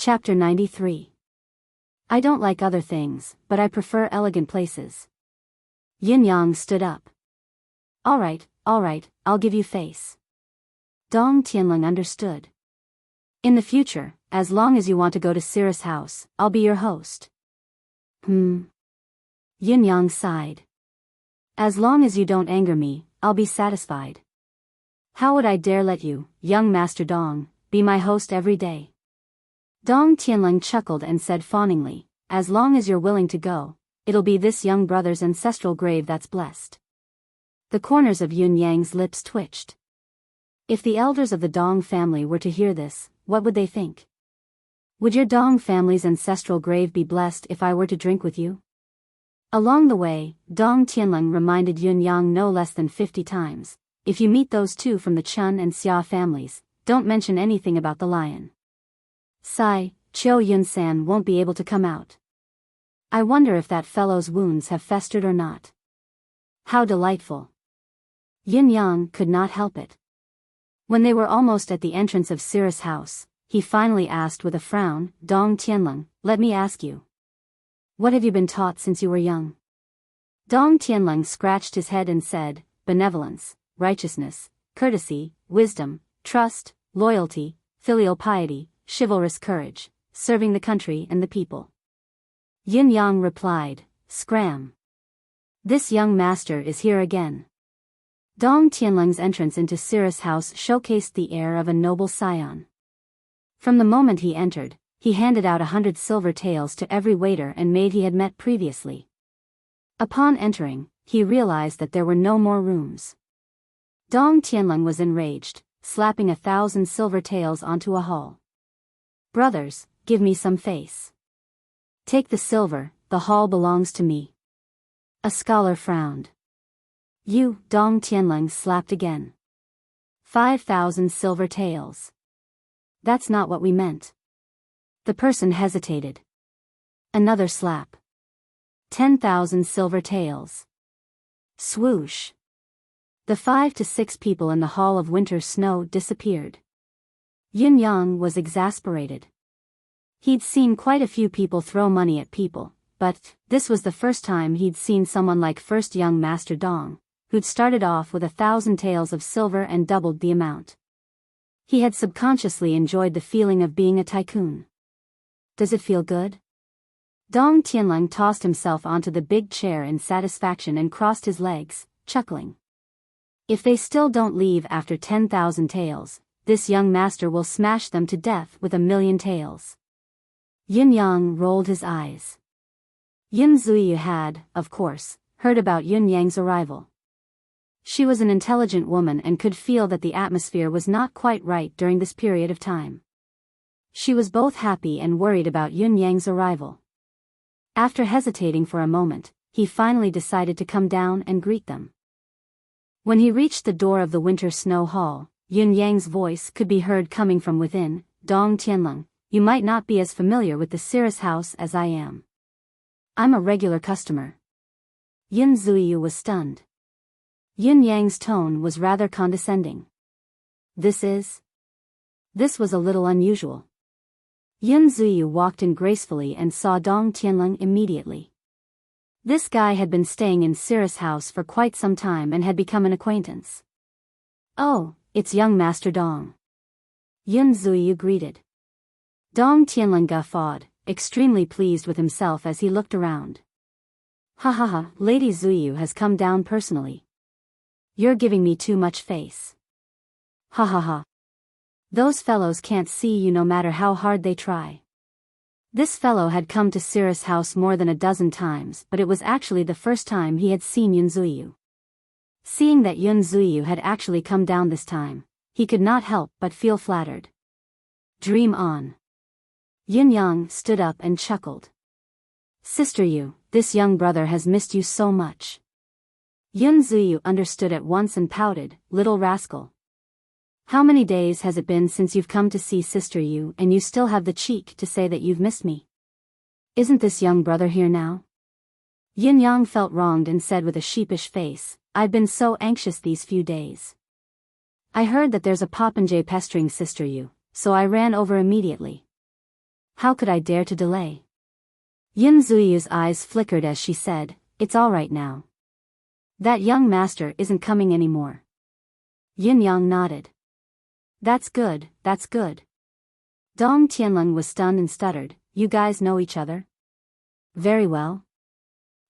Chapter 93. I don't like other things, but I prefer elegant places. Yin Yang stood up. All right, I'll give you face. Dong Tianling understood. In the future, as long as you want to go to Cirrus House, I'll be your host. Yin Yang sighed. As long as you don't anger me, I'll be satisfied. How would I dare let you, young Master Dong, be my host every day? Dong Tianling chuckled and said fawningly, as long as you're willing to go, it'll be this young brother's ancestral grave that's blessed. The corners of Yun Yang's lips twitched. If the elders of the Dong family were to hear this, what would they think? Would your Dong family's ancestral grave be blessed if I were to drink with you? Along the way, Dong Tianling reminded Yun Yang no less than 50 times, if you meet those two from the Chun and Xia families, don't mention anything about the lion. Sigh, Chiu Yun-san won't be able to come out. I wonder if that fellow's wounds have festered or not. How delightful. Yin Yang could not help it. When they were almost at the entrance of Cirrus House, he finally asked with a frown, Dong Tianling, let me ask you. What have you been taught since you were young? Dong Tianling scratched his head and said, benevolence, righteousness, courtesy, wisdom, trust, loyalty, filial piety, chivalrous courage, serving the country and the people. Yin Yang replied, scram. This young master is here again. Dong Tianling's entrance into Cirrus House showcased the air of a noble scion. From the moment he entered, he handed out 100 silver taels to every waiter and maid he had met previously. Upon entering, he realized that there were no more rooms. Dong Tianling was enraged, slapping 1,000 silver taels onto a hall. Brothers, give me some face. Take the silver, the hall belongs to me. A scholar frowned. You, Dong Tianling slapped again. 5,000 silver taels. That's not what we meant. The person hesitated. Another slap. 10,000 silver taels. Swoosh. The 5 to 6 people in the Hall of Winter Snow disappeared. Yin Yang was exasperated. He'd seen quite a few people throw money at people, but this was the first time he'd seen someone like first young Master Dong, who'd started off with 1,000 taels of silver and doubled the amount. He had subconsciously enjoyed the feeling of being a tycoon. Does it feel good? Dong Tianling tossed himself onto the big chair in satisfaction and crossed his legs, chuckling. If they still don't leave after 10,000 taels, this young master will smash them to death with 1,000,000 taels. Yin Yang rolled his eyes. Yin Zuyu had, of course, heard about Yun Yang's arrival. She was an intelligent woman and could feel that the atmosphere was not quite right during this period of time. She was both happy and worried about Yun Yang's arrival. After hesitating for a moment, he finally decided to come down and greet them. When he reached the door of the Winter Snow Hall, Yun Yang's voice could be heard coming from within, Dong Tianling, you might not be as familiar with the Cirrus House as I am. I'm a regular customer. Yin Zuyu was stunned. Yin Yang's tone was rather condescending. This was a little unusual. Yin Zuyu walked in gracefully and saw Dong Tianling immediately. This guy had been staying in Cirrus House for quite some time and had become an acquaintance. Oh, it's young Master Dong. Yin Zuyu greeted. Dong Tianling guffawed, extremely pleased with himself as he looked around. Ha ha ha, Lady Zuyu has come down personally. You're giving me too much face. Ha ha ha. Those fellows can't see you no matter how hard they try. This fellow had come to Cirrus House more than a dozen times, but it was actually the first time he had seen Yun Zuyu. Seeing that Yun Zuyu had actually come down this time, he could not help but feel flattered. Dream on. Yin Yang stood up and chuckled. Sister Yu, this young brother has missed you so much. Yun Zuyu understood at once and pouted, little rascal. How many days has it been since you've come to see Sister Yu and you still have the cheek to say that you've missed me? Isn't this young brother here now? Yin Yang felt wronged and said with a sheepish face, I've been so anxious these few days. I heard that there's a popinjay pestering Sister Yu, so I ran over immediately. How could I dare to delay? Yin Zuyu's eyes flickered as she said, "It's all right now. That young master isn't coming anymore." Yin Yang nodded. That's good, that's good." Dong Tianlong was stunned and stuttered, "You guys know each other?" "Very well."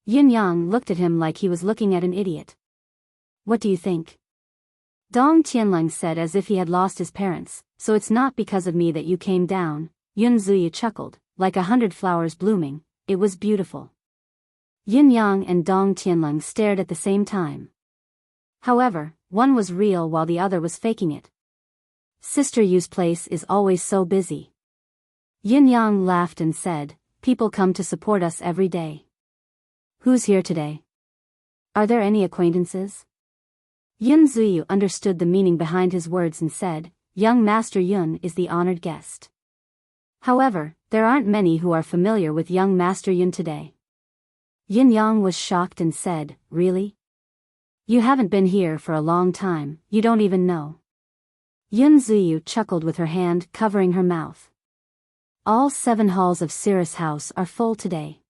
Yin Yang looked at him like he was looking at an idiot. "What do you think?" Dong Tianlong said as if he had lost his parents, "So it's not because of me that you came down." Yun Zuyu chuckled, "Like 100 flowers blooming, it was beautiful." Yin Yang and Dong Tianlong stared at the same time. However, one was real while the other was faking it. "Sister Yu's place is always so busy." Yin Yang laughed and said, "People come to support us every day." "Who's here today? Are there any acquaintances?" Yun Zuyu understood the meaning behind his words and said, "Young Master Yun is the honored guest. However, there aren't many who are familiar with young Master Yun today." Yin Yang was shocked and said, "Really? You haven't been here for a long time, you don't even know." Yun Zuyu chuckled with her hand covering her mouth. "All 7 halls of Cirrus House are full today.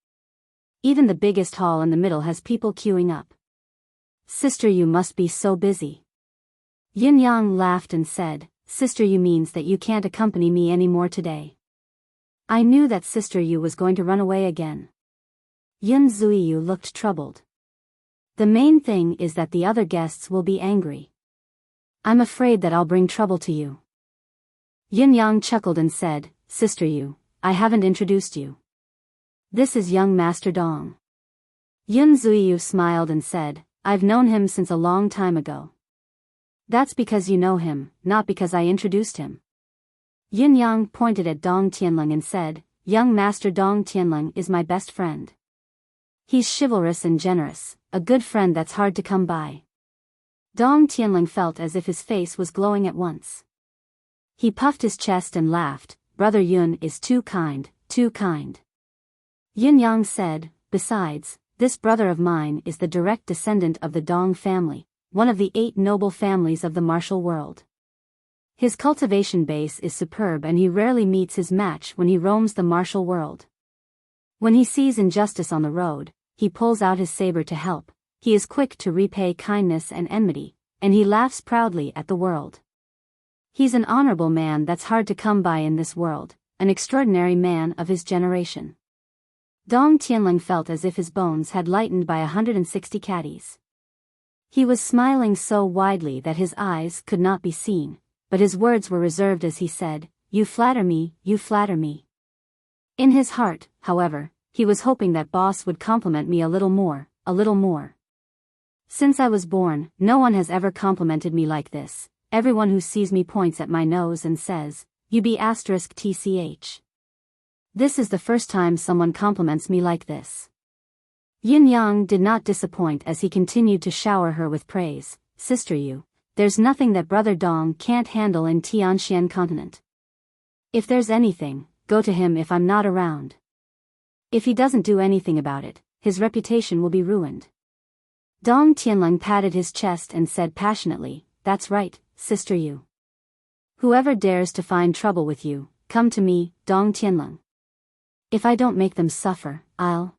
Even the biggest hall in the middle has people queuing up. Sister Yu must be so busy." Yin Yang laughed and said, "Sister Yu means that you can't accompany me anymore today." I knew that Sister Yu was going to run away again. Yun Zuiyu looked troubled. "The main thing is that the other guests will be angry. I'm afraid that I'll bring trouble to you." Yin Yang chuckled and said, "Sister Yu, I haven't introduced you. This is young Master Dong." Yun Zuiyu smiled and said, "I've known him since a long time ago." "That's because you know him, not because I introduced him." Yin Yang pointed at Dong Tianlong and said, "Young Master Dong Tianlong is my best friend. He's chivalrous and generous, a good friend that's hard to come by." Dong Tianlong felt as if his face was glowing at once. He puffed his chest and laughed, "Brother Yun is too kind, too kind." Yin Yang said, "Besides, this brother of mine is the direct descendant of the Dong family, one of the 8 noble families of the martial world. His cultivation base is superb and he rarely meets his match when he roams the martial world. When he sees injustice on the road, he pulls out his saber to help, he is quick to repay kindness and enmity, and he laughs proudly at the world. He's an honorable man that's hard to come by in this world, an extraordinary man of his generation." Dong Tianlong felt as if his bones had lightened by 160 caddies. He was smiling so widely that his eyes could not be seen, but his words were reserved as he said, "You flatter me, you flatter me." In his heart, however, he was hoping that boss would compliment me a little more, a little more. "Since I was born, no one has ever complimented me like this. Everyone who sees me points at my nose and says, 'You be *tch. This is the first time someone compliments me like this.'" Yin Yang did not disappoint as he continued to shower her with praise. "Sister Yu, there's nothing that Brother Dong can't handle in Tianxian continent. If there's anything, go to him if I'm not around. If he doesn't do anything about it, his reputation will be ruined." Dong Tianlong patted his chest and said passionately, "That's right, Sister Yu. Whoever dares to find trouble with you, come to me, Dong Tianlong. If I don't make them suffer, I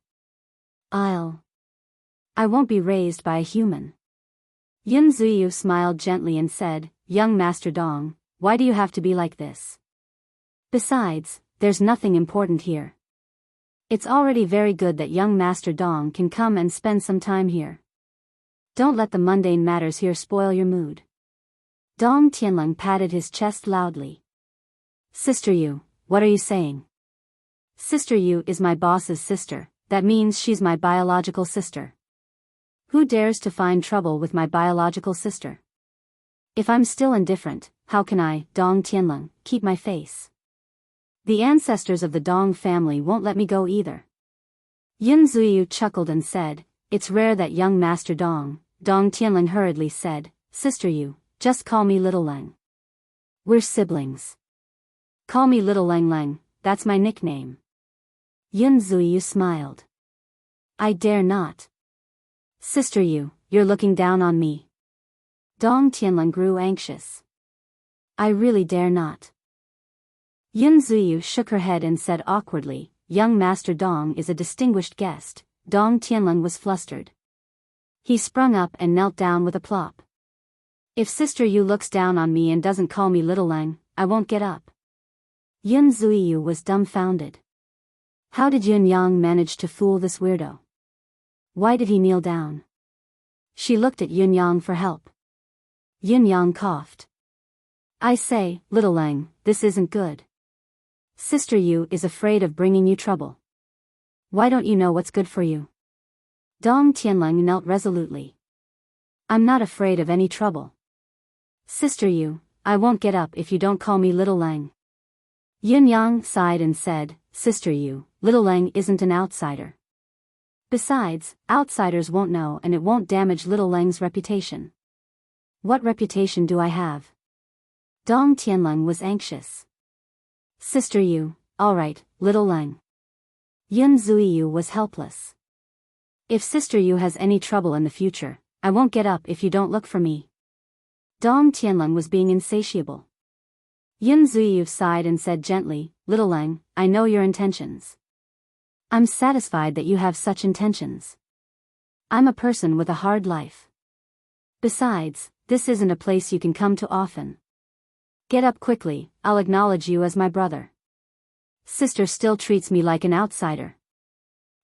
won't be raised by a human." Yun Zuyu smiled gently and said, "Young Master Dong, why do you have to be like this? Besides, there's nothing important here. It's already very good that young Master Dong can come and spend some time here. Don't let the mundane matters here spoil your mood." Dong Tianlong patted his chest loudly. "Sister Yu, what are you saying? Sister Yu is my boss's sister, that means she's my biological sister. Who dares to find trouble with my biological sister? If I'm still indifferent, how can I, Dong Tianlong, keep my face? The ancestors of the Dong family won't let me go either." Yin Zuyu chuckled and said, "It's rare that young Master Dong." Dong Tianlong hurriedly said, "Sister Yu, just call me Little Leng. We're siblings. Call me Little Leng Leng, that's my nickname." Yin Zuyu smiled. "I dare not. Sister Yu, you're looking down on me." Dong Tianlong grew anxious. "I really dare not." Yun Zuyu shook her head and said awkwardly, young Master Dong is a distinguished guest. Dong Tianlong was flustered. He sprung up and knelt down with a plop. If Sister Yu looks down on me and doesn't call me Little Lang, I won't get up. Yun Zuyu was dumbfounded. How did Yun Yang manage to fool this weirdo? Why did he kneel down? She looked at Yun Yang for help. Yun Yang coughed. I say, Little Lang, this isn't good. Sister Yu is afraid of bringing you trouble. Why don't you know what's good for you? Dong Tianlong knelt resolutely. I'm not afraid of any trouble. Sister Yu, I won't get up if you don't call me Little Lang. Yun Yang sighed and said, Sister Yu, Little Lang isn't an outsider. Besides, outsiders won't know and it won't damage Little Lang's reputation. What reputation do I have? Dong Tianlong was anxious. Sister Yu, all right, Little Lang. Yun Zuyu was helpless. If Sister Yu has any trouble in the future, I won't get up if you don't look for me. Dong Tianlong was being insatiable. Yun Zuyu sighed and said gently, Little Lang, I know your intentions. I'm satisfied that you have such intentions. I'm a person with a hard life. Besides, this isn't a place you can come to often. Get up quickly, I'll acknowledge you as my brother. Sister still treats me like an outsider.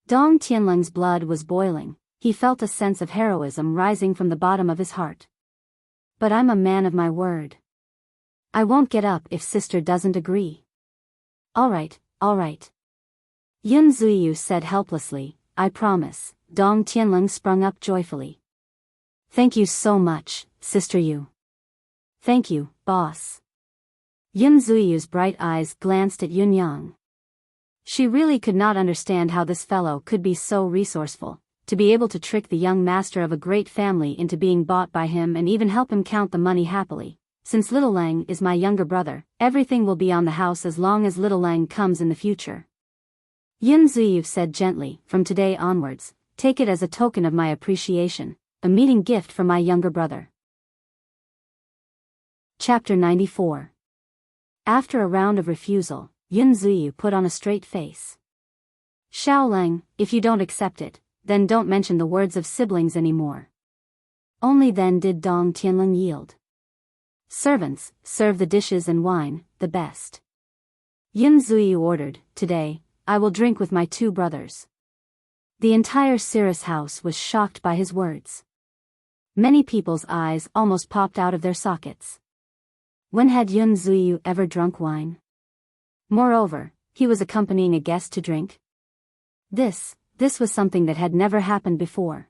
Dong Tianlong's blood was boiling, he felt a sense of heroism rising from the bottom of his heart. But I'm a man of my word. I won't get up if Sister doesn't agree. All right. Yun Zuyu said helplessly, I promise. Dong Tianlong sprung up joyfully. Thank you so much, Sister Yu. Thank you, boss. Yun Zuyu's bright eyes glanced at Yun Yang. She really could not understand how this fellow could be so resourceful, to be able to trick the young master of a great family into being bought by him and even help him count the money happily. Since Little Lang is my younger brother, everything will be on the house as long as Little Lang comes in the future. Yun Zuyu said gently, from today onwards, take it as a token of my appreciation, a meeting gift from my younger brother. Chapter 94. After a round of refusal, Yun Zuyu put on a straight face. Xiao Lang, if you don't accept it, then don't mention the words of siblings anymore. Only then did Dong Tianlong yield. Servants, serve the dishes and wine, the best. Yun Zuyu ordered, today, I will drink with my two brothers. The entire Cirrus house was shocked by his words. Many people's eyes almost popped out of their sockets. When had Yun Zuyu ever drunk wine? Moreover, he was accompanying a guest to drink. This was something that had never happened before.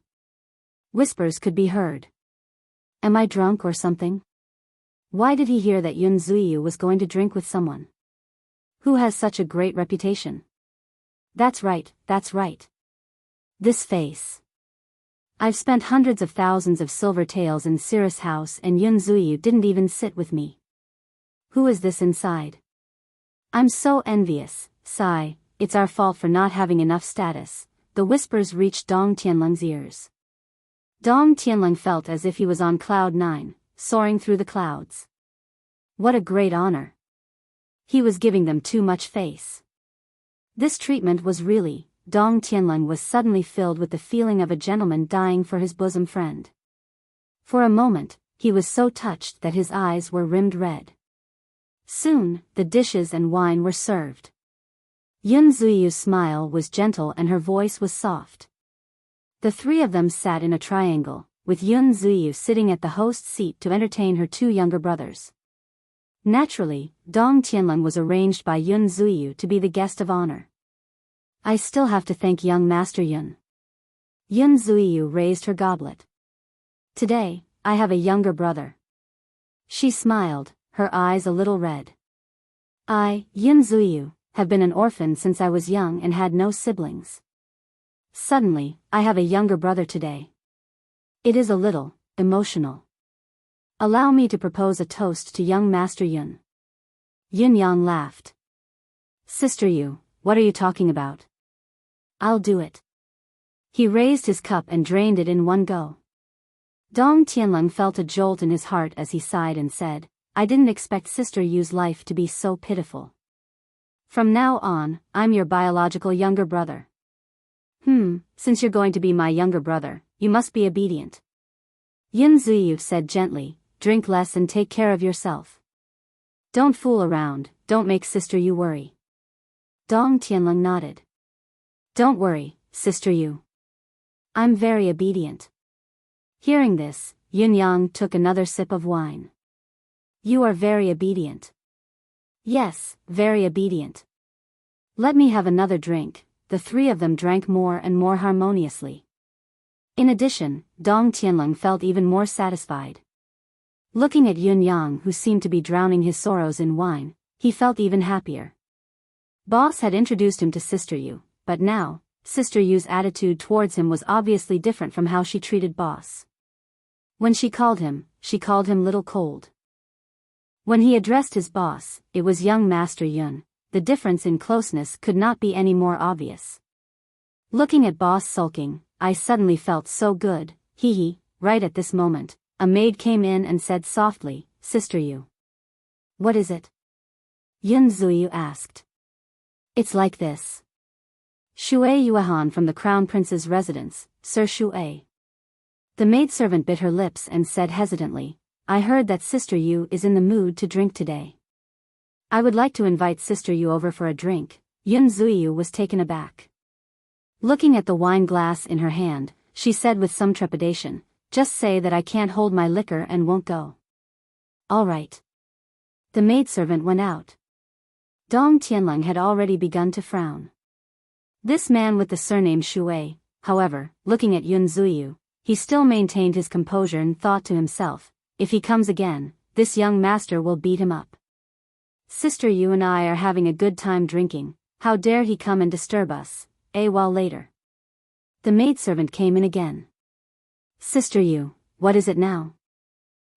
Whispers could be heard. Am I drunk or something? Why did he hear that Yun Zuyu was going to drink with someone who has such a great reputation? That's right. This face. I've spent hundreds of thousands of silver taels in Cirrus house and Yun Zuyu didn't even sit with me. Who is this inside? I'm so envious, sigh, it's our fault for not having enough status. The whispers reached Dong Tianlong's ears. Dong Tianlong felt as if he was on cloud 9, soaring through the clouds. What a great honor. He was giving them too much face. This treatment was really, Dong Tianlong was suddenly filled with the feeling of a gentleman dying for his bosom friend. For a moment, he was so touched that his eyes were rimmed red. Soon, the dishes and wine were served. Yun Zuyu's smile was gentle and her voice was soft. The three of them sat in a triangle, with Yun Zuyu sitting at the host's seat to entertain her two younger brothers. Naturally, Dong Tianlong was arranged by Yun Zuyu to be the guest of honor. I still have to thank young Master Yun. Yun Zuyu raised her goblet. Today, I have a younger brother. She smiled, her eyes a little red. I, Yun Zuyu, have been an orphan since I was young and had no siblings. Suddenly, I have a younger brother today. It is a little emotional. Allow me to propose a toast to young Master Yun. Yun Yang laughed. Sister Yu, what are you talking about? I'll do it. He raised his cup and drained it in one go. Dong Tianlong felt a jolt in his heart as he sighed and said, I didn't expect Sister Yu's life to be so pitiful. From now on, I'm your biological younger brother. Since you're going to be my younger brother, you must be obedient. Yin Ziyu said gently, drink less and take care of yourself. Don't fool around, don't make Sister Yu worry. Dong Tianlong nodded. Don't worry, Sister Yu. I'm very obedient. Hearing this, Yin Yang took another sip of wine. You are very obedient. Yes, very obedient. Let me have another drink. The three of them drank more and more harmoniously. In addition, Dong Tianlong felt even more satisfied. Looking at Yun Yang, who seemed to be drowning his sorrows in wine, he felt even happier. Boss had introduced him to Sister Yu, but now, Sister Yu's attitude towards him was obviously different from how she treated Boss. When she called him Little Cold. When he addressed his boss, it was young Master Yun. The difference in closeness could not be any more obvious. Looking at Boss sulking, I suddenly felt so good, hee. Right at this moment, a maid came in and said softly, Sister Yu. What is it? Yun Zuyu asked. It's like this. Shui Yuehan from the Crown Prince's residence, Sir Shui. The maidservant bit her lips and said hesitantly, I heard that Sister Yu is in the mood to drink today. I would like to invite Sister Yu over for a drink. Yun Zuyu was taken aback. Looking at the wine glass in her hand, she said with some trepidation, just say that I can't hold my liquor and won't go. All right. The maidservant went out. Dong Tianlong had already begun to frown. This man with the surname Shui, however, looking at Yun Zuyu, he still maintained his composure and thought to himself, if he comes again, this young master will beat him up. Sister Yu and I are having a good time drinking, how dare he come and disturb us, a while later. The maidservant came in again. Sister Yu, what is it now?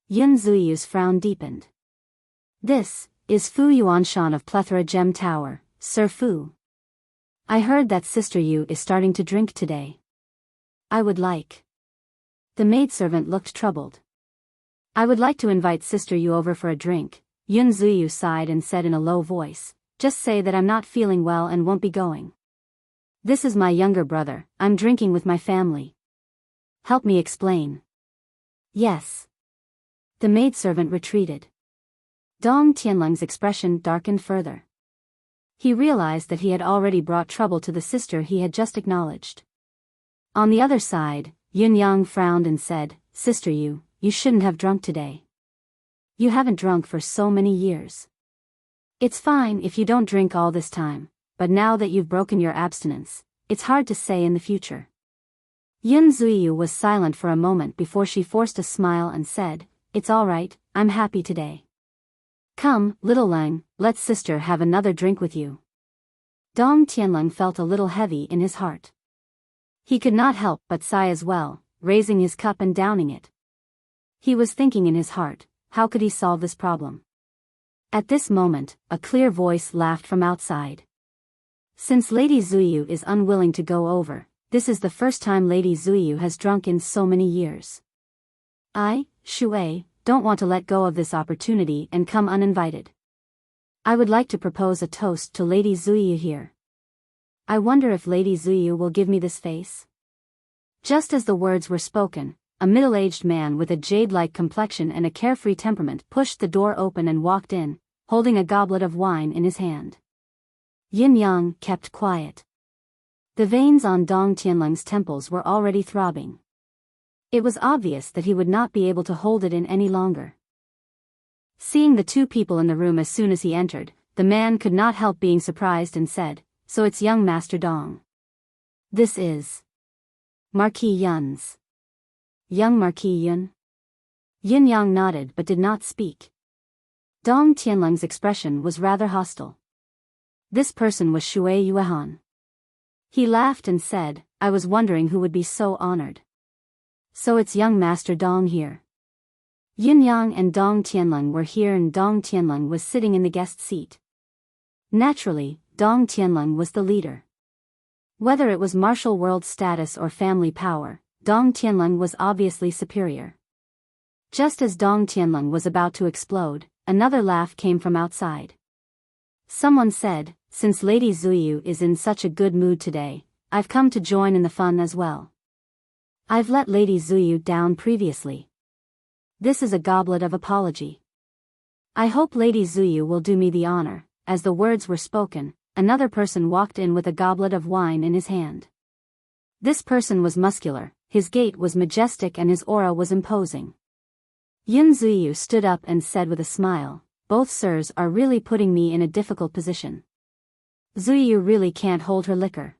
Yun Zuyu's frown deepened. This is Fu Yuanshan of Plethora Gem Tower, Sir Fu. I heard that Sister Yu is starting to drink today. I would like. The maidservant looked troubled. I would like to invite Sister Yu over for a drink. Yun Zuyu sighed and said in a low voice, just say that I'm not feeling well and won't be going. This is my younger brother, I'm drinking with my family. Help me explain. Yes. The maidservant retreated. Dong Tianlong's expression darkened further. He realized that he had already brought trouble to the sister he had just acknowledged. On the other side, Yun Yang frowned and said, Sister Yu, you shouldn't have drunk today. You haven't drunk for so many years. It's fine if you don't drink all this time, but now that you've broken your abstinence, it's hard to say in the future. Yun Zuyu was silent for a moment before she forced a smile and said, It's all right, I'm happy today. Come, little Lang, let sister have another drink with you. Dong Tianlong felt a little heavy in his heart. He could not help but sigh as well, raising his cup and downing it. He was thinking in his heart, how could he solve this problem? At this moment, a clear voice laughed from outside. Since Lady Zuyu is unwilling to go over, this is the first time Lady Zuyu has drunk in so many years. I, Shui, don't want to let go of this opportunity and come uninvited. I would like to propose a toast to Lady Zuyu here. I wonder if Lady Zuyu will give me this face? Just as the words were spoken, a middle-aged man with a jade-like complexion and a carefree temperament pushed the door open and walked in, holding a goblet of wine in his hand. Yin Yang kept quiet. The veins on Dong Tianlong's temples were already throbbing. It was obvious that he would not be able to hold it in any longer. Seeing the two people in the room as soon as he entered, the man could not help being surprised and said, So it's young Master Dong. This is Marquis Yun's. Young Marquis Yun? Yin Yang nodded but did not speak. Dong Tianlong's expression was rather hostile. This person was Shui Yuehan. He laughed and said, I was wondering who would be so honored. So it's young Master Dong here. Yin Yang and Dong Tianlong were here and Dong Tianlong was sitting in the guest seat. Naturally, Dong Tianlong was the leader. Whether it was martial world status or family power, Dong Tianlong was obviously superior. Just as Dong Tianlong was about to explode, another laugh came from outside. Someone said, since Lady Zuyu is in such a good mood today, I've come to join in the fun as well. I've let Lady Zuyu down previously. This is a goblet of apology. I hope Lady Zuyu will do me the honor." As the words were spoken, another person walked in with a goblet of wine in his hand. This person was muscular, his gait was majestic and his aura was imposing. Yun Zuyu stood up and said with a smile, "Both sirs are really putting me in a difficult position. Zuyu really can't hold her liquor.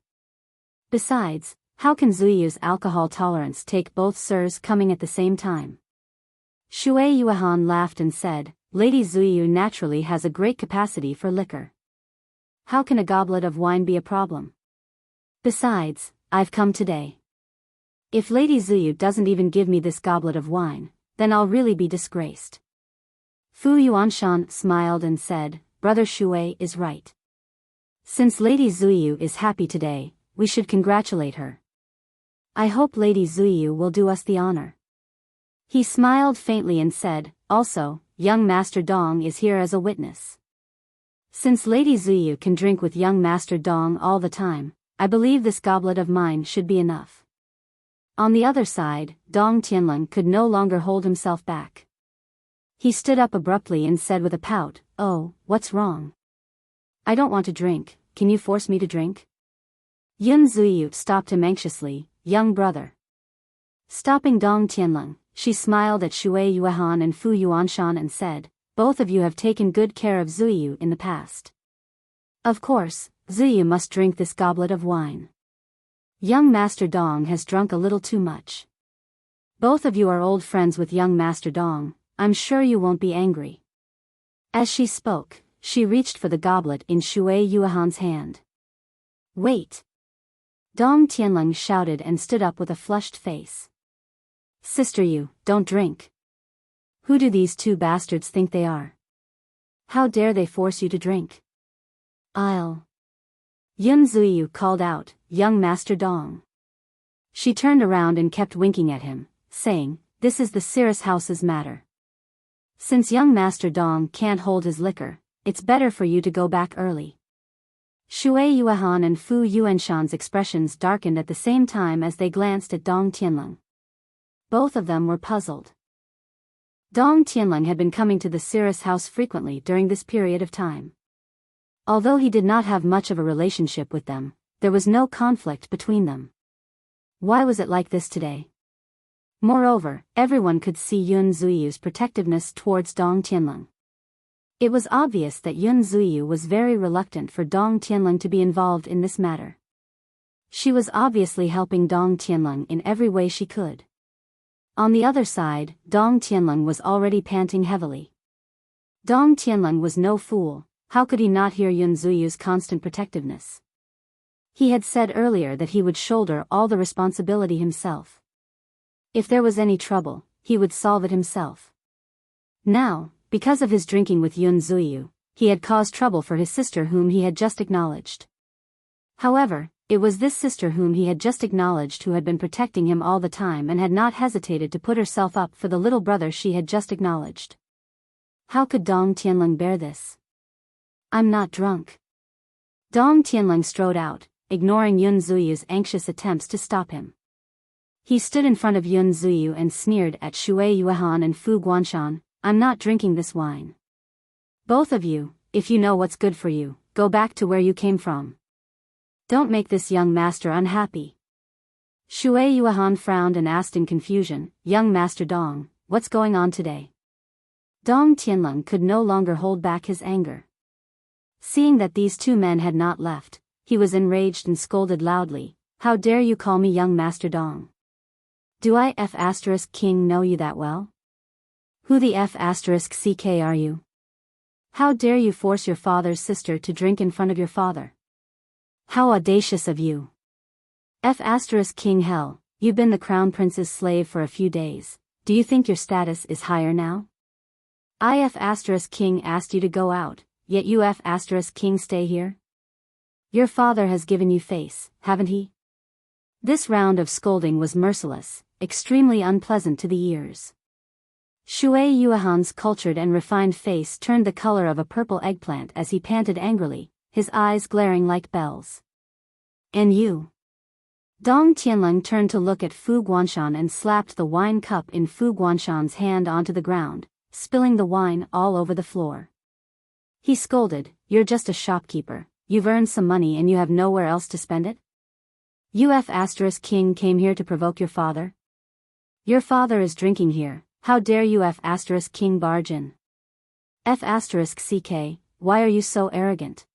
Besides, how can Zuyu's alcohol tolerance take both sirs coming at the same time?" Shui Yuehan laughed and said, "Lady Zuyu naturally has a great capacity for liquor. How can a goblet of wine be a problem? Besides, I've come today. If Lady Zuyu doesn't even give me this goblet of wine, then I'll really be disgraced." Fu Yuanshan smiled and said, "Brother Shui is right. Since Lady Zuyu is happy today, we should congratulate her. I hope Lady Zuyu will do us the honor." He smiled faintly and said, "Also, young Master Dong is here as a witness. Since Lady Zuyu can drink with young Master Dong all the time, I believe this goblet of mine should be enough." On the other side, Dong Tianlong could no longer hold himself back. He stood up abruptly and said with a pout, "Oh, what's wrong? I don't want to drink, can you force me to drink?" Yun Zuyu stopped him anxiously, "Young brother." Stopping Dong Tianlong, she smiled at Shui Yuehan and Fu Yuanshan and said, "Both of you have taken good care of Zuyu in the past. Of course, Zuyu must drink this goblet of wine. Young Master Dong has drunk a little too much. Both of you are old friends with young Master Dong, I'm sure you won't be angry." As she spoke, she reached for the goblet in Shui Yuehan's hand. "Wait!" Dong Tianlong shouted and stood up with a flushed face. "Sister Yu, don't drink. Who do these two bastards think they are? How dare they force you to drink? I'll..." Yun Zuyu called out, "Young Master Dong." She turned around and kept winking at him, saying, "This is the Cirrus House's matter. Since young Master Dong can't hold his liquor, it's better for you to go back early." Shui Yuehan and Fu Yuanshan's expressions darkened at the same time as they glanced at Dong Tianlong. Both of them were puzzled. Dong Tianlong had been coming to the Cirrus House frequently during this period of time. Although he did not have much of a relationship with them, there was no conflict between them. Why was it like this today? Moreover, everyone could see Yun Zuyu's protectiveness towards Dong Tianlong. It was obvious that Yun Zuyu was very reluctant for Dong Tianlong to be involved in this matter. She was obviously helping Dong Tianlong in every way she could. On the other side, Dong Tianlong was already panting heavily. Dong Tianlong was no fool, how could he not hear Yun Zuyu's constant protectiveness? He had said earlier that he would shoulder all the responsibility himself. If there was any trouble, he would solve it himself. Now, because of his drinking with Yun Zuyu, he had caused trouble for his sister whom he had just acknowledged. However, it was this sister whom he had just acknowledged who had been protecting him all the time and had not hesitated to put herself up for the little brother she had just acknowledged. How could Dong Tianlong bear this? "I'm not drunk." Dong Tianlong strode out, ignoring Yun Zuyu's anxious attempts to stop him. He stood in front of Yun Zuyu and sneered at Shui Yuehan and Fu Guanshan, "I'm not drinking this wine. Both of you, if you know what's good for you, go back to where you came from. Don't make this young master unhappy." Shui Yuehan frowned and asked in confusion, "Young Master Dong, what's going on today?" Dong Tianlong could no longer hold back his anger. Seeing that these two men had not left, he was enraged and scolded loudly, "How dare you call me young Master Dong? Do I King know you that well? Who the CK are you? How dare you force your father's sister to drink in front of your father? How audacious of you! King hell, you've been the crown prince's slave for a few days, do you think your status is higher now? King asked you to go out, yet you King stay here? Your father has given you face, haven't he?" This round of scolding was merciless, extremely unpleasant to the ears. Shui Yuehan's cultured and refined face turned the color of a purple eggplant as he panted angrily, his eyes glaring like bells. And you? Dong Tianlong turned to look at Fu Guanshan and slapped the wine cup in Fu Guanshan's hand onto the ground, spilling the wine all over the floor. He scolded, "You're just a shopkeeper, you've earned some money and you have nowhere else to spend it? King came here to provoke your father? Your father is drinking here, how dare King barge in? CK, why are you so arrogant?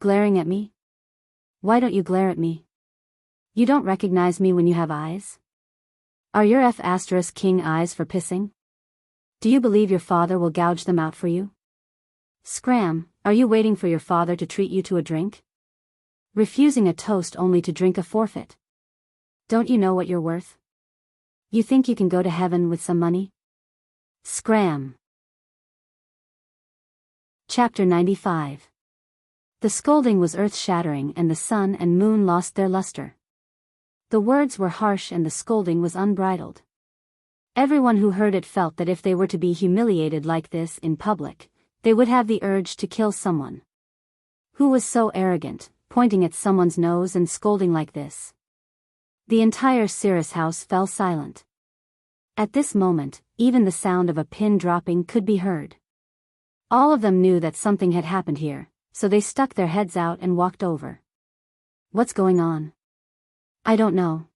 Glaring at me? Why don't you glare at me? You don't recognize me when you have eyes? Are your King eyes for pissing? Do you believe your father will gouge them out for you? Scram, are you waiting for your father to treat you to a drink? Refusing a toast only to drink a forfeit? Don't you know what you're worth? You think you can go to heaven with some money? Scram. Chapter 95. The scolding was earth-shattering and the sun and moon lost their luster. The words were harsh and the scolding was unbridled. Everyone who heard it felt that if they were to be humiliated like this in public, they would have the urge to kill someone. Who was so arrogant, pointing at someone's nose and scolding like this? The entire Cirrus house fell silent. At this moment, even the sound of a pin dropping could be heard. All of them knew that something had happened here, so they stuck their heads out and walked over. What's going on? I don't know.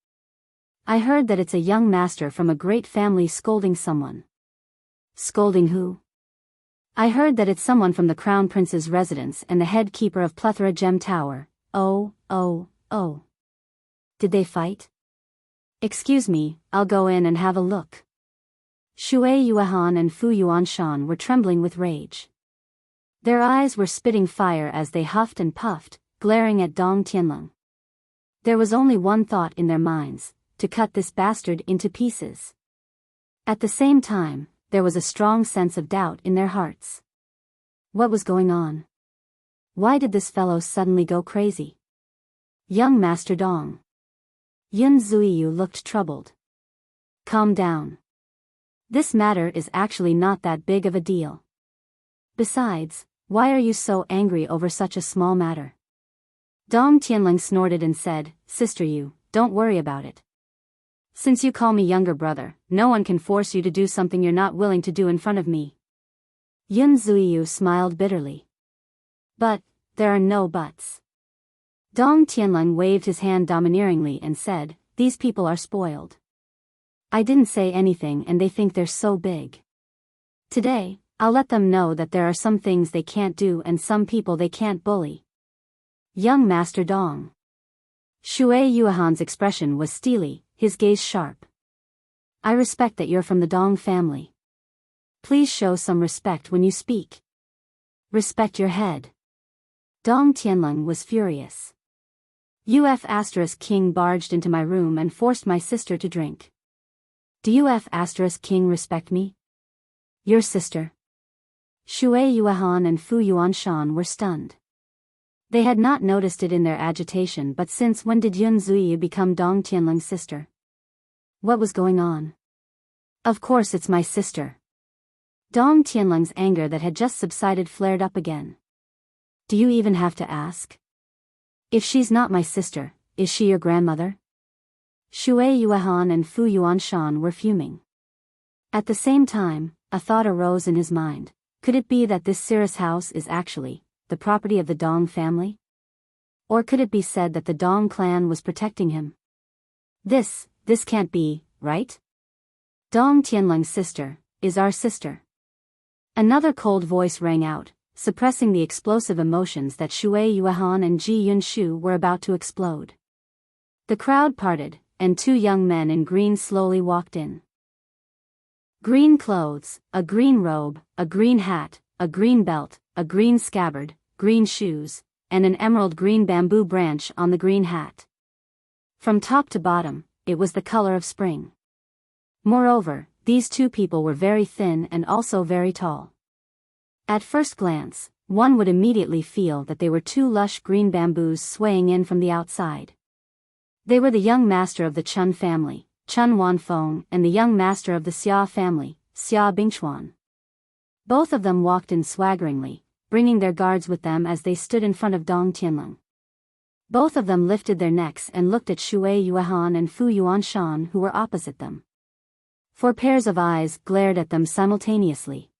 I heard that it's a young master from a great family scolding someone. Scolding who? I heard that it's someone from the Crown Prince's residence and the head keeper of Plethora Gem Tower. Oh. Did they fight? Excuse me, I'll go in and have a look. Shui Yuehan and Fu Yuanshan were trembling with rage. Their eyes were spitting fire as they huffed and puffed, glaring at Dong Tianlong. There was only one thought in their minds, to cut this bastard into pieces. At the same time, there was a strong sense of doubt in their hearts. What was going on? Why did this fellow suddenly go crazy? Young Master Dong. Yun Zuiyu looked troubled. Calm down. This matter is actually not that big of a deal. Besides, why are you so angry over such a small matter? Dong Tianlong snorted and said, Sister Yu, don't worry about it. Since you call me younger brother, no one can force you to do something you're not willing to do in front of me. Yun Zuiyu smiled bitterly. But, there are no buts. Dong Tianlong waved his hand domineeringly and said, These people are spoiled. I didn't say anything and they think they're so big. Today, I'll let them know that there are some things they can't do and some people they can't bully. Young Master Dong. Shui Yuehan's expression was steely, his gaze sharp. I respect that you're from the Dong family. Please show some respect when you speak. Respect your head. Dong Tianlong was furious. King barged into my room and forced my sister to drink. Do King respect me? Your sister? Shui Yuehan and Fu Yuanshan were stunned. They had not noticed it in their agitation, but since when did Yun Zuiyu become Dong Tianlong's sister? What was going on? Of course it's my sister. Dong Tianlong's anger that had just subsided flared up again. Do you even have to ask? If she's not my sister, is she your grandmother? Shui Yuehan and Fu Yuanshan were fuming. At the same time, a thought arose in his mind. Could it be that this Cirrus house is actually the property of the Dong family? Or could it be said that the Dong clan was protecting him? This can't be, right? Dong Tianlong's sister is our sister. Another cold voice rang out, suppressing the explosive emotions that Shui Yuehan and Ji Yunshu were about to explode. The crowd parted, and two young men in green slowly walked in. Green clothes, a green robe, a green hat, a green belt, a green scabbard, green shoes, and an emerald green bamboo branch on the green hat. From top to bottom, it was the color of spring. Moreover, these two people were very thin and also very tall. At first glance, one would immediately feel that they were two lush green bamboos swaying in from the outside. They were the young master of the Chun family, Chun Wanfeng, and the young master of the Xia family, Xia Bingchuan. Both of them walked in swaggeringly, bringing their guards with them as they stood in front of Dong Tianlong. Both of them lifted their necks and looked at Shui Yuehan and Fu Yuanshan, who were opposite them. 4 pairs of eyes glared at them simultaneously.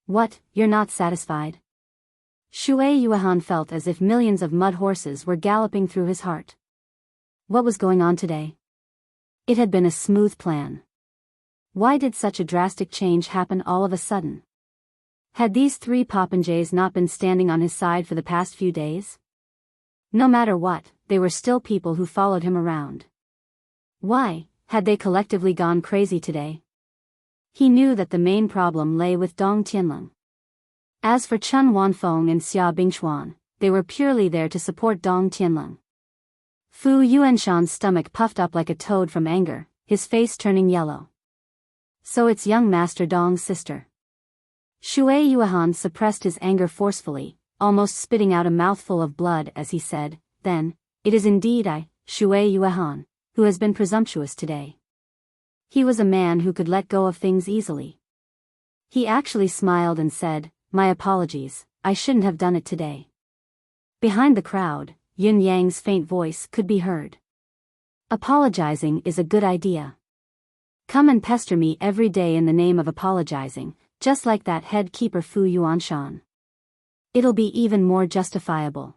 What, you're not satisfied? Shui Yuehan felt as if millions of mud horses were galloping through his heart. What was going on today? It had been a smooth plan. Why did such a drastic change happen all of a sudden? Had these 3 popinjays not been standing on his side for the past few days? No matter what, they were still people who followed him around. Why, had they collectively gone crazy today? He knew that the main problem lay with Dong Tianlong. As for Chen Wanfeng and Xia Bingchuan, they were purely there to support Dong Tianlong. Fu Yuanshan's stomach puffed up like a toad from anger, his face turning yellow. So it's young Master Dong's sister. Shui Yuehan suppressed his anger forcefully, almost spitting out a mouthful of blood as he said, then, it is indeed I, Shui Yuehan, who has been presumptuous today. He was a man who could let go of things easily. He actually smiled and said, my apologies, I shouldn't have done it today. Behind the crowd, Yin Yang's faint voice could be heard. Apologizing is a good idea. Come and pester me every day in the name of apologizing, just like that head keeper Fu Yuanshan. It'll be even more justifiable.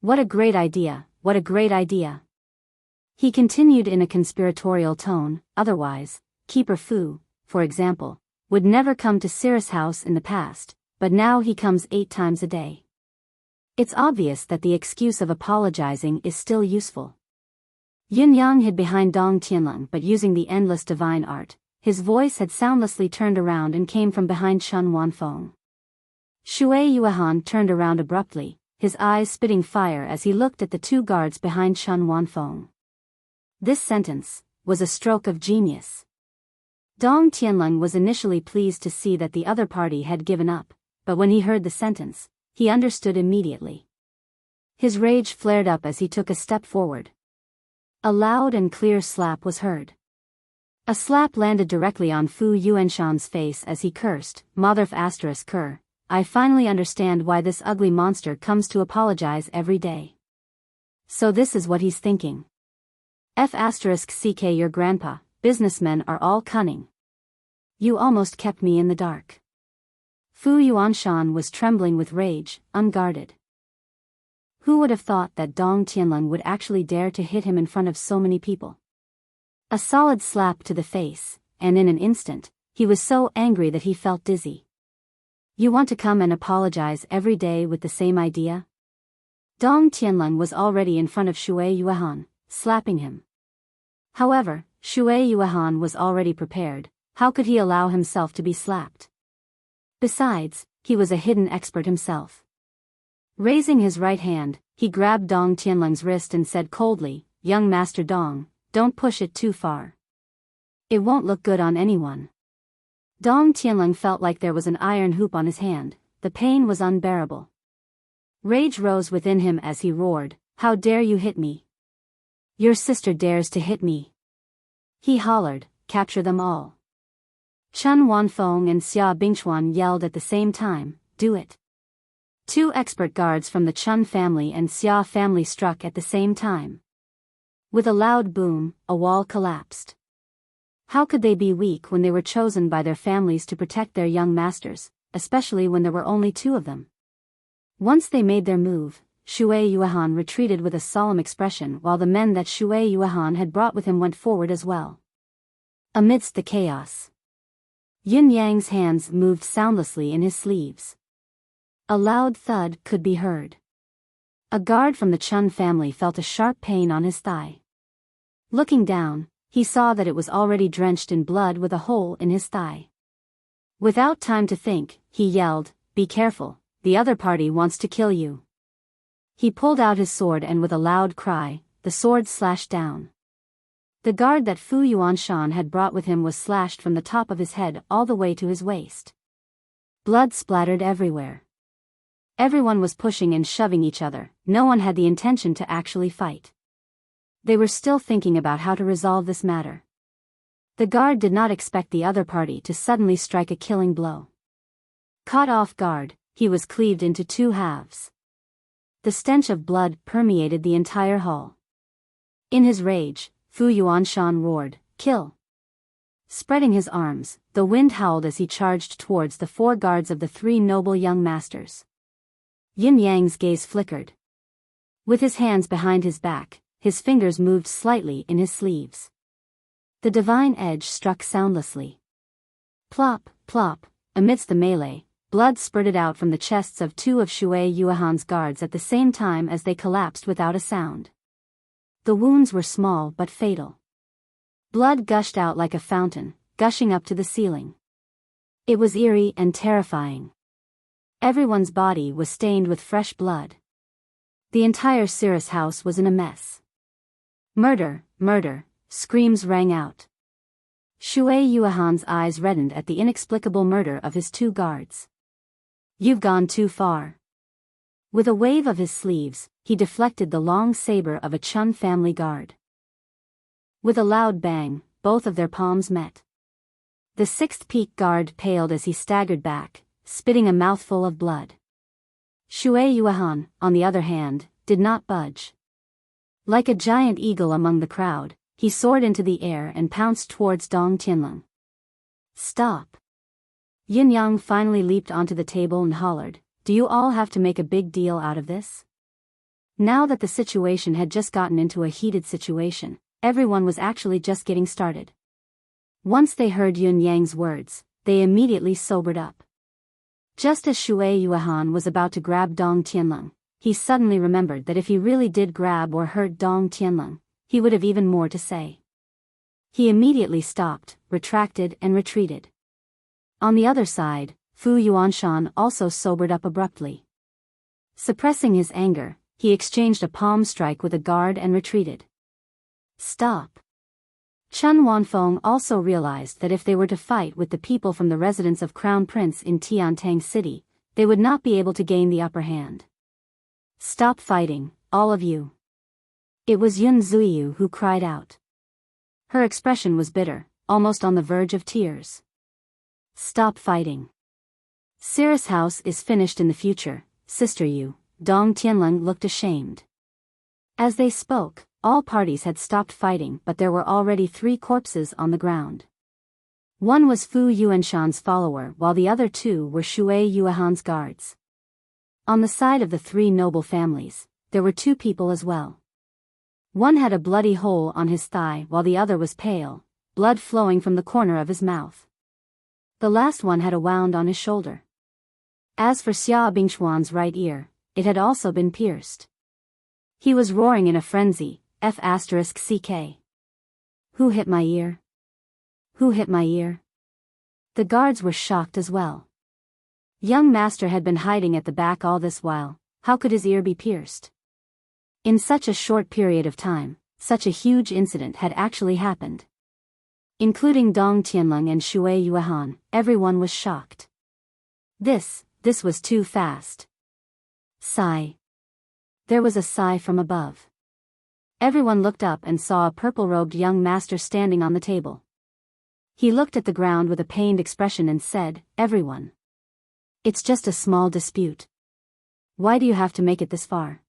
What a great idea, what a great idea. He continued in a conspiratorial tone, otherwise, Keeper Fu, for example, would never come to Cirrus House in the past, but now he comes 8 times a day. It's obvious that the excuse of apologizing is still useful. Yin Yang hid behind Dong Tianlong, but using the endless divine art, his voice had soundlessly turned around and came from behind Chen Wanfeng. Shui Yuehan turned around abruptly, his eyes spitting fire as he looked at the 2 guards behind Chen Wanfeng. This sentence was a stroke of genius. Dong Tianlong was initially pleased to see that the other party had given up, but when he heard the sentence, he understood immediately. His rage flared up as he took a step forward. A loud and clear slap was heard. A slap landed directly on Fu Yuanshan's face as he cursed, Motherf ***, I finally understand why this ugly monster comes to apologize every day. So this is what he's thinking. ***ck your grandpa, businessmen are all cunning. You almost kept me in the dark. Fu Yuanshan was trembling with rage, unguarded. Who would have thought that Dong Tianlong would actually dare to hit him in front of so many people? A solid slap to the face, and in an instant, he was so angry that he felt dizzy. You want to come and apologize every day with the same idea? Dong Tianlong was already in front of Shui Yuehan, slapping him. However, Shui Yuehan was already prepared. How could he allow himself to be slapped? Besides, he was a hidden expert himself. Raising his right hand, he grabbed Dong Tianlong's wrist and said coldly, young Master Dong, don't push it too far. It won't look good on anyone. Dong Tianlong felt like there was an iron hoop on his hand. The pain was unbearable. Rage rose within him as he roared, how dare you hit me? Your sister dares to hit me. He hollered, capture them all. Chen Wanfeng and Xia Bingchuan yelled at the same time, do it. 2 expert guards from the Chen family and Xia family struck at the same time. With a loud boom, a wall collapsed. How could they be weak when they were chosen by their families to protect their young masters, especially when there were only 2 of them? Once they made their move, Shui Yuehan retreated with a solemn expression while the men that Shui Yuehan had brought with him went forward as well. Amidst the chaos, Yin Yang's hands moved soundlessly in his sleeves. A loud thud could be heard. A guard from the Chen family felt a sharp pain on his thigh. Looking down, he saw that it was already drenched in blood with a hole in his thigh. Without time to think, he yelled, be careful, the other party wants to kill you. He pulled out his sword and with a loud cry, the sword slashed down. The guard that Fu Yuanshan had brought with him was slashed from the top of his head all the way to his waist. Blood splattered everywhere. Everyone was pushing and shoving each other, no one had the intention to actually fight. They were still thinking about how to resolve this matter. The guard did not expect the other party to suddenly strike a killing blow. Caught off guard, he was cleaved into two halves. The stench of blood permeated the entire hall. In his rage, Fu Yuanshan roared, "Kill!" Spreading his arms, the wind howled as he charged towards the 4 guards of the 3 noble young masters. Yin Yang's gaze flickered. With his hands behind his back, his fingers moved slightly in his sleeves. The divine edge struck soundlessly. Plop, plop, amidst the melee, blood spurted out from the chests of 2 of Shui Yuehan's guards at the same time as they collapsed without a sound. The wounds were small but fatal. Blood gushed out like a fountain, gushing up to the ceiling. It was eerie and terrifying. Everyone's body was stained with fresh blood. The entire Cirrus house was in a mess. "Murder, murder," screams rang out. Shui Yuehan's eyes reddened at the inexplicable murder of his 2 guards. "You've gone too far." With a wave of his sleeves, he deflected the long saber of a Chun family guard. With a loud bang, both of their palms met. The 6th peak guard paled as he staggered back, spitting a mouthful of blood. Shui Yuehan, on the other hand, did not budge. Like a giant eagle among the crowd, he soared into the air and pounced towards Dong Tianlong. "Stop!" Yin Yang finally leaped onto the table and hollered, "Do you all have to make a big deal out of this?" Now that the situation had just gotten into a heated situation, everyone was actually just getting started. Once they heard Yin Yang's words, they immediately sobered up. Just as Shui Yuehan was about to grab Dong Tianlong, he suddenly remembered that if he really did grab or hurt Dong Tianlong, he would have even more to say. He immediately stopped, retracted and retreated. On the other side, Fu Yuanshan also sobered up abruptly. Suppressing his anger, he exchanged a palm strike with a guard and retreated. "Stop." Chun Wanfeng also realized that if they were to fight with the people from the residence of Crown Prince in Tiantang City, they would not be able to gain the upper hand. "Stop fighting, all of you." It was Yun Zuiyu who cried out. Her expression was bitter, almost on the verge of tears. "Stop fighting. Cirrus House is finished in the future, Sister Yu." Dong Tianlong looked ashamed. As they spoke, all parties had stopped fighting, but there were already 3 corpses on the ground. One was Fu Yuanshan's follower while the other 2 were Shui Yuehan's guards. On the side of the 3 noble families, there were 2 people as well. One had a bloody hole on his thigh while the other was pale, blood flowing from the corner of his mouth. The last one had a wound on his shoulder. As for Xia Bingxuan's right ear, it had also been pierced. He was roaring in a frenzy, F***CK. "Who hit my ear? Who hit my ear?" The guards were shocked as well. Young master had been hiding at the back all this while, how could his ear be pierced? In such a short period of time, such a huge incident had actually happened. Including Dong Tianlong and Shui Yuehan, everyone was shocked. This was too fast. Sigh. There was a sigh from above. Everyone looked up and saw a purple-robed young master standing on the table. He looked at the ground with a pained expression and said, "Everyone. It's just a small dispute. Why do you have to make it this far?"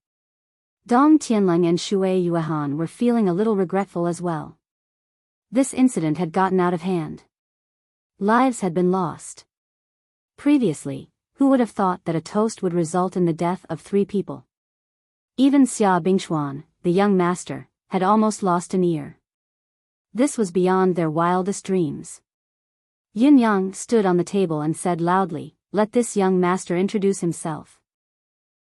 Dong Tianlong and Shui Yuehan were feeling a little regretful as well. This incident had gotten out of hand. Lives had been lost. Previously, who would have thought that a toast would result in the death of 3 people? Even Xia Bingxuan, the young master, had almost lost an ear. This was beyond their wildest dreams. Yin Yang stood on the table and said loudly, "Let this young master introduce himself."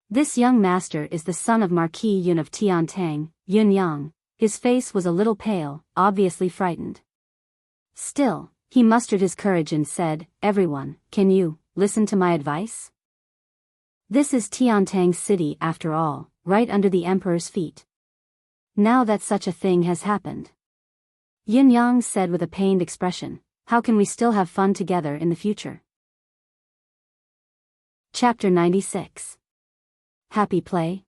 This young master is the son of Marquis Yun of Tiantang, Yin Yang. His face was a little pale, obviously frightened. Still, he mustered his courage and said, "Everyone, can you listen to my advice? This is Tiantang City after all, right under the Emperor's feet. Now that such a thing has happened," Yin Yang said with a pained expression, "how can we still have fun together in the future?" Chapter 96. Happy Play?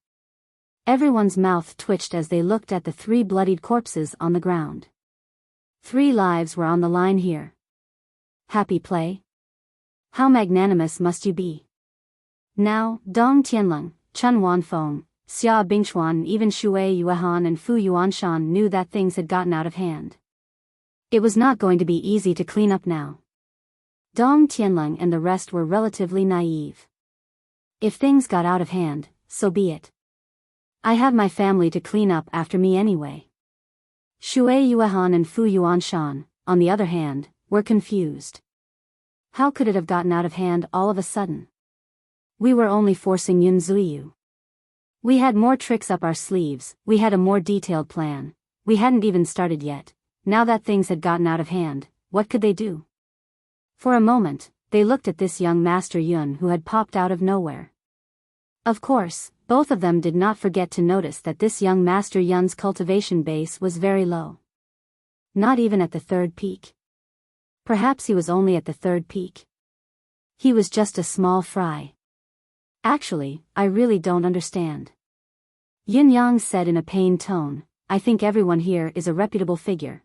Everyone's mouth twitched as they looked at the 3 bloodied corpses on the ground. 3 lives were on the line here. Happy play? How magnanimous must you be? Now, Dong Tianlong, Chun Wanfeng, Xia Bingchuan, even Shui Yuehan and Fu Yuanshan knew that things had gotten out of hand. It was not going to be easy to clean up now. Dong Tianlong and the rest were relatively naive. If things got out of hand, so be it. I have my family to clean up after me anyway. Shui Yuehan and Fu Yuanshan, on the other hand, were confused. How could it have gotten out of hand all of a sudden? We were only forcing Yun Zuiyu. We had more tricks up our sleeves, we had a more detailed plan, we hadn't even started yet. Now that things had gotten out of hand, what could they do? For a moment, they looked at this young Master Yun who had popped out of nowhere. Of course, both of them did not forget to notice that this young Master Yun's cultivation base was very low. Not even at the third peak. Perhaps he was only at the third peak. He was just a small fry. Actually, I really don't understand. Yin Yang said in a pained tone, I think everyone here is a reputable figure.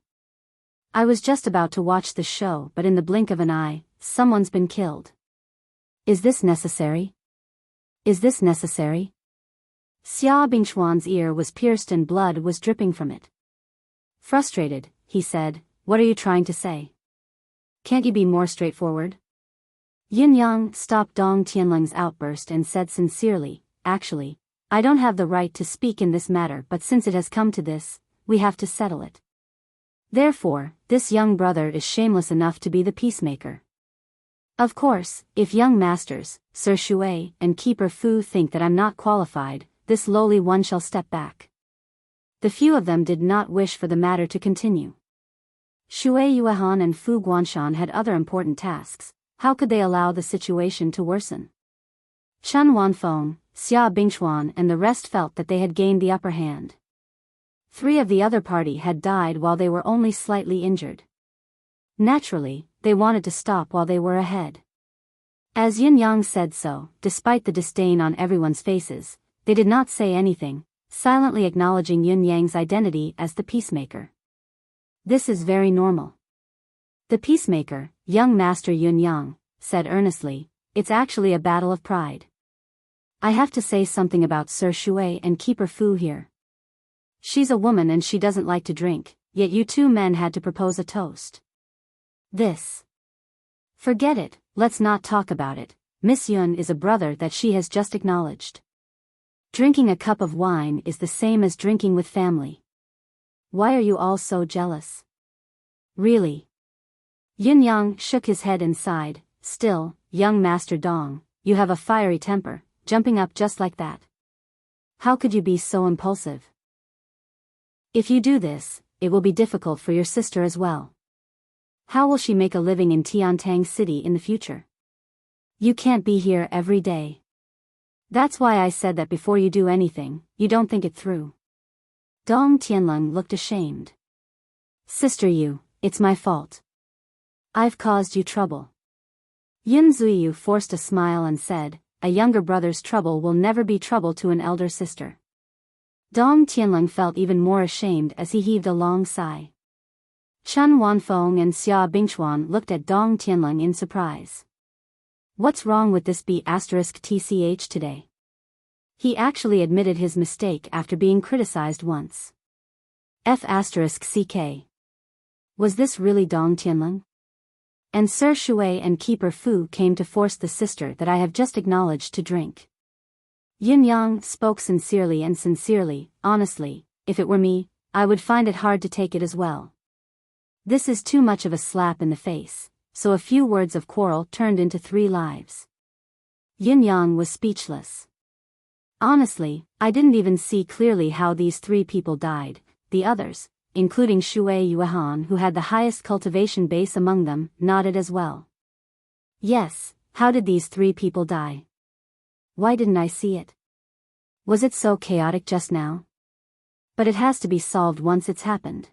I was just about to watch the show, but in the blink of an eye, someone's been killed. Is this necessary? Is this necessary? Xia Bingchuan's ear was pierced and blood was dripping from it. Frustrated, he said, what are you trying to say? Can't you be more straightforward? Yin Yang stopped Dong Tianlong's outburst and said sincerely, actually, I don't have the right to speak in this matter, but since it has come to this, we have to settle it. Therefore, this young brother is shameless enough to be the peacemaker. Of course, if young masters, Sir Shui and Keeper Fu think that I'm not qualified, this lowly one shall step back. The few of them did not wish for the matter to continue. Shui Yuehan and Fu Guanshan had other important tasks. How could they allow the situation to worsen? Chun Wanfeng, Xia Bingchuan and the rest felt that they had gained the upper hand. 3 of the other party had died while they were only slightly injured. Naturally, they wanted to stop while they were ahead. As Yin Yang said so, despite the disdain on everyone's faces, they did not say anything, silently acknowledging Yin Yang's identity as the peacemaker. This is very normal. The peacemaker, young Master Yun Yang, said earnestly, it's actually a battle of pride. I have to say something about Sir Shui and Keeper Fu here. She's a woman and she doesn't like to drink, yet you 2 men had to propose a toast. This. Forget it, let's not talk about it. Miss Yun is a brother that she has just acknowledged. Drinking a cup of wine is the same as drinking with family. Why are you all so jealous? Really? Yin Yang shook his head and sighed, still, young Master Dong, you have a fiery temper, jumping up just like that. How could you be so impulsive? If you do this, it will be difficult for your sister as well. How will she make a living in Tiantang City in the future? You can't be here every day. That's why I said that before you do anything, you don't think it through. Dong Tianlong looked ashamed. Sister Yu, it's my fault. I've caused you trouble. Yun Zuiyu forced a smile and said, a younger brother's trouble will never be trouble to an elder sister. Dong Tianlong felt even more ashamed as he heaved a long sigh. Chun Wanfeng and Xia Bingchuan looked at Dong Tianlong in surprise. What's wrong with this B*TCH today? He actually admitted his mistake after being criticized once. F*CK. Was this really Dong Tianlong? And Sir Shui and Keeper Fu came to force the sister that I have just acknowledged to drink. Yin Yang spoke sincerely and sincerely, honestly, if it were me, I would find it hard to take it as well. This is too much of a slap in the face, so a few words of quarrel turned into 3 lives. Yin Yang was speechless. Honestly, I didn't even see clearly how these 3 people died. The others, including Shui Yuehan who had the highest cultivation base among them, nodded as well. Yes, how did these 3 people die? Why didn't I see it? Was it so chaotic just now? But it has to be solved once it's happened.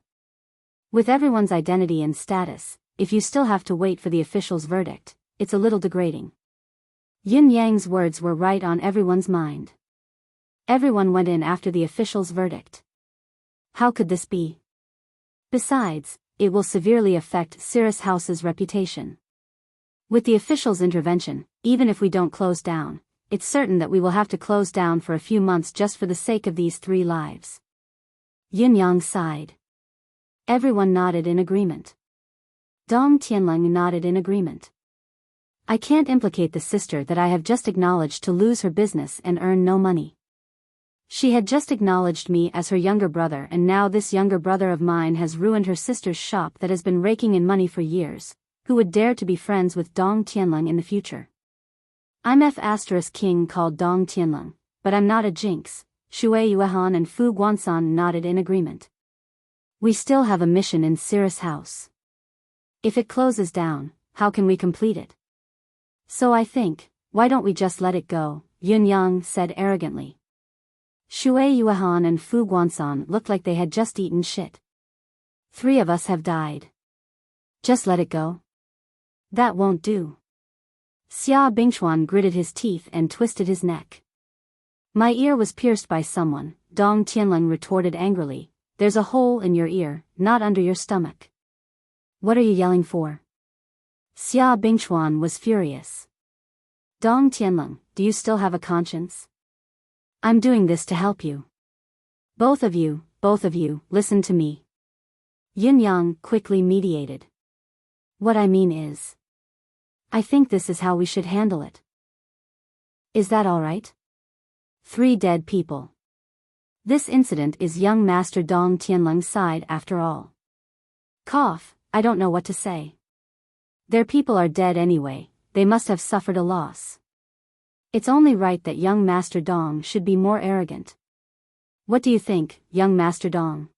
With everyone's identity and status, if you still have to wait for the official's verdict, it's a little degrading. Yin Yang's words were right on everyone's mind. Everyone went in after the official's verdict. How could this be? Besides, it will severely affect Cirrus House's reputation. With the official's intervention, even if we don't close down, it's certain that we will have to close down for a few months just for the sake of these 3 lives. Yin Yang sighed. Everyone nodded in agreement. Dong Tianleng nodded in agreement. I can't implicate the sister that I have just acknowledged to lose her business and earn no money. She had just acknowledged me as her younger brother, and now this younger brother of mine has ruined her sister's shop that has been raking in money for years. Who would dare to be friends with Dong Tianleng in the future? I'm King called Dong Tianleng, but I'm not a jinx. Shui Yuehan and Fu Guansan nodded in agreement. We still have a mission in Cirrus House. If it closes down, how can we complete it? So I think, why don't we just let it go, Yun Yang said arrogantly. Shui Yuehan and Fu Guansan looked like they had just eaten shit. 3 of us have died. Just let it go? That won't do. Xia Bingchuan gritted his teeth and twisted his neck. My ear was pierced by someone, Dong Tianleng retorted angrily. There's a hole in your ear, not under your stomach. What are you yelling for? Xia Bingchuan was furious. Dong Tianleng, do you still have a conscience? I'm doing this to help you. Both of you, listen to me. Yin Yang quickly mediated. What I mean is, I think this is how we should handle it. Is that all right? 3 dead people. This incident is young Master Dong Tianleng's side after all. Cough, I don't know what to say. Their people are dead anyway, they must have suffered a loss. It's only right that young Master Dong should be more arrogant. What do you think, young Master Dong?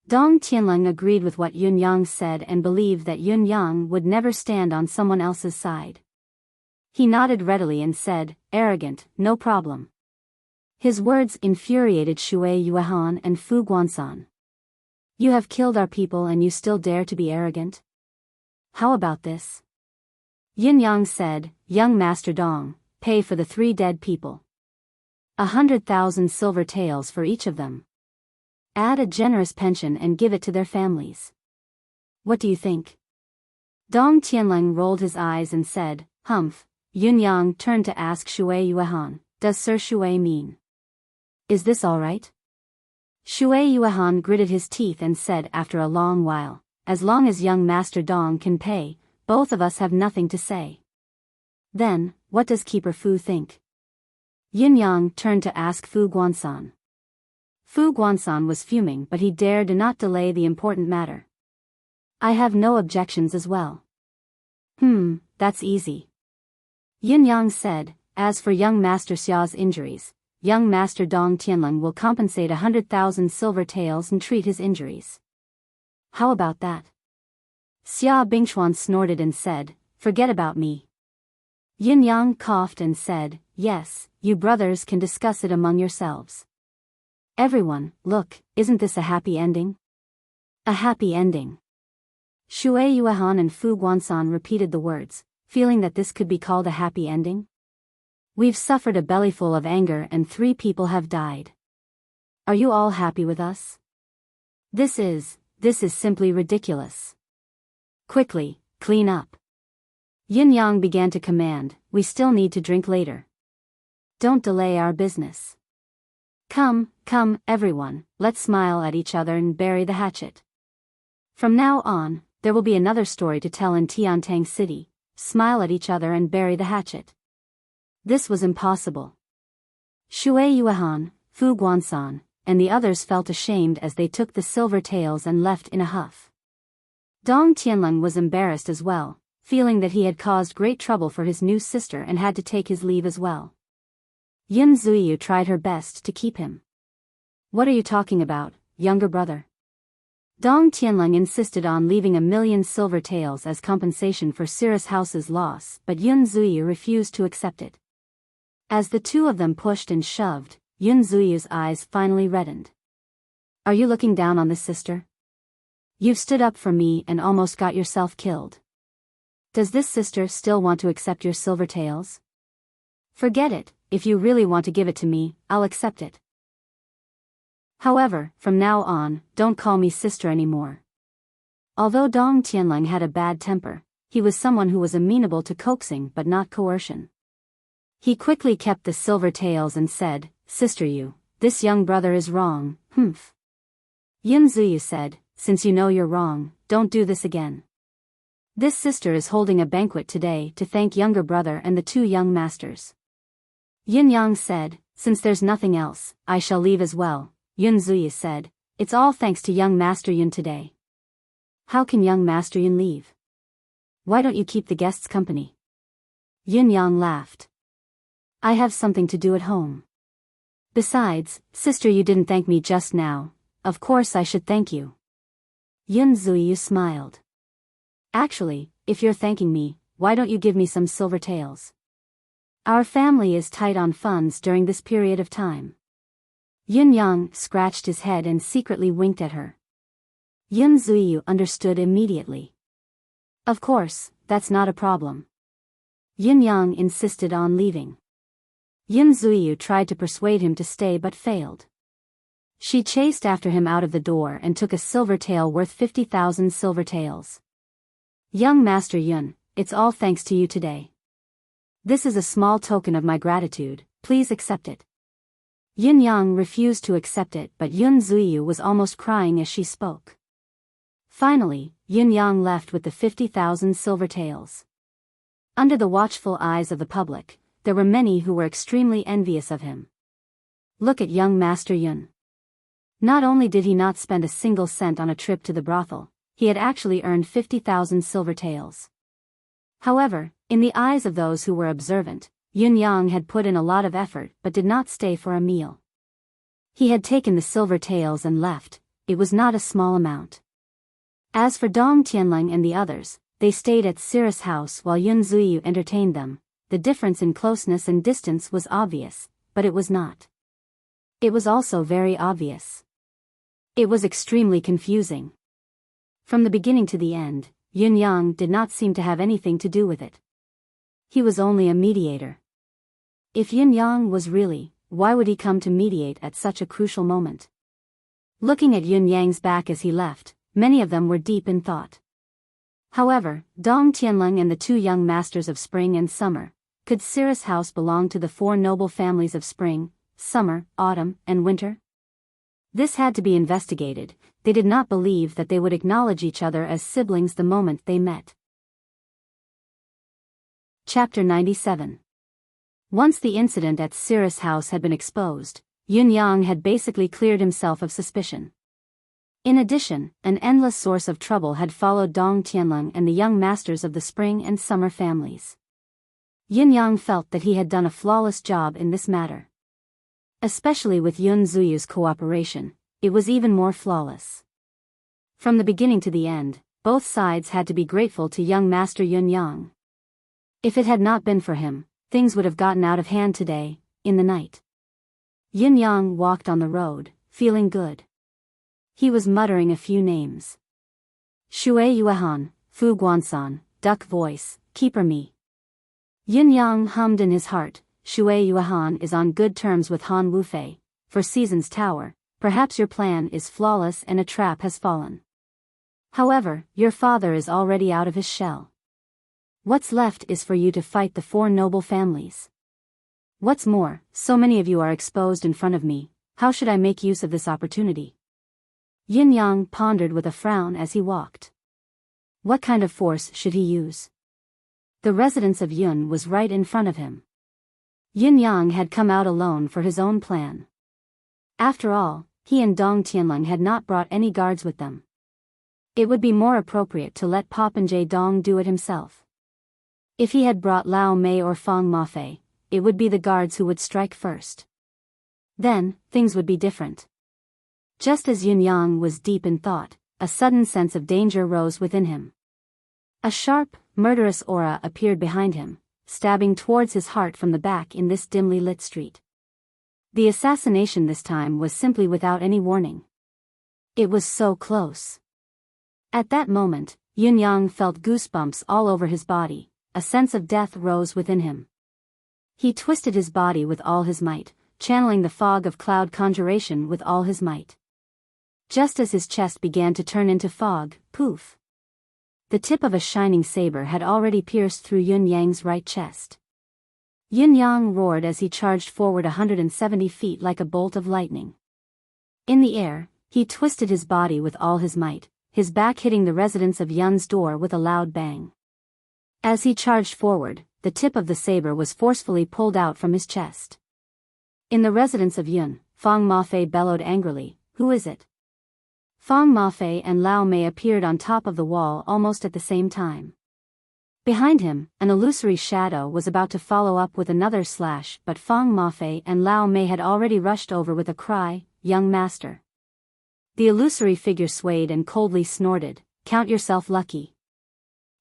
Dong Tianleng agreed with what Yun Yang said and believed that Yun Yang would never stand on someone else's side. He nodded readily and said, arrogant, no problem. His words infuriated Shui Yuehan and Fu Guansan. You have killed our people and you still dare to be arrogant? How about this? Yin Yang said, young Master Dong, pay for the 3 dead people. 100,000 silver taels for each of them. Add a generous pension and give it to their families. What do you think? Dong Tianleng rolled his eyes and said, humph. Yun Yang turned to ask Shui Yuehan, does Sir Shui mean? Is this all right? Shui Yuehan gritted his teeth and said after a long while, as long as young Master Dong can pay, both of us have nothing to say. Then, what does Keeper Fu think? Yin Yang turned to ask Fu Guansan. Fu Guansan was fuming, but he dared not delay the important matter. I have no objections as well. That's easy. Yin Yang said, as for young Master Xia's injuries, young Master Dong Tianleng will compensate 100,000 silver taels and treat his injuries. How about that? Xia Bingchuan snorted and said, forget about me. Yin Yang coughed and said, yes, you brothers can discuss it among yourselves. Everyone, look, isn't this a happy ending? A happy ending. Shui Yuehan and Fu Guansan repeated the words, feeling that this could be called a happy ending. We've suffered a bellyful of anger and 3 people have died. Are you all happy with us? This is simply ridiculous. Quickly, clean up. Yin Yang began to command, we still need to drink later. Don't delay our business. Come, everyone, let's smile at each other and bury the hatchet. From now on, there will be another story to tell in Tiantang City, smile at each other and bury the hatchet. This was impossible. Shui Yuehan, Fu Guansan, and the others felt ashamed as they took the silver taels and left in a huff. Dong Tianleng was embarrassed as well, feeling that he had caused great trouble for his new sister and had to take his leave as well. Yin Zuyu tried her best to keep him. What are you talking about, younger brother? Dong Tianleng insisted on leaving 1,000,000 silver taels as compensation for Cirrus House's loss, but Yun Zuyu refused to accept it. As the 2 of them pushed and shoved, Yun Zuyu's eyes finally reddened. Are you looking down on this sister? You've stood up for me and almost got yourself killed. Does this sister still want to accept your silver taels? Forget it, if you really want to give it to me, I'll accept it. However, from now on, don't call me sister anymore. Although Dong Tianleng had a bad temper, he was someone who was amenable to coaxing but not coercion. He quickly kept the silver tails and said, "Sister Yu, this young brother is wrong, humph." Yun Zuyu said, "Since you know you're wrong, don't do this again. This sister is holding a banquet today to thank younger brother and the two young masters." Yin Yang said, "Since there's nothing else, I shall leave as well." Yun Zuyu said, "It's all thanks to young Master Yun today." "How can young Master Yun leave? Why don't you keep the guests company?" Yin Yang laughed. "I have something to do at home. Besides, sister, you didn't thank me just now. Of course I should thank you." Yun Zuyu smiled. "Actually, if you're thanking me, why don't you give me some silver tails? Our family is tight on funds during this period of time." Yun Yang scratched his head and secretly winked at her. Yun Zuyu understood immediately. "Of course, that's not a problem." Yun Yang insisted on leaving. Yun Zuyu tried to persuade him to stay but failed. She chased after him out of the door and took a silver tail worth 50,000 silver tails. "Young Master Yun, it's all thanks to you today. This is a small token of my gratitude, please accept it." Yun Yang refused to accept it, but Yun Zuyu was almost crying as she spoke. Finally, Yun Yang left with the 50,000 silver tails. Under the watchful eyes of the public, there were many who were extremely envious of him. Look at young Master Yun. Not only did he not spend a single cent on a trip to the brothel, he had actually earned 50,000 silver taels. However, in the eyes of those who were observant, Yun Yang had put in a lot of effort but did not stay for a meal. He had taken the silver taels and left. It was not a small amount. As for Dong Tianling and the others, they stayed at Cirrus' house while Yun Zuyu entertained them. The difference in closeness and distance was obvious, but it was not. It was also very obvious. It was extremely confusing. From the beginning to the end, Yun Yang did not seem to have anything to do with it. He was only a mediator. If Yun Yang was really, why would he come to mediate at such a crucial moment? Looking at Yun Yang's back as he left, many of them were deep in thought. However, Dong Tianling and the two young masters of spring and summer, could Cirrus' house belong to the four noble families of spring, summer, autumn, and winter? This had to be investigated. They did not believe that they would acknowledge each other as siblings the moment they met. Chapter 97. Once the incident at Cirrus' house had been exposed, Yun Yang had basically cleared himself of suspicion. In addition, an endless source of trouble had followed Dong Tianling and the young masters of the spring and summer families. Yun Yang felt that he had done a flawless job in this matter. Especially with Yun Zuyu's cooperation, it was even more flawless. From the beginning to the end, both sides had to be grateful to young Master Yun Yang. If it had not been for him, things would have gotten out of hand today, in the night. Yun Yang walked on the road, feeling good. He was muttering a few names. Shui Yuehan, Fu Guansan, Duck Voice, Keeper Me. Yun Yang hummed in his heart, Shui Yuehan is on good terms with Han Wufei. For Season's Tower, perhaps your plan is flawless and a trap has fallen. However, your father is already out of his shell. What's left is for you to fight the four noble families. What's more, so many of you are exposed in front of me, how should I make use of this opportunity? Yin Yang pondered with a frown as he walked. What kind of force should he use? The residence of Yun was right in front of him. Yin Yang had come out alone for his own plan. After all, he and Dong Tianling had not brought any guards with them. It would be more appropriate to let Popinjay Dong do it himself. If he had brought Lao Mei or Fang Mafei, it would be the guards who would strike first. Then, things would be different. Just as Yun Yang was deep in thought, a sudden sense of danger rose within him. A sharp, murderous aura appeared behind him, stabbing towards his heart from the back in this dimly lit street. The assassination this time was simply without any warning. It was so close. At that moment, Yun Yang felt goosebumps all over his body. A sense of death rose within him. He twisted his body with all his might, channeling the fog of cloud conjuration with all his might. Just as his chest began to turn into fog, poof! The tip of a shining saber had already pierced through Yun Yang's right chest. Yin Yang roared as he charged forward 170 feet like a bolt of lightning. In the air, he twisted his body with all his might, his back hitting the residence of Yun's door with a loud bang. As he charged forward, the tip of the saber was forcefully pulled out from his chest. In the residence of Yun, Fang Mafei bellowed angrily, "Who is it?" Fang Mafei and Lao Mei appeared on top of the wall almost at the same time. Behind him, an illusory shadow was about to follow up with another slash, but Fang Mafei and Lao Mei had already rushed over with a cry, "Young master." The illusory figure swayed and coldly snorted, "Count yourself lucky."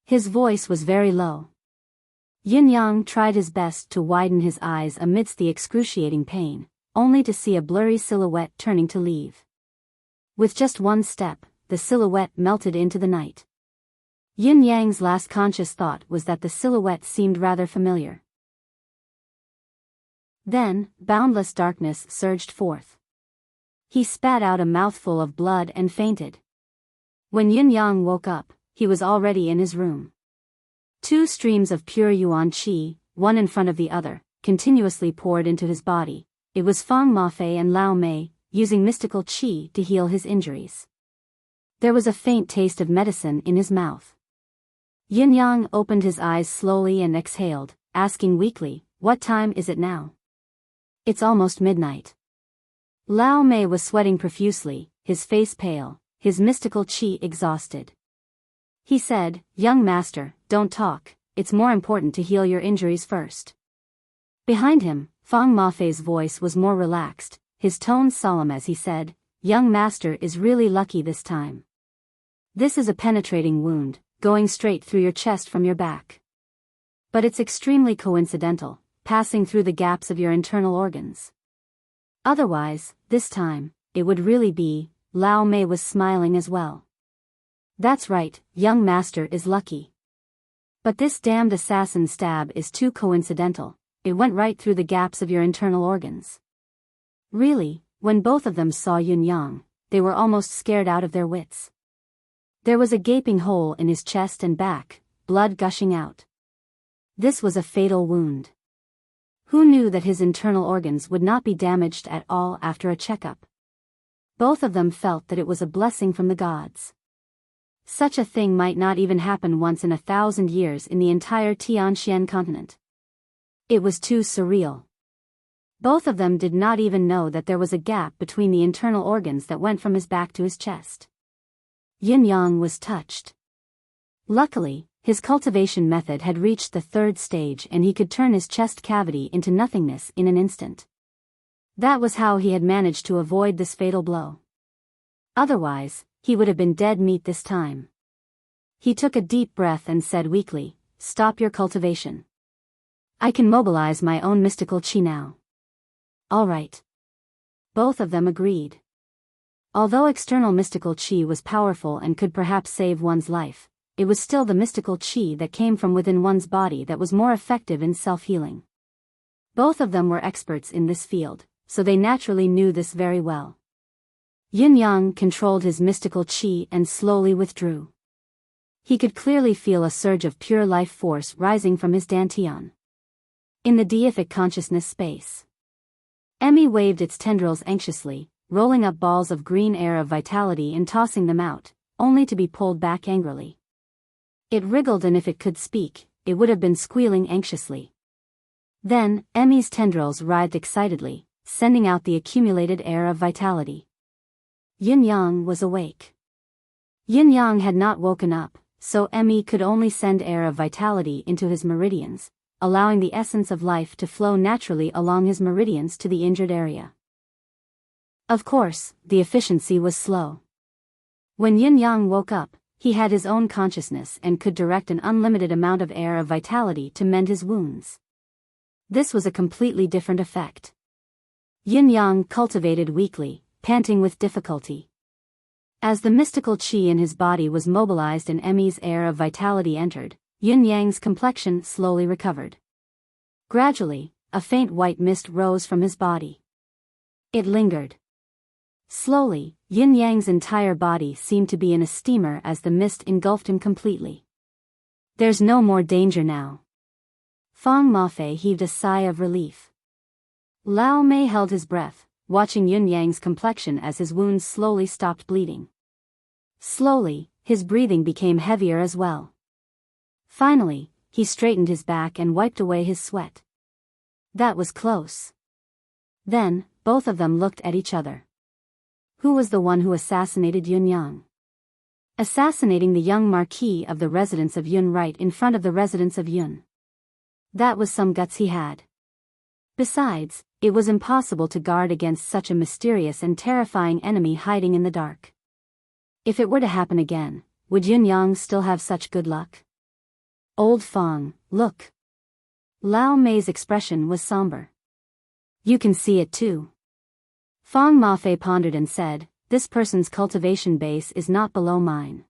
His voice was very low. Yin Yang tried his best to widen his eyes amidst the excruciating pain, only to see a blurry silhouette turning to leave. With just one step, the silhouette melted into the night. Yin Yang's last conscious thought was that the silhouette seemed rather familiar. Then, boundless darkness surged forth. He spat out a mouthful of blood and fainted. When Yin Yang woke up, he was already in his room. Two streams of pure yuan qi, one in front of the other, continuously poured into his body. It was Fang Mafei and Lao Mei, using mystical qi to heal his injuries. There was a faint taste of medicine in his mouth. Yin Yang opened his eyes slowly and exhaled, asking weakly, "What time is it now?" "It's almost midnight." Lao Mei was sweating profusely, his face pale, his mystical qi exhausted. He said, "Young master, don't talk, it's more important to heal your injuries first." Behind him, Fang Mafei's voice was more relaxed, his tone solemn as he said, "Young master is really lucky this time. This is a penetrating wound, going straight through your chest from your back. But it's extremely coincidental, passing through the gaps of your internal organs. Otherwise, this time, it would really be." Lao Mei was smiling as well. "That's right, young master is lucky. But this damned assassin stab is too coincidental, it went right through the gaps of your internal organs." Really, when both of them saw Yin Yang, they were almost scared out of their wits. There was a gaping hole in his chest and back, blood gushing out. This was a fatal wound. Who knew that his internal organs would not be damaged at all after a checkup? Both of them felt that it was a blessing from the gods. Such a thing might not even happen once in 1,000 years in the entire Tianxian continent. It was too surreal. Both of them did not even know that there was a gap between the internal organs that went from his back to his chest. Yin Yang was touched. Luckily, his cultivation method had reached the 3rd stage and he could turn his chest cavity into nothingness in an instant. That was how he had managed to avoid this fatal blow. Otherwise, he would have been dead meat this time. He took a deep breath and said weakly, "Stop your cultivation. I can mobilize my own mystical qi now." "All right." Both of them agreed. Although external mystical qi was powerful and could perhaps save one's life, it was still the mystical qi that came from within one's body that was more effective in self-healing. Both of them were experts in this field, so they naturally knew this very well. Yin Yang controlled his mystical qi and slowly withdrew. He could clearly feel a surge of pure life force rising from his dantian. In the deific consciousness space, Emmy waved its tendrils anxiously, rolling up balls of green air of vitality and tossing them out, only to be pulled back angrily. It wriggled, and if it could speak, it would have been squealing anxiously. Then, Emmy's tendrils writhed excitedly, sending out the accumulated air of vitality. Yin Yang was awake. Yin Yang had not woken up, so Emmy could only send air of vitality into his meridians, allowing the essence of life to flow naturally along his meridians to the injured area. Of course, the efficiency was slow. When Yin Yang woke up, he had his own consciousness and could direct an unlimited amount of air of vitality to mend his wounds. This was a completely different effect. Yin Yang cultivated weakly, panting with difficulty. As the mystical qi in his body was mobilized and Emmy's air of vitality entered, Yin Yang's complexion slowly recovered. Gradually, a faint white mist rose from his body. It lingered. Slowly, Yin Yang's entire body seemed to be in a steamer as the mist engulfed him completely. "There's no more danger now." Fang Mafei heaved a sigh of relief. Lao Mei held his breath, watching Yun Yang's complexion as his wounds slowly stopped bleeding. Slowly, his breathing became heavier as well. Finally, he straightened his back and wiped away his sweat. That was close. Then, both of them looked at each other. Who was the one who assassinated Yun Yang? Assassinating the young marquis of the residence of Yun right in front of the residence of Yun. That was some guts he had. Besides, it was impossible to guard against such a mysterious and terrifying enemy hiding in the dark. If it were to happen again, would Yun Yang still have such good luck? Old Fang, look. Lao Mei's expression was somber. You can see it too. Fang Mafei pondered and said, this person's cultivation base is not below mine.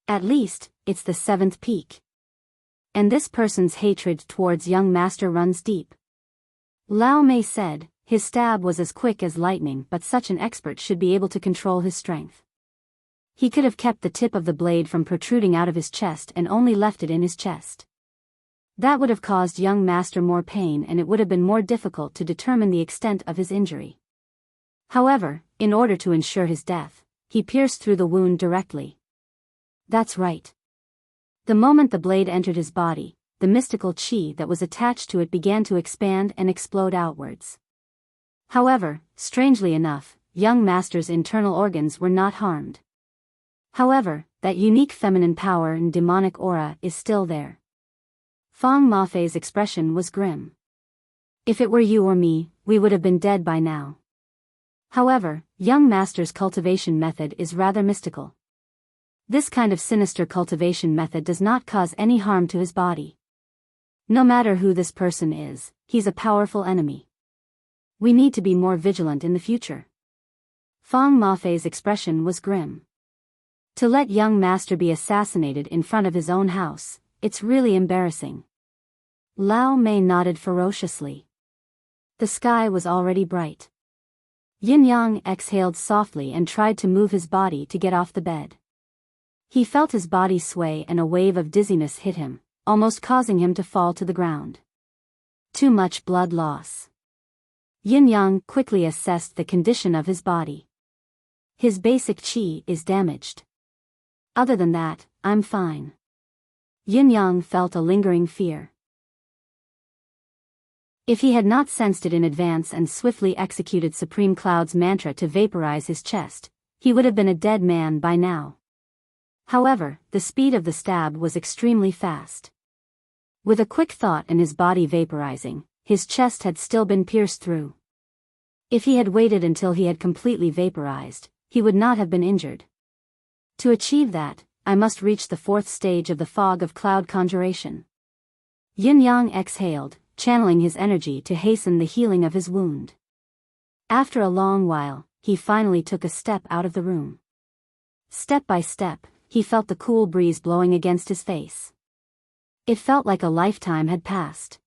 At least, it's the 7th peak. And this person's hatred towards young master runs deep. Lao Mei said, his stab was as quick as lightning, but such an expert should be able to control his strength. He could have kept the tip of the blade from protruding out of his chest and only left it in his chest. That would have caused young master more pain, and it would have been more difficult to determine the extent of his injury. However, in order to ensure his death, he pierced through the wound directly. That's right. The moment the blade entered his body, the mystical qi that was attached to it began to expand and explode outwards. However, strangely enough, young master's internal organs were not harmed. However, that unique feminine power and demonic aura is still there. Fang Mafei's expression was grim. If it were you or me, we would have been dead by now. However, young master's cultivation method is rather mystical. This kind of sinister cultivation method does not cause any harm to his body. No matter who this person is, he's a powerful enemy. We need to be more vigilant in the future. Fang Mafei's expression was grim. To let young master be assassinated in front of his own house, it's really embarrassing. Lao Mei nodded ferociously. The sky was already bright. Yin Yang exhaled softly and tried to move his body to get off the bed. He felt his body sway and a wave of dizziness hit him, almost causing him to fall to the ground. Too much blood loss. Yin Yang quickly assessed the condition of his body. His basic qi is damaged. Other than that, I'm fine. Yin Yang felt a lingering fear. If he had not sensed it in advance and swiftly executed Supreme Cloud's mantra to vaporize his chest, he would have been a dead man by now. However, the speed of the stab was extremely fast. With a quick thought and his body vaporizing, his chest had still been pierced through. If he had waited until he had completely vaporized, he would not have been injured. To achieve that, I must reach the 4th stage of the fog of cloud conjuration. Yin Yang exhaled, channeling his energy to hasten the healing of his wound. After a long while, he finally took a step out of the room. Step by step, he felt the cool breeze blowing against his face. It felt like a lifetime had passed.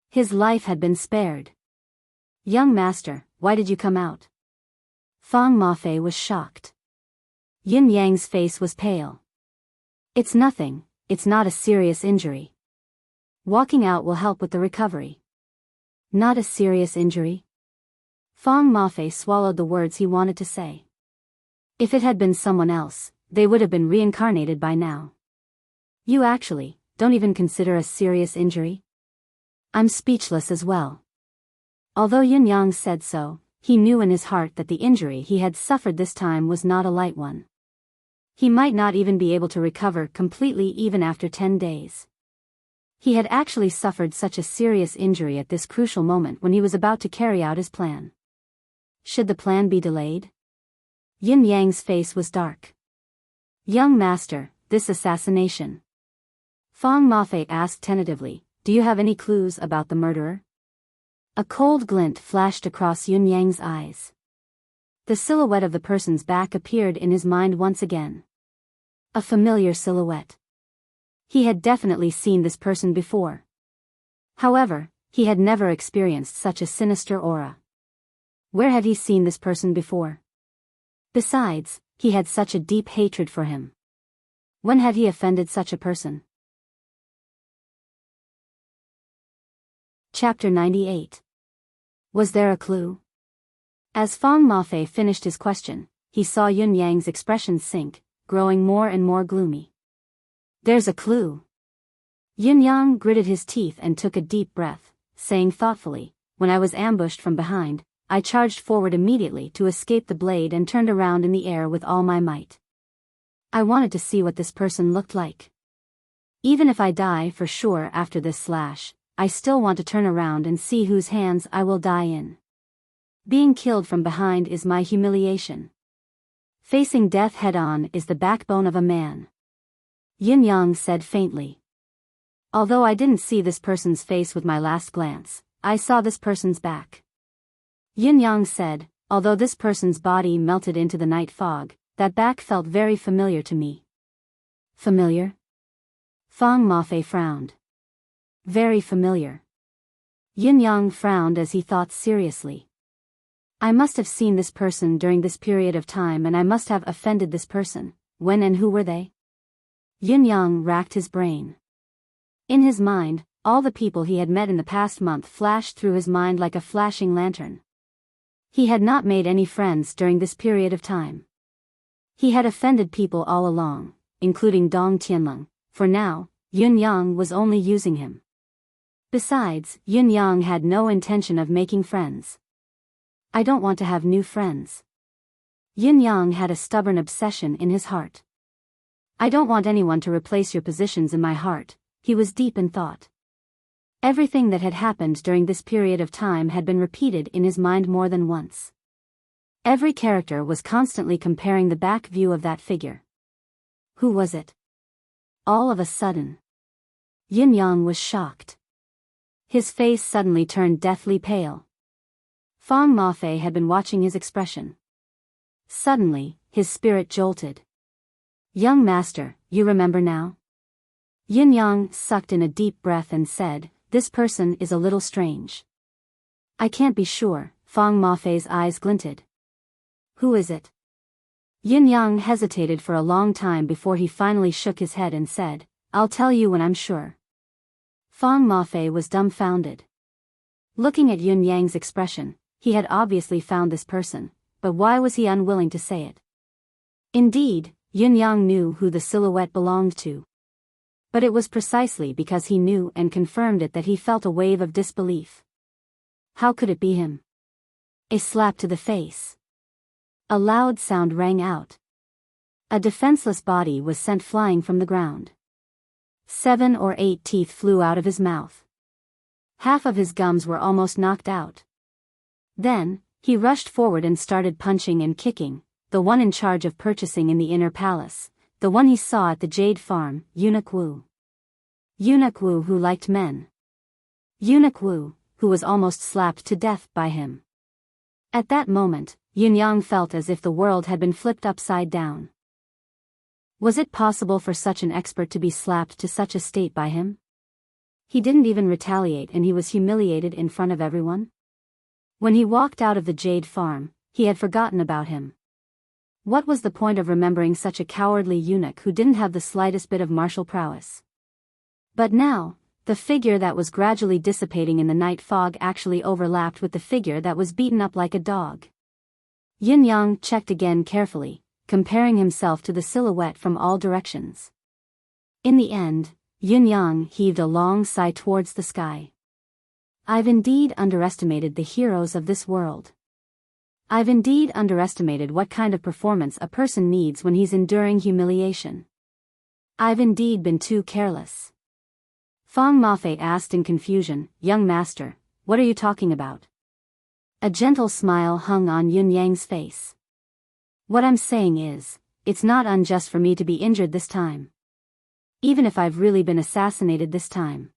His life had been spared. Young master, why did you come out? Fang Mafei was shocked. Yin Yang's face was pale. It's nothing, it's not a serious injury. Walking out will help with the recovery. Not a serious injury? Fang Mafei swallowed the words he wanted to say. If it had been someone else, they would have been reincarnated by now. You actually don't even consider a serious injury? I'm speechless as well. Although Yin Yang said so, he knew in his heart that the injury he had suffered this time was not a light one. He might not even be able to recover completely even after 10 days. He had actually suffered such a serious injury at this crucial moment when he was about to carry out his plan. Should the plan be delayed? Yin Yang's face was dark. Young master, this assassination. Fang Mafei asked tentatively, do you have any clues about the murderer? A cold glint flashed across Yin Yang's eyes. The silhouette of the person's back appeared in his mind once again. A familiar silhouette. He had definitely seen this person before. However, he had never experienced such a sinister aura. Where had he seen this person before? Besides, he had such a deep hatred for him. When had he offended such a person? Chapter 98. Was there a clue? As Fang Mafei finished his question, he saw Yun Yang's expression sink, growing more and more gloomy. There's a clue. Yun Yang gritted his teeth and took a deep breath, saying thoughtfully, when I was ambushed from behind, I charged forward immediately to escape the blade and turned around in the air with all my might. I wanted to see what this person looked like. Even if I die for sure after this slash, I still want to turn around and see whose hands I will die in. Being killed from behind is my humiliation. Facing death head-on is the backbone of a man. Yin Yang said faintly. Although I didn't see this person's face with my last glance, I saw this person's back. Yin Yang said, although this person's body melted into the night fog, that back felt very familiar to me. Familiar? Fang Mafei frowned. Very familiar. Yin Yang frowned as he thought seriously. I must have seen this person during this period of time and I must have offended this person. When and who were they? Yin Yang racked his brain. In his mind, all the people he had met in the past month flashed through his mind like a flashing lantern. He had not made any friends during this period of time. He had offended people all along, including Dong Tianlong. For now, Yun Yang was only using him. Besides, Yun Yang had no intention of making friends. I don't want to have new friends. Yin Yang had a stubborn obsession in his heart. I don't want anyone to replace your positions in my heart. He was deep in thought. Everything that had happened during this period of time had been repeated in his mind more than once. Every character was constantly comparing the back view of that figure. Who was it? All of a sudden, Yin Yang was shocked. His face suddenly turned deathly pale. Fang Mafei had been watching his expression. Suddenly, his spirit jolted. Young master, you remember now? Yin Yang sucked in a deep breath and said, this person is a little strange. I can't be sure. Fang Mafei's eyes glinted. Who is it? Yin Yang hesitated for a long time before he finally shook his head and said, I'll tell you when I'm sure. Fang Mafei was dumbfounded. Looking at Yun Yang's expression, he had obviously found this person, but why was he unwilling to say it? Indeed, Yun Yang knew who the silhouette belonged to. But it was precisely because he knew and confirmed it that he felt a wave of disbelief. How could it be him? A slap to the face. A loud sound rang out. A defenseless body was sent flying from the ground. 7 or 8 teeth flew out of his mouth. Half of his gums were almost knocked out. Then, he rushed forward and started punching and kicking, the one in charge of purchasing in the inner palace, the one he saw at the Jade Farm, Eunuch Wu. Eunuch Wu who liked men. Eunuch Wu, who was almost slapped to death by him. At that moment, Yin Yang felt as if the world had been flipped upside down. Was it possible for such an expert to be slapped to such a state by him? He didn't even retaliate and he was humiliated in front of everyone? When he walked out of the Jade Farm, he had forgotten about him. What was the point of remembering such a cowardly eunuch who didn't have the slightest bit of martial prowess? But now, the figure that was gradually dissipating in the night fog actually overlapped with the figure that was beaten up like a dog. Yin Yang checked again carefully, comparing himself to the silhouette from all directions. In the end, Yin Yang heaved a long sigh towards the sky. I've indeed underestimated the heroes of this world. I've indeed underestimated what kind of performance a person needs when he's enduring humiliation. I've indeed been too careless. Fang Mafei asked in confusion, young master, what are you talking about? A gentle smile hung on Yun Yang's face. What I'm saying is, it's not unjust for me to be injured this time. Even if I've really been assassinated this time.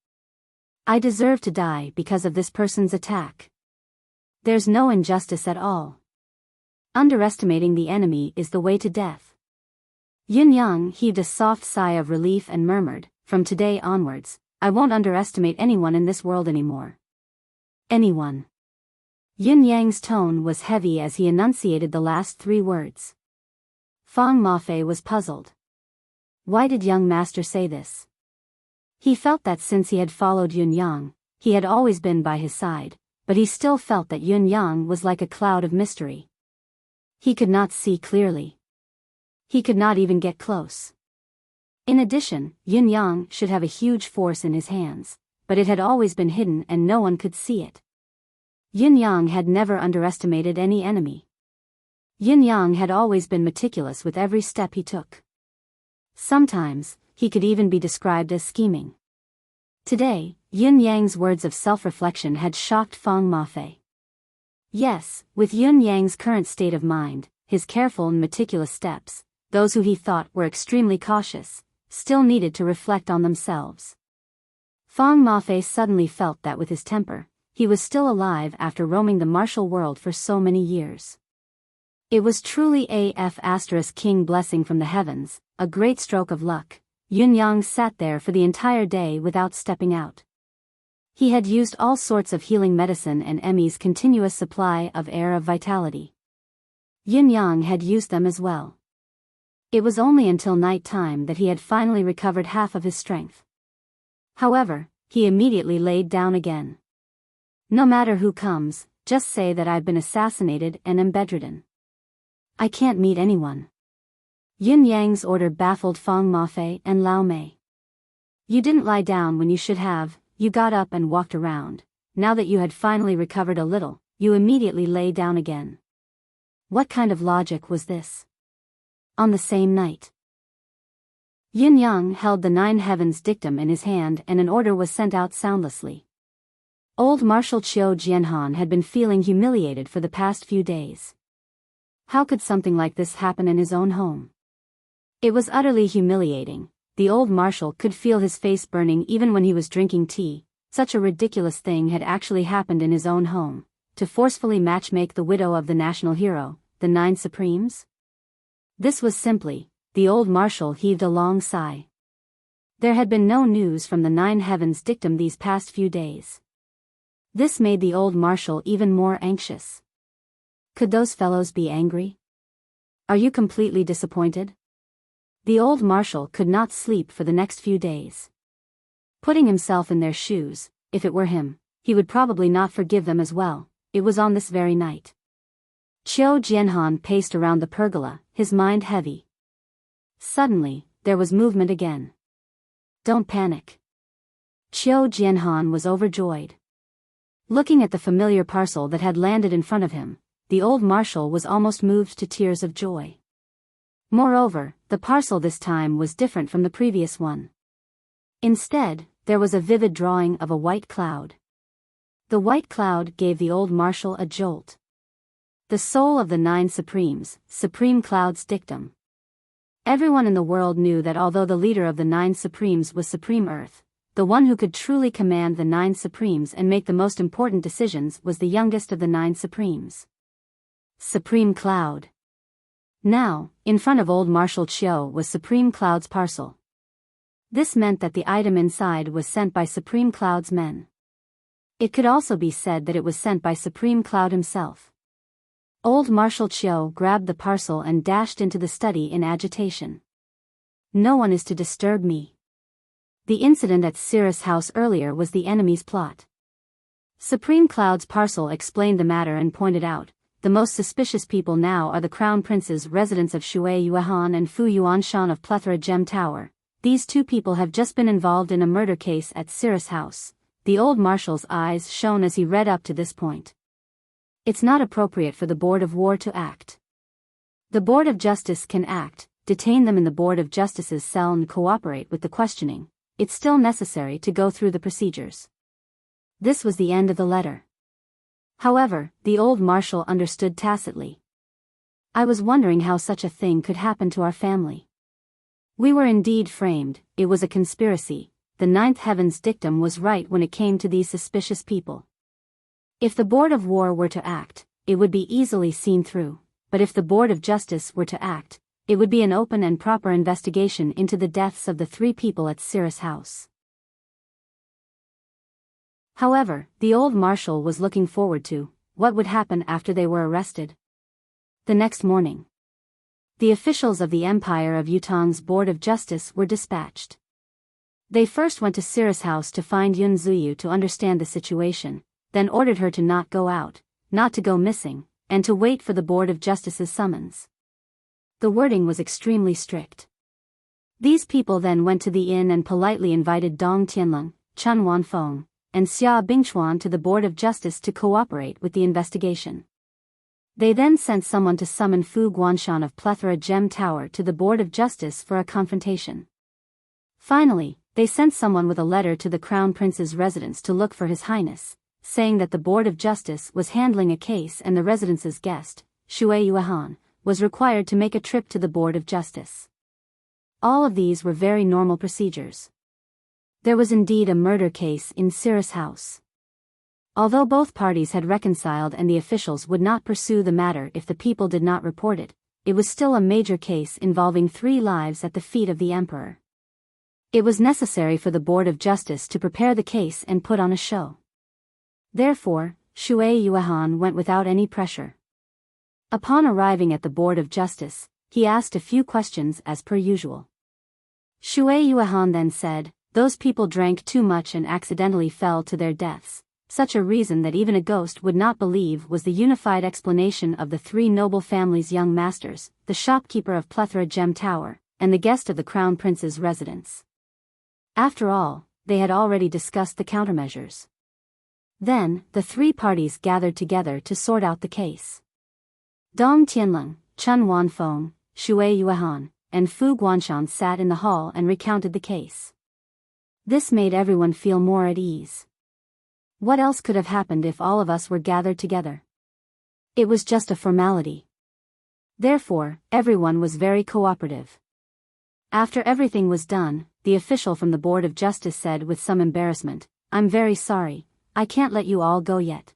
I deserve to die because of this person's attack. There's no injustice at all. Underestimating the enemy is the way to death. Yin Yang heaved a soft sigh of relief and murmured, from today onwards, I won't underestimate anyone in this world anymore. Anyone. Yin Yang's tone was heavy as he enunciated the last 3 words. Fang Mafei was puzzled. Why did young master say this? He felt that since he had followed Yun Yang, he had always been by his side, but he still felt that Yun Yang was like a cloud of mystery. He could not see clearly. He could not even get close. In addition, Yun Yang should have a huge force in his hands, but it had always been hidden and no one could see it. Yun Yang had never underestimated any enemy. Yun Yang had always been meticulous with every step he took. Sometimes, he could even be described as scheming. Today, Yun Yang's words of self-reflection had shocked Feng Mafei. Yes, with Yun Yang's current state of mind, his careful and meticulous steps, those who he thought were extremely cautious, still needed to reflect on themselves. Feng Mafei suddenly felt that with his temper, he was still alive after roaming the martial world for so many years. It was truly a *king blessing from the heavens, a great stroke of luck. Yun Yang sat there for the entire day without stepping out. He had used all sorts of healing medicine and Emmy's continuous supply of air of vitality. Yun Yang had used them as well. It was only until night time that he had finally recovered half of his strength. However, he immediately laid down again. No matter who comes, just say that I've been assassinated and am bedridden. I can't meet anyone. Yun Yang's order baffled Feng Mafei and Lao Mei. You didn't lie down when you should have, you got up and walked around. Now that you had finally recovered a little, you immediately lay down again. What kind of logic was this? On the same night, Yun Yang held the 9 heavens dictum in his hand and an order was sent out soundlessly. Old Marshal Qiu Jianhan had been feeling humiliated for the past few days. How could something like this happen in his own home? It was utterly humiliating. The old marshal could feel his face burning even when he was drinking tea. Such a ridiculous thing had actually happened in his own home, to forcefully matchmake the widow of the national hero, the 9 Supremes? This was simply, the old marshal heaved a long sigh. There had been no news from the 9 heavens dictum these past few days. This made the old marshal even more anxious. Could those fellows be angry? Are you completely disappointed? The old marshal could not sleep for the next few days. Putting himself in their shoes, if it were him, he would probably not forgive them as well. It was on this very night. Qiu Jianhan paced around the pergola, his mind heavy. Suddenly, there was movement again. Don't panic. Qiu Jianhan was overjoyed. Looking at the familiar parcel that had landed in front of him, the old marshal was almost moved to tears of joy. Moreover, the parcel this time was different from the previous one. Instead, there was a vivid drawing of a white cloud. The white cloud gave the old marshal a jolt. The soul of the 9 Supremes, Supreme Cloud's dictum. Everyone in the world knew that although the leader of the 9 Supremes was Supreme Earth, the one who could truly command the 9 Supremes and make the most important decisions was the youngest of the 9 Supremes. Supreme Cloud. Now, in front of old Marshal Qiu was Supreme Cloud's parcel. This meant that the item inside was sent by Supreme Cloud's men. It could also be said that it was sent by Supreme Cloud himself. Old Marshal Qiu grabbed the parcel and dashed into the study in agitation. No one is to disturb me. The incident at Cirrus House earlier was the enemy's plot. Supreme Cloud's parcel explained the matter and pointed out, the most suspicious people now are the Crown Princes residents of Shui Yuan and Fu Yuanshan of Plethora Gem Tower. These 2 people have just been involved in a murder case at Cirrus House. The old marshal's eyes shone as he read up to this point. It's not appropriate for the Board of War to act. The Board of Justice can act, detain them in the Board of Justice's cell and cooperate with the questioning. It's still necessary to go through the procedures. This was the end of the letter. However, the old marshal understood tacitly. I was wondering how such a thing could happen to our family. We were indeed framed, it was a conspiracy. The 9th heavens dictum was right when it came to these suspicious people. If the Board of War were to act, it would be easily seen through, but if the Board of Justice were to act, it would be an open and proper investigation into the deaths of the 3 people at Cirrus House. However, the old marshal was looking forward to what would happen after they were arrested. The next morning, the officials of the Empire of Yutong's Board of Justice were dispatched. They first went to Sira's house to find Yun Zuyu to understand the situation, then ordered her to not go out, not to go missing, and to wait for the Board of Justice's summons. The wording was extremely strict. These people then went to the inn and politely invited Dong Tianlong, Chun Wanfeng, and Xia Bingchuan to the Board of Justice to cooperate with the investigation. They then sent someone to summon Fu Guanshan of Plethora Gem Tower to the Board of Justice for a confrontation. Finally, they sent someone with a letter to the Crown Prince's residence to look for His Highness, saying that the Board of Justice was handling a case and the residence's guest, Shui Yuehan, was required to make a trip to the Board of Justice. All of these were very normal procedures. There was indeed a murder case in Sira's house. Although both parties had reconciled and the officials would not pursue the matter if the people did not report it, it was still a major case involving 3 lives at the feet of the emperor. It was necessary for the Board of Justice to prepare the case and put on a show. Therefore, Shui Yuehan went without any pressure. Upon arriving at the Board of Justice, he asked a few questions as per usual. Shui Yuehan then said, "Those people drank too much and accidentally fell to their deaths. Such a reason that even a ghost would not believe was the unified explanation of the 3 noble families' young masters, the shopkeeper of Plethora Gem Tower, and the guest of the Crown Prince's residence. After all, they had already discussed the countermeasures." Then, the 3 parties gathered together to sort out the case. Dong Tianlong, Chun Wanfeng, Shui Yuehan, and Fu Guanshan sat in the hall and recounted the case. This made everyone feel more at ease. What else could have happened if all of us were gathered together? It was just a formality. Therefore, everyone was very cooperative. After everything was done, the official from the Board of Justice said with some embarrassment, "I'm very sorry, I can't let you all go yet.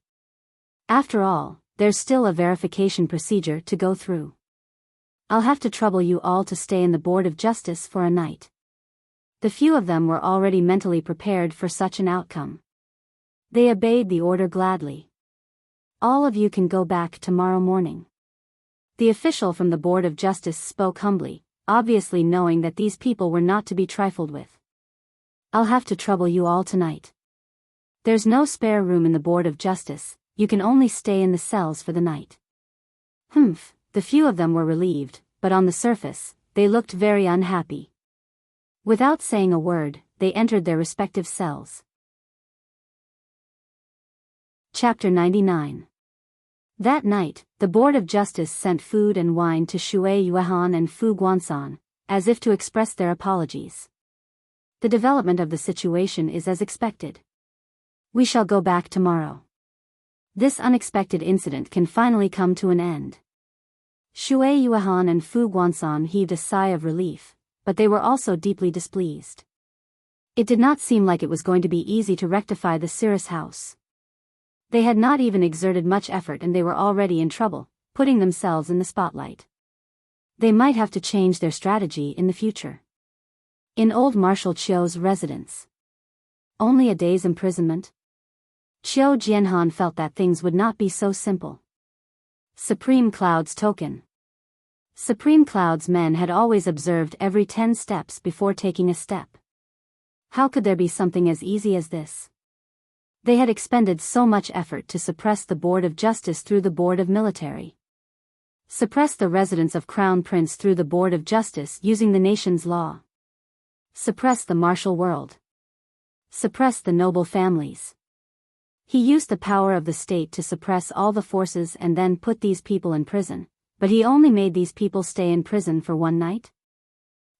After all, there's still a verification procedure to go through. I'll have to trouble you all to stay in the Board of Justice for a night." The few of them were already mentally prepared for such an outcome. They obeyed the order gladly. "All of you can go back tomorrow morning." The official from the Board of Justice spoke humbly, obviously knowing that these people were not to be trifled with. "I'll have to trouble you all tonight. There's no spare room in the Board of Justice, you can only stay in the cells for the night." Humph, the few of them were relieved, but on the surface, they looked very unhappy. Without saying a word, they entered their respective cells. Chapter 99. That night, the Board of Justice sent food and wine to Shui Yuehan and Fu Guanshan, as if to express their apologies. The development of the situation is as expected. We shall go back tomorrow. This unexpected incident can finally come to an end. Shui Yuehan and Fu Guanshan heaved a sigh of relief, but they were also deeply displeased. It did not seem like it was going to be easy to rectify the Sira's house. They had not even exerted much effort and they were already in trouble, putting themselves in the spotlight. They might have to change their strategy in the future. In old Marshal Qiu's residence. Only a day's imprisonment? Qiu Jianhan felt that things would not be so simple. Supreme Cloud's token. Supreme Cloud's men had always observed every 10 steps before taking a step. How could there be something as easy as this? They had expended so much effort to suppress the Board of Justice through the Board of Military. Suppress the residence of Crown Prince through the Board of Justice using the nation's law. Suppress the martial world. Suppress the noble families. He used the power of the state to suppress all the forces and then put these people in prison, but he only made these people stay in prison for one night?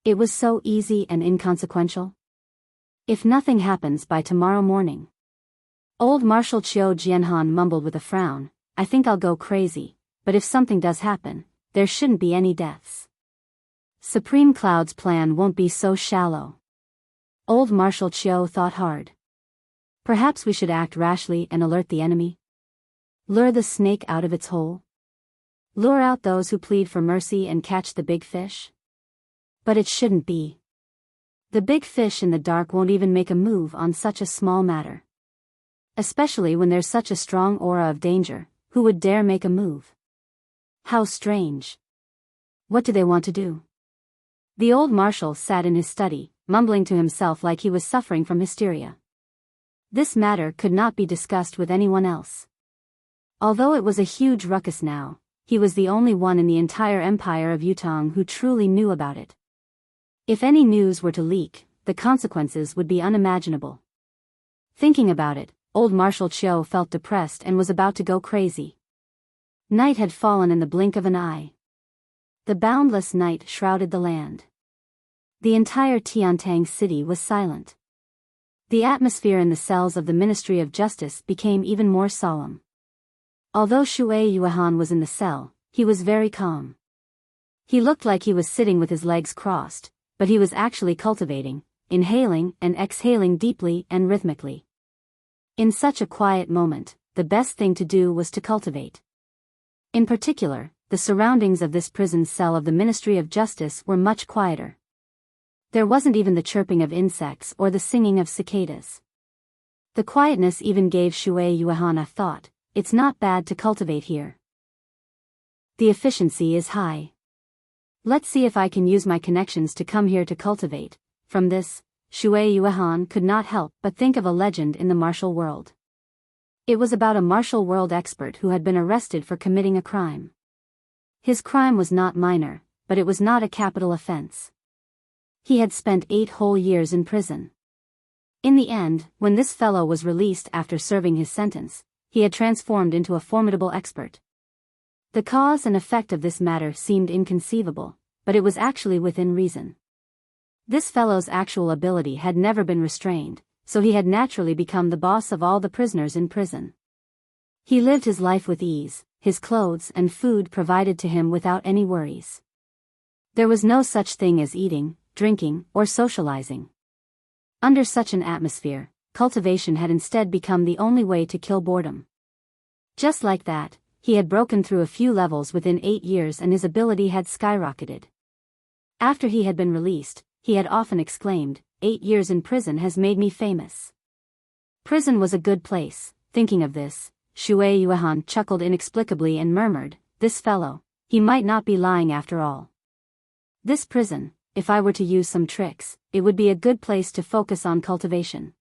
It was so easy and inconsequential. If nothing happens by tomorrow morning. Old Marshal Qiu Jianhan mumbled with a frown, "I think I'll go crazy, but if something does happen, there shouldn't be any deaths. Supreme Cloud's plan won't be so shallow." Old Marshal Qiu thought hard. Perhaps we should act rashly and alert the enemy. Lure the snake out of its hole. Lure out those who plead for mercy and catch the big fish. But it shouldn't be. The big fish in the dark won't even make a move on such a small matter. Especially when there's such a strong aura of danger, who would dare make a move? How strange. What do they want to do? The old marshal sat in his study, mumbling to himself like he was suffering from hysteria. This matter could not be discussed with anyone else. Although it was a huge ruckus now, he was the only one in the entire empire of Yutong who truly knew about it. If any news were to leak, the consequences would be unimaginable. Thinking about it, old Marshal Chiu felt depressed and was about to go crazy. Night had fallen in the blink of an eye. The boundless night shrouded the land. The entire Tiantang city was silent. The atmosphere in the cells of the Ministry of Justice became even more solemn. Although Shui Yuehan was in the cell, he was very calm. He looked like he was sitting with his legs crossed, but he was actually cultivating, inhaling and exhaling deeply and rhythmically. In such a quiet moment, the best thing to do was to cultivate. In particular, the surroundings of this prison cell of the Ministry of Justice were much quieter. There wasn't even the chirping of insects or the singing of cicadas. The quietness even gave Shui Yuehan a thought: it's not bad to cultivate here. The efficiency is high. Let's see if I can use my connections to come here to cultivate. From this, Shui Yuehan could not help but think of a legend in the martial world. It was about a martial world expert who had been arrested for committing a crime. His crime was not minor, but it was not a capital offense. He had spent 8 whole years in prison. In the end, when this fellow was released after serving his sentence, he had transformed into a formidable expert. The cause and effect of this matter seemed inconceivable, but it was actually within reason. This fellow's actual ability had never been restrained, so he had naturally become the boss of all the prisoners in prison. He lived his life with ease, his clothes and food provided to him without any worries. There was no such thing as eating, drinking, or socializing. Under such an atmosphere, cultivation had instead become the only way to kill boredom. Just like that, he had broken through a few levels within 8 years and his ability had skyrocketed. After he had been released, he had often exclaimed, 8 years in prison has made me famous. Prison was a good place. Thinking of this, Shui Yuehan chuckled inexplicably and murmured, this fellow, he might not be lying after all. This prison, if I were to use some tricks, it would be a good place to focus on cultivation.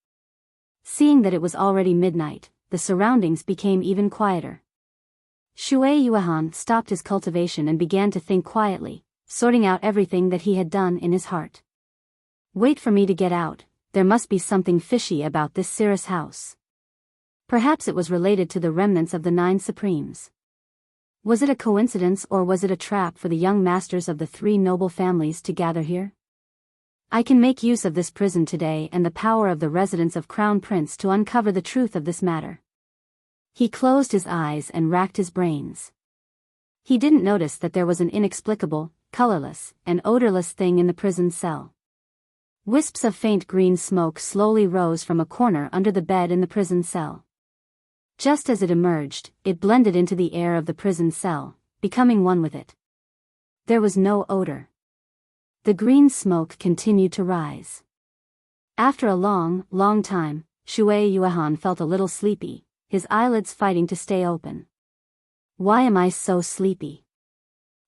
Seeing that it was already midnight, the surroundings became even quieter. Shui Yuehan stopped his cultivation and began to think quietly, sorting out everything that he had done in his heart. Wait for me to get out, there must be something fishy about this Cirrus house. Perhaps it was related to the remnants of the 9 Supremes. Was it a coincidence or was it a trap for the young masters of the 3 noble families to gather here? I can make use of this prison today and the power of the residence of Crown Prince to uncover the truth of this matter. He closed his eyes and racked his brains. He didn't notice that there was an inexplicable, colorless, and odorless thing in the prison cell. Wisps of faint green smoke slowly rose from a corner under the bed in the prison cell. Just as it emerged, it blended into the air of the prison cell, becoming one with it. There was no odor. The green smoke continued to rise. After a long, long time, Shui Yuehan felt a little sleepy, his eyelids fighting to stay open. Why am I so sleepy?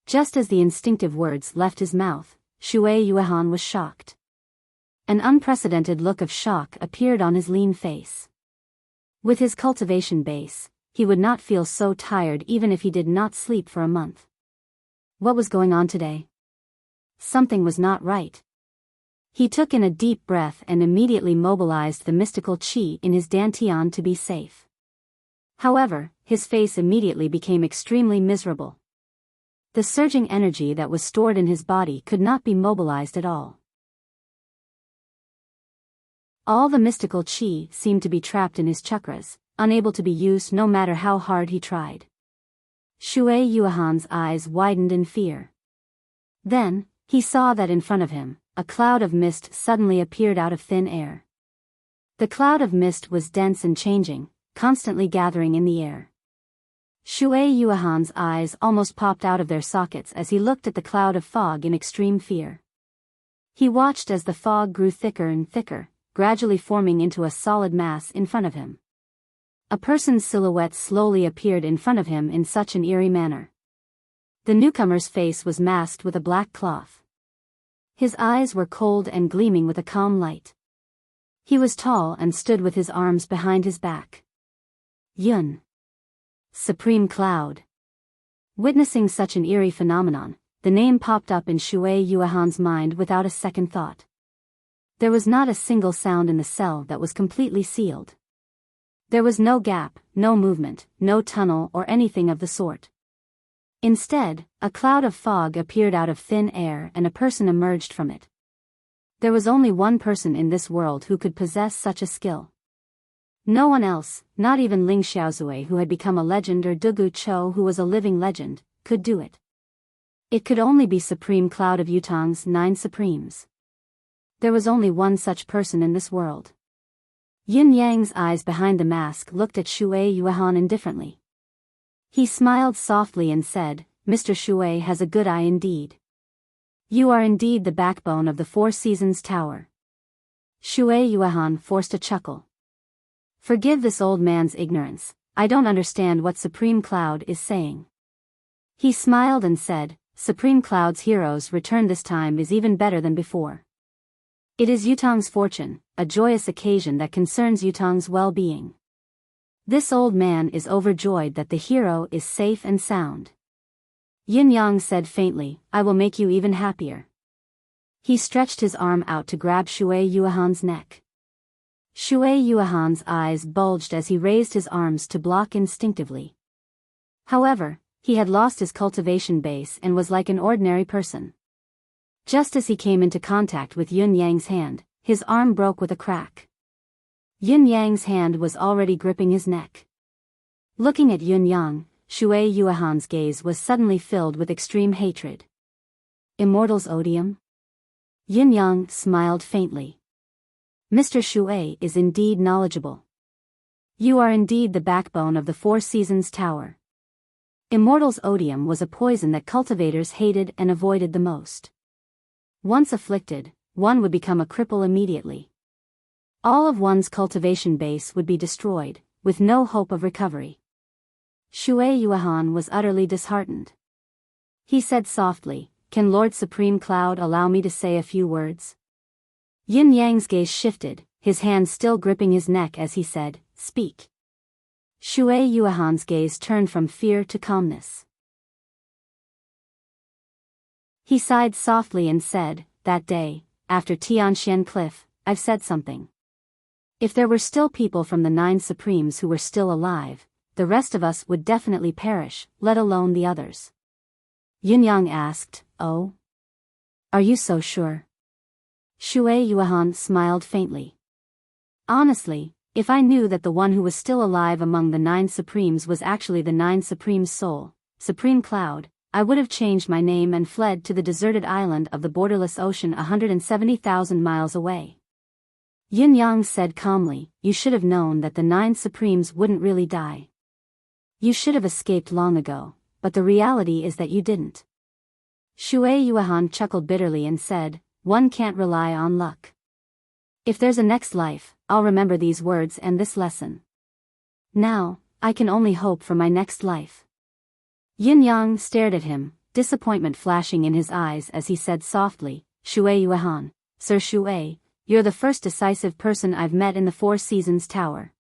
Just as the instinctive words left his mouth, Shui Yuehan was shocked. An unprecedented look of shock appeared on his lean face. With his cultivation base, he would not feel so tired even if he did not sleep for a month. What was going on today? Something was not right. He took in a deep breath and immediately mobilized the mystical qi in his dantian to be safe. However, his face immediately became extremely miserable. The surging energy that was stored in his body could not be mobilized at all. All the mystical qi seemed to be trapped in his chakras, unable to be used no matter how hard he tried. Shui Yuehan's eyes widened in fear. Then, he saw that in front of him, a cloud of mist suddenly appeared out of thin air. The cloud of mist was dense and changing, constantly gathering in the air. Shui Yuehan's eyes almost popped out of their sockets as he looked at the cloud of fog in extreme fear. He watched as the fog grew thicker and thicker, gradually forming into a solid mass in front of him. A person's silhouette slowly appeared in front of him in such an eerie manner. The newcomer's face was masked with a black cloth. His eyes were cold and gleaming with a calm light. He was tall and stood with his arms behind his back. Yun. Supreme Cloud. Witnessing such an eerie phenomenon, the name popped up in Shui Yuehan's mind without a second thought. There was not a single sound in the cell that was completely sealed. There was no gap, no movement, no tunnel or anything of the sort. Instead, a cloud of fog appeared out of thin air and a person emerged from it. There was only one person in this world who could possess such a skill. No one else, not even Ling Xiaozui who had become a legend or Dugu Cho who was a living legend, could do it. It could only be Supreme Cloud of Yutong's 9 Supremes. There was only one such person in this world. Yin Yang's eyes behind the mask looked at Shui Yuehan indifferently. He smiled softly and said, "Mr. Shui has a good eye indeed. You are indeed the backbone of the Four Seasons Tower." Shui Yuehan forced a chuckle. "Forgive this old man's ignorance, I don't understand what Supreme Cloud is saying." He smiled and said, "Supreme Cloud's hero's return this time is even better than before. It is Yutong's fortune, a joyous occasion that concerns Yutong's well-being. This old man is overjoyed that the hero is safe and sound." Yin Yang said faintly, "I will make you even happier." He stretched his arm out to grab Shui Yuehan's neck. Shui Yuehan's eyes bulged as he raised his arms to block instinctively. However, he had lost his cultivation base and was like an ordinary person. Just as he came into contact with Yun Yang's hand, his arm broke with a crack. Yun Yang's hand was already gripping his neck. Looking at Yun Yang, Shui Yuehan's gaze was suddenly filled with extreme hatred. Immortal's odium? Yun Yang smiled faintly. "Mr. Shui is indeed knowledgeable. You are indeed the backbone of the Four Seasons Tower." Immortal's odium was a poison that cultivators hated and avoided the most. Once afflicted, one would become a cripple immediately. All of one's cultivation base would be destroyed, with no hope of recovery. Shui Yuehan was utterly disheartened. He said softly, "Can Lord Supreme Cloud allow me to say a few words?" Yin Yang's gaze shifted, his hand still gripping his neck as he said, "Speak." Shui Yuehan's gaze turned from fear to calmness. He sighed softly and said, "That day, after Tianxian Cliff, I've said something. If there were still people from the 9 Supremes who were still alive, the rest of us would definitely perish, let alone the others." Yin Yang asked, "Oh? Are you so sure?" Shui Yuehan smiled faintly. "Honestly, if I knew that the one who was still alive among the 9 Supremes was actually the 9 Supremes' soul, Supreme Cloud, I would have changed my name and fled to the deserted island of the borderless ocean 170,000 miles away." Yin Yang said calmly, "You should have known that the 9 Supremes wouldn't really die. You should have escaped long ago, but the reality is that you didn't." Shui Yuehan chuckled bitterly and said, "One can't rely on luck. If there's a next life, I'll remember these words and this lesson. Now, I can only hope for my next life." Yin Yang stared at him, disappointment flashing in his eyes as he said softly, "Shui Yuehan, Sir Shui, you're the first decisive person I've met in the Four Seasons Tower."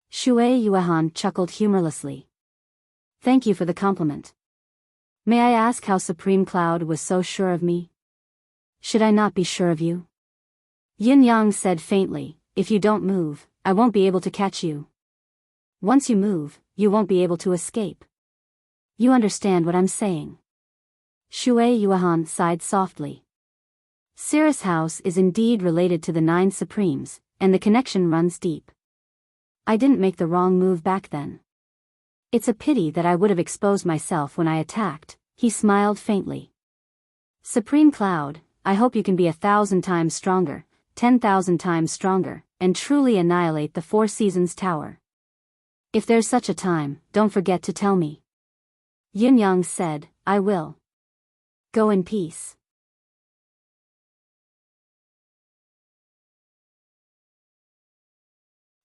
Shui Yuehan chuckled humorlessly. "Thank you for the compliment. May I ask how Supreme Cloud was so sure of me? Should I not be sure of you?" Yin Yang said faintly, "If you don't move, I won't be able to catch you. Once you move, you won't be able to escape. You understand what I'm saying?" Shui Yuehan sighed softly. Cirrus House is indeed related to the 9 Supremes, and the connection runs deep. I didn't make the wrong move back then. It's a pity that I would have exposed myself when I attacked, he smiled faintly. "Supreme Cloud, I hope you can be 1,000 times stronger, 10,000 times stronger, and truly annihilate the Four Seasons Tower. If there's such a time, don't forget to tell me." Yin Yang said, "I will. Go in peace."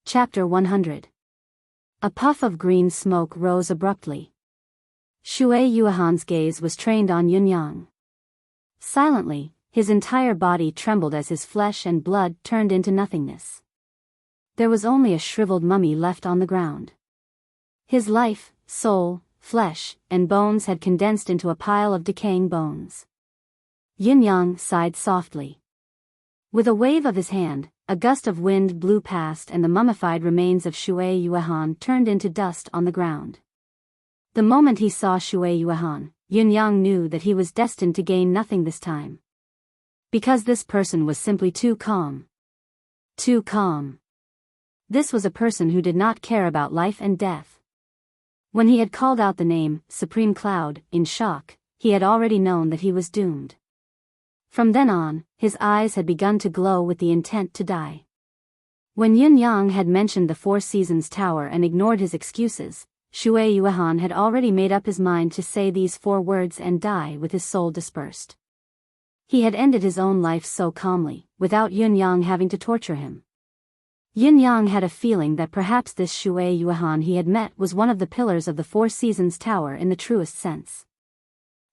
Chapter 100. A puff of green smoke rose abruptly. Shui Yuehan's gaze was trained on Yin Yang. Silently, his entire body trembled as his flesh and blood turned into nothingness. There was only a shriveled mummy left on the ground. His life, soul, flesh, and bones had condensed into a pile of decaying bones. Yin Yang sighed softly. With a wave of his hand, a gust of wind blew past and the mummified remains of Shui Yuehan turned into dust on the ground. The moment he saw Shui Yuehan, Yin Yang knew that he was destined to gain nothing this time. Because this person was simply too calm. Too calm. This was a person who did not care about life and death. When he had called out the name, Supreme Cloud, in shock, he had already known that he was doomed. From then on, his eyes had begun to glow with the intent to die. When Yin Yang had mentioned the Four Seasons Tower and ignored his excuses, Shui Yuehan had already made up his mind to say these 4 words and die with his soul dispersed. He had ended his own life so calmly, without Yin Yang having to torture him. Yin Yang had a feeling that perhaps this Shui Yuehan he had met was one of the pillars of the Four Seasons Tower in the truest sense.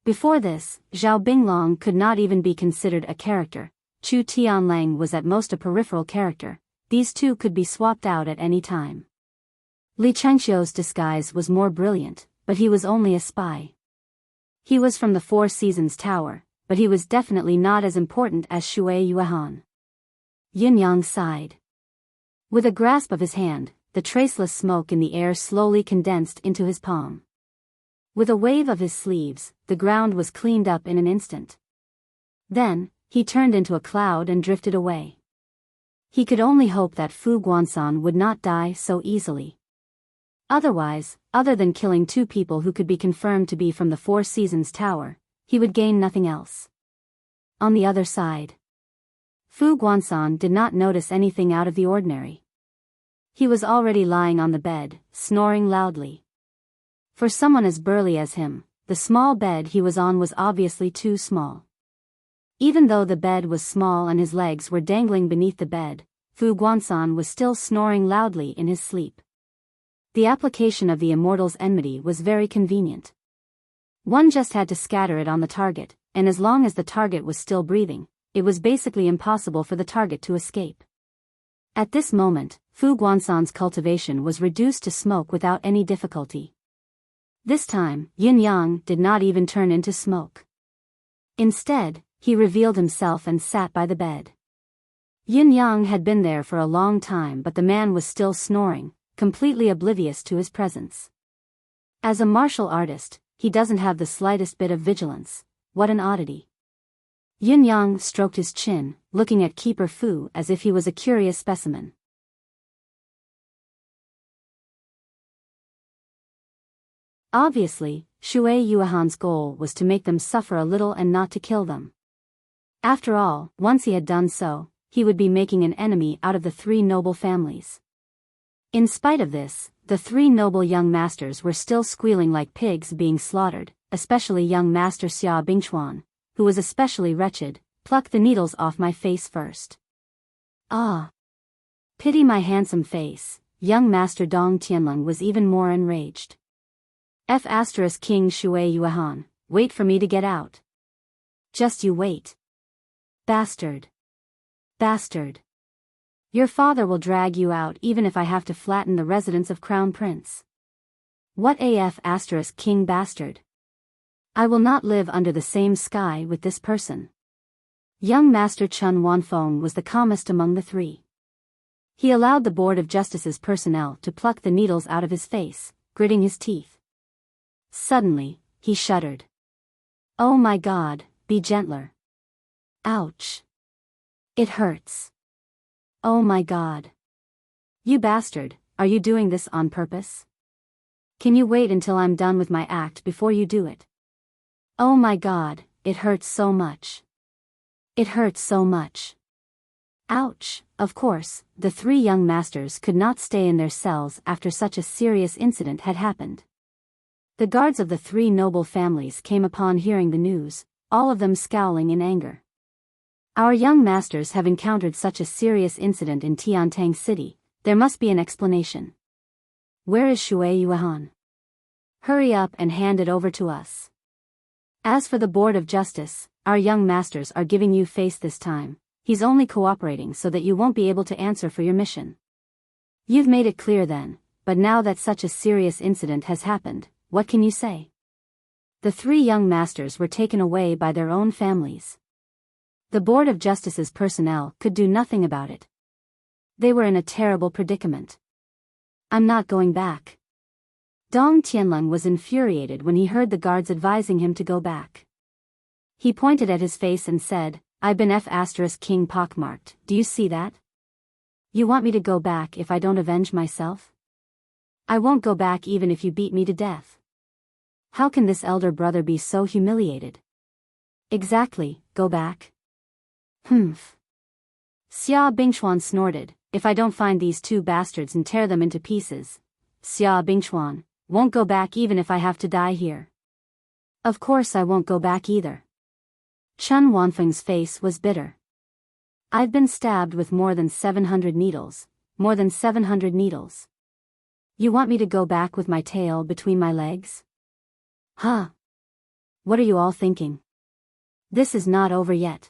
Before this, Zhao Binglong could not even be considered a character. Chu Tianlang was at most a peripheral character. These two could be swapped out at any time. Li Chengxiu's disguise was more brilliant, but he was only a spy. He was from the Four Seasons Tower, but he was definitely not as important as Shui Yuehan. Yin Yang sighed. With a grasp of his hand, the traceless smoke in the air slowly condensed into his palm. With a wave of his sleeves, the ground was cleaned up in an instant. Then, he turned into a cloud and drifted away. He could only hope that Fu Guansan would not die so easily. Otherwise, other than killing 2 people who could be confirmed to be from the Four Seasons Tower, he would gain nothing else. On the other side, Fu Guansan did not notice anything out of the ordinary. He was already lying on the bed, snoring loudly. For someone as burly as him, the small bed he was on was obviously too small. Even though the bed was small and his legs were dangling beneath the bed, Fu Guansan was still snoring loudly in his sleep. The application of the immortal's enmity was very convenient. One just had to scatter it on the target, and as long as the target was still breathing, it was basically impossible for the target to escape. At this moment, Fu Guansan's cultivation was reduced to smoke without any difficulty. This time, Yin Yang did not even turn into smoke. Instead, he revealed himself and sat by the bed. Yin Yang had been there for a long time, but the man was still snoring, completely oblivious to his presence. As a martial artist, he doesn't have the slightest bit of vigilance. What an oddity. Yin Yang stroked his chin, looking at Keeper Fu as if he was a curious specimen. Obviously, Shui Yuehan's goal was to make them suffer a little and not to kill them. After all, once he had done so, he would be making an enemy out of the 3 noble families. In spite of this, the 3 noble young masters were still squealing like pigs being slaughtered, especially young master Xia Bingchuan, who was especially wretched. Pluck the needles off my face first. Ah! Pity my handsome face. Young master Dong Tianlong was even more enraged. King Shui Yuehan, wait for me to get out. Just you wait. Bastard. Bastard. Your father will drag you out even if I have to flatten the residence of Crown Prince. What King bastard? I will not live under the same sky with this person. Young Master Chun Wanfeng was the calmest among the 3. He allowed the Board of Justice's personnel to pluck the needles out of his face, gritting his teeth. Suddenly, he shuddered. Oh my God, be gentler. Ouch. It hurts. Oh my God. You bastard, are you doing this on purpose? Can you wait until I'm done with my act before you do it? Oh my God, it hurts so much. It hurts so much. Ouch. Of course, the 3 young masters could not stay in their cells after such a serious incident had happened. The guards of the 3 noble families came upon hearing the news, all of them scowling in anger. Our young masters have encountered such a serious incident in Tiantang City, there must be an explanation. Where is Shui Yuehan? Hurry up and hand it over to us. As for the Board of Justice, our young masters are giving you face this time. He's only cooperating so that you won't be able to answer for your mission. You've made it clear then, but now that such a serious incident has happened, what can you say? The three young masters were taken away by their own families. The Board of Justice's personnel could do nothing about it. They were in a terrible predicament. I'm not going back. Dong Tianlong was infuriated when he heard the guards advising him to go back. He pointed at his face and said, I've been King pockmarked, do you see that? You want me to go back if I don't avenge myself? I won't go back even if you beat me to death. How can this elder brother be so humiliated? Exactly, go back. Humph. Xia Bingchuan snorted, if I don't find these two bastards and tear them into pieces. Xia Bingchuan, won't go back even if I have to die here. Of course I won't go back either. Chun Wanfeng's face was bitter. I've been stabbed with more than 700 needles. More than 700 needles. You want me to go back with my tail between my legs? Huh? What are you all thinking? This is not over yet.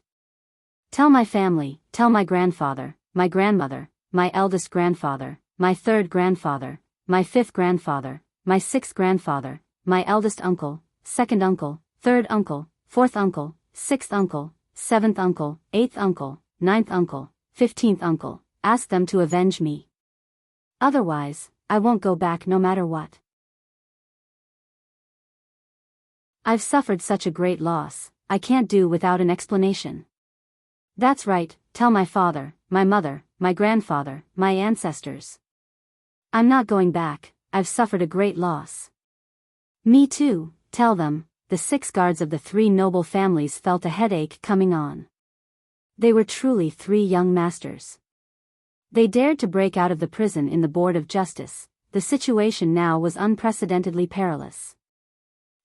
Tell my family, tell my grandfather, my grandmother, my eldest grandfather, my third grandfather, my fifth grandfather, my sixth grandfather, my eldest uncle, second uncle, third uncle, fourth uncle, sixth uncle, seventh uncle, eighth uncle, ninth uncle, 15th uncle, ask them to avenge me. Otherwise, I won't go back no matter what. I've suffered such a great loss, I can't do without an explanation. That's right, tell my father, my mother, my grandfather, my ancestors. I'm not going back, I've suffered a great loss. Me too, tell them. The 6 guards of the 3 noble families felt a headache coming on. They were truly 3 young masters. They dared to break out of the prison in the Board of Justice. The situation now was unprecedentedly perilous.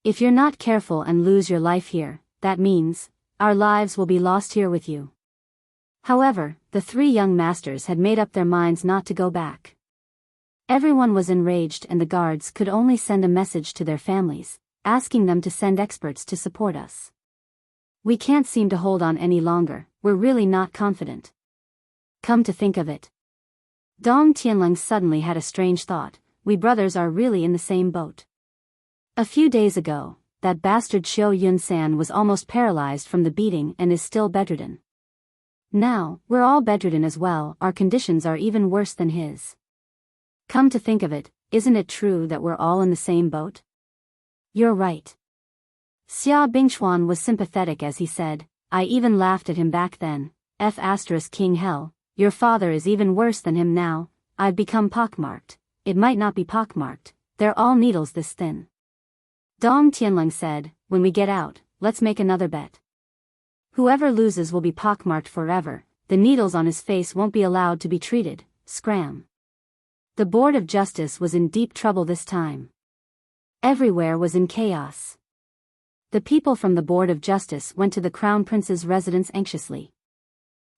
If you're not careful and lose your life here, that means, our lives will be lost here with you. However, the 3 young masters had made up their minds not to go back. Everyone was enraged and the guards could only send a message to their families, asking them to send experts to support us. We can't seem to hold on any longer, we're really not confident. Come to think of it. Dong Tianlong suddenly had a strange thought, we brothers are really in the same boat. A few days ago, that bastard Xiao Yun-san was almost paralyzed from the beating and is still bedridden. Now, we're all bedridden as well, our conditions are even worse than his. Come to think of it, isn't it true that we're all in the same boat? You're right. Xia Bingchuan was sympathetic as he said, I even laughed at him back then, King hell, your father is even worse than him now, I've become pockmarked, it might not be pockmarked, they're all needles this thin. Dong Tianlong said, when we get out, let's make another bet. Whoever loses will be pockmarked forever, the needles on his face won't be allowed to be treated, scram. The Board of Justice was in deep trouble this time. Everywhere was in chaos. The people from the Board of Justice went to the Crown Prince's residence anxiously.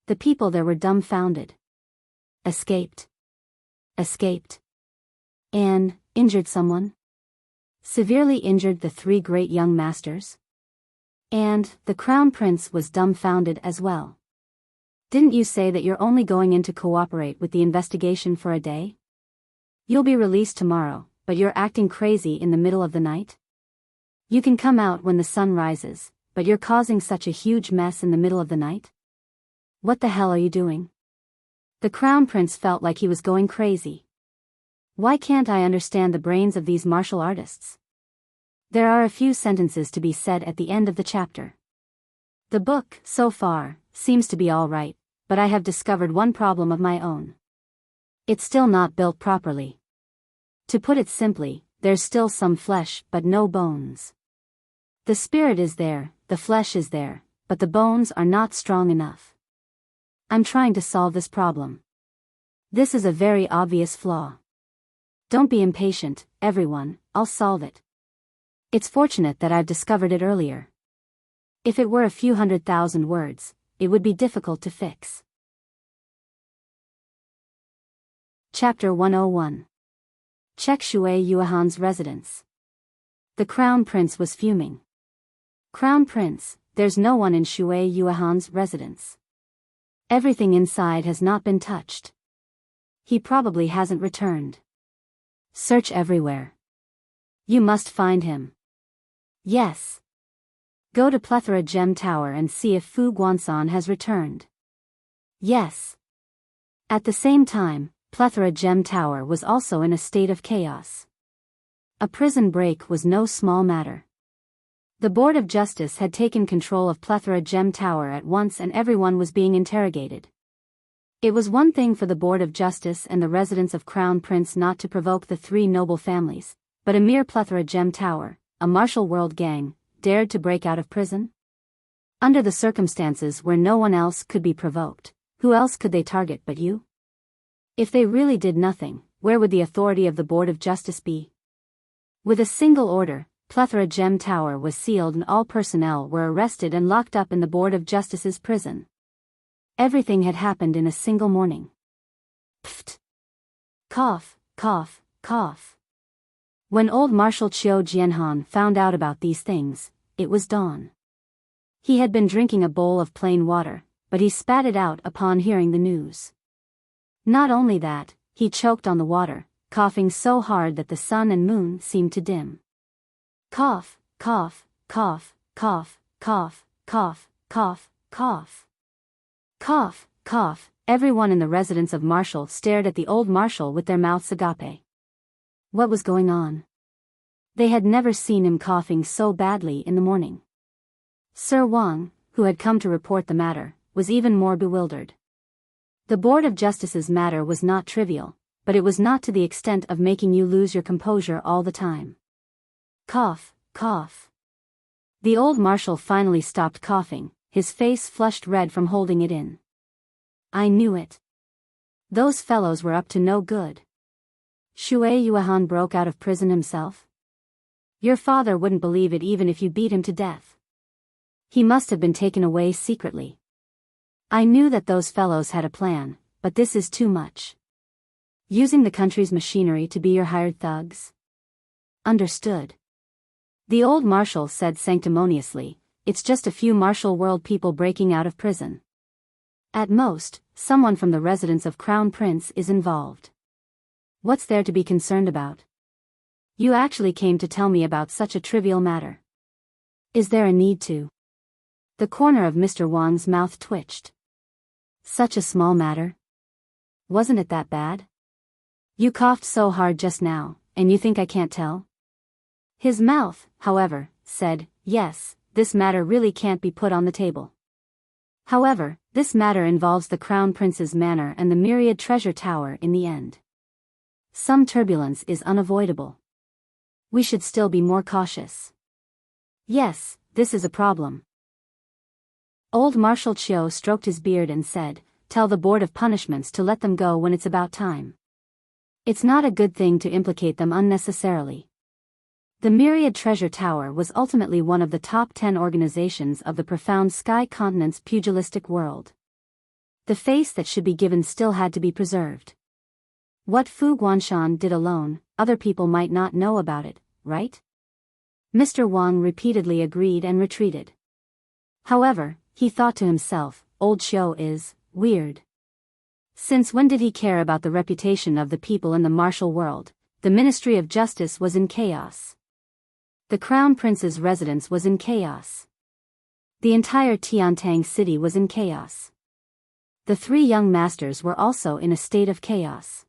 The people there were dumbfounded. Escaped. And, injured someone? Severely injured the 3 great young masters? And, the Crown Prince was dumbfounded as well. Didn't you say that you're only going in to cooperate with the investigation for a day? You'll be released tomorrow, but you're acting crazy in the middle of the night? You can come out when the sun rises, but you're causing such a huge mess in the middle of the night? What the hell are you doing? The Crown Prince felt like he was going crazy. Why can't I understand the brains of these martial artists? There are a few sentences to be said at the end of the chapter. The book, so far, seems to be all right, but I have discovered one problem of my own. It's still not built properly. To put it simply, there's still some flesh but no bones. The spirit is there, the flesh is there, but the bones are not strong enough. I'm trying to solve this problem. This is a very obvious flaw. Don't be impatient, everyone, I'll solve it. It's fortunate that I've discovered it earlier. If it were a few 100,000 words, it would be difficult to fix. Chapter 101. Check Shui Yuehan's residence. The Crown Prince was fuming. Crown Prince, there's no one in Shui Yuehan's residence. Everything inside has not been touched. He probably hasn't returned. Search everywhere. You must find him. Yes. Go to Plethora Gem Tower and see if Fu Guanxan has returned. Yes. At the same time, Plethora Gem Tower was also in a state of chaos. A prison break was no small matter. The Board of Justice had taken control of Plethora Gem Tower at once and everyone was being interrogated. It was one thing for the Board of Justice and the residents of Crown Prince not to provoke the three noble families, but a mere Plethora Gem Tower, a martial world gang, dared to break out of prison? Under the circumstances where no one else could be provoked, who else could they target but you? If they really did nothing, where would the authority of the Board of Justice be? With a single order, Plethora Gem Tower was sealed and all personnel were arrested and locked up in the Board of Justice's prison. Everything had happened in a single morning. Pfft. Cough, cough, cough. When old Marshal Qiu Jianhan found out about these things, it was dawn. He had been drinking a bowl of plain water, but he spat it out upon hearing the news. Not only that, he choked on the water, coughing so hard that the sun and moon seemed to dim. Cough, cough, cough, cough, cough, cough, cough, cough. Cough, cough, everyone in the residence of Marshal stared at the old Marshal with their mouths agape. What was going on? They had never seen him coughing so badly in the morning. Sir Wang, who had come to report the matter, was even more bewildered. The Board of Justice's matter was not trivial, but it was not to the extent of making you lose your composure all the time. Cough, cough. The old Marshal finally stopped coughing, his face flushed red from holding it in. I knew it. Those fellows were up to no good. Shui Yuehan broke out of prison himself? Your father wouldn't believe it even if you beat him to death. He must have been taken away secretly. I knew that those fellows had a plan, but this is too much. Using the country's machinery to be your hired thugs? Understood. The old Marshal said sanctimoniously, it's just a few martial world people breaking out of prison. At most, someone from the residence of Crown Prince is involved. What's there to be concerned about? You actually came to tell me about such a trivial matter. Is there a need to? The corner of Mr. Wang's mouth twitched. Such a small matter? Wasn't it that bad? You coughed so hard just now, and you think I can't tell? His mouth, however, said, yes, this matter really can't be put on the table. However, this matter involves the Crown Prince's manor and the myriad treasure tower in the end. Some turbulence is unavoidable. We should still be more cautious. Yes, this is a problem. Old Marshal Qiu stroked his beard and said, tell the Board of Punishments to let them go when it's about time. It's not a good thing to implicate them unnecessarily. The Myriad Treasure Tower was ultimately one of the top 10 organizations of the profound Sky Continent's pugilistic world. The face that should be given still had to be preserved. What Fu Guanxan did alone, other people might not know about it, right? Mr. Wang repeatedly agreed and retreated. However, he thought to himself, old Qiu is weird. Since when did he care about the reputation of the people in the martial world? The Ministry of Justice was in chaos. The Crown Prince's residence was in chaos. The entire Tiantang city was in chaos. The three young masters were also in a state of chaos.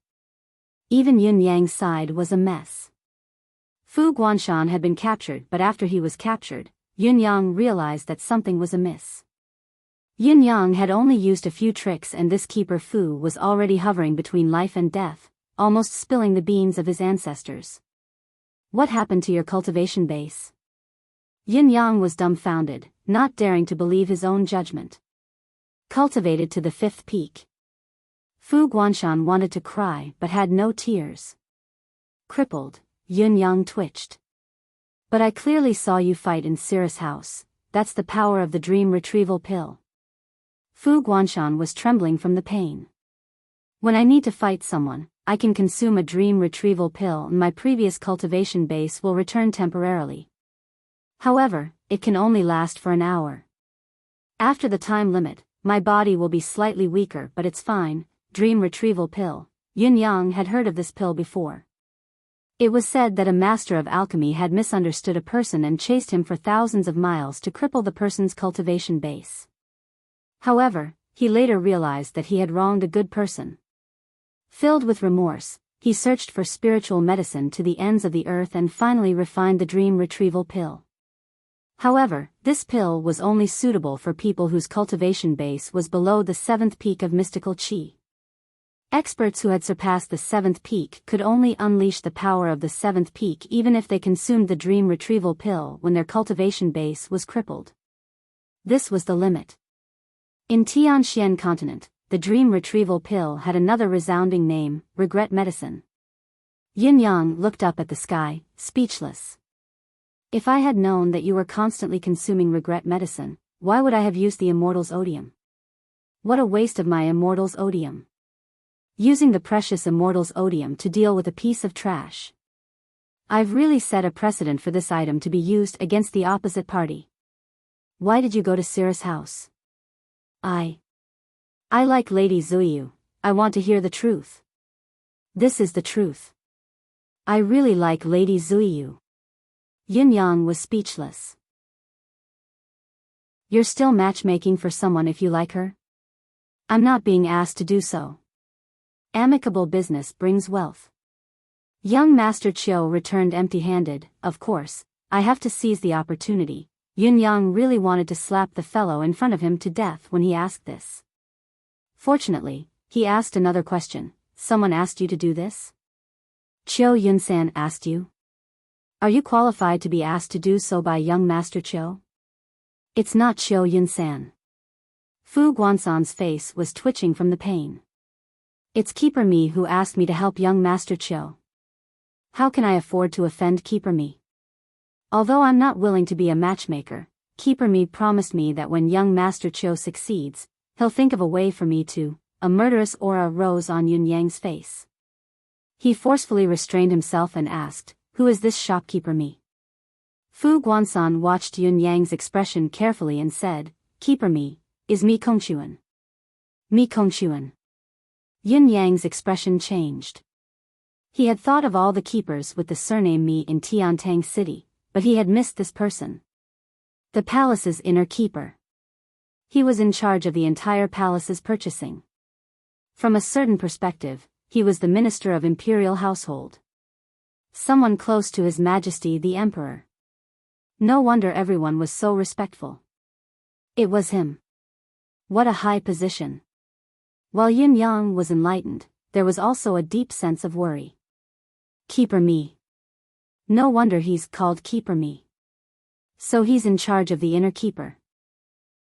Even Yun Yang's side was a mess. Fu Guanxan had been captured, but after he was captured, Yun Yang realized that something was amiss. Yun Yang had only used a few tricks and this keeper Fu was already hovering between life and death, almost spilling the beans of his ancestors. What happened to your cultivation base? Yun Yang was dumbfounded, not daring to believe his own judgment. Cultivated to the 5th peak. Fu Guanxan wanted to cry but had no tears. Crippled, Yun Yang twitched. But I clearly saw you fight in Cirrus House, that's the power of the dream retrieval pill. Fu Guanxan was trembling from the pain. When I need to fight someone, I can consume a dream retrieval pill and my previous cultivation base will return temporarily. However, it can only last for an hour. After the time limit, my body will be slightly weaker, but it's fine. Dream retrieval pill. Yun Yang had heard of this pill before. It was said that a master of alchemy had misunderstood a person and chased him for thousands of miles to cripple the person's cultivation base. However, he later realized that he had wronged a good person. Filled with remorse, he searched for spiritual medicine to the ends of the earth and finally refined the dream retrieval pill. However, this pill was only suitable for people whose cultivation base was below the 7th peak of mystical qi. Experts who had surpassed the 7th peak could only unleash the power of the 7th peak even if they consumed the dream retrieval pill when their cultivation base was crippled. This was the limit. In Tianxian continent, the dream retrieval pill had another resounding name, regret medicine. Yin Yang looked up at the sky, speechless. If I had known that you were constantly consuming regret medicine, why would I have used the immortal's odium? What a waste of my immortal's odium. Using the precious immortal's odium to deal with a piece of trash. I've really set a precedent for this item to be used against the opposite party. Why did you go to Cirrus' house? I like Lady Zuyu. I want to hear the truth. This is the truth. I really like Lady Zuyu. Yin Yang was speechless. You're still matchmaking for someone if you like her? I'm not being asked to do so. Amicable business brings wealth. Young Master Chiu returned empty-handed. Of course, I have to seize the opportunity. Yin Yang really wanted to slap the fellow in front of him to death when he asked this. Fortunately, he asked another question. Someone asked you to do this? Chiu Yunsan asked you? Are you qualified to be asked to do so by young Master Chiu? It's not Chiu Yunsan. Fu Guansan's face was twitching from the pain. It's Keeper Me who asked me to help young Master Chiu. How can I afford to offend Keeper Me? Although I'm not willing to be a matchmaker, Keeper Me promised me that when young Master Chiu succeeds, he'll think of a way for me to. A murderous aura rose on Yun Yang's face. He forcefully restrained himself and asked, who is this shopkeeper Me? Fu Guansan watched Yun Yang's expression carefully and said, Keeper Me, is Mi Kongchuan. Mi Kongchuan. Yin Yang's expression changed. He had thought of all the keepers with the surname Mi in Tiantang City, but he had missed this person. The palace's inner keeper. He was in charge of the entire palace's purchasing. From a certain perspective, he was the minister of imperial household. Someone close to His Majesty the Emperor. No wonder everyone was so respectful. It was him. What a high position. While Yin Yang was enlightened, there was also a deep sense of worry. Keeper Me. No wonder he's called Keeper Me. So he's in charge of the inner keeper.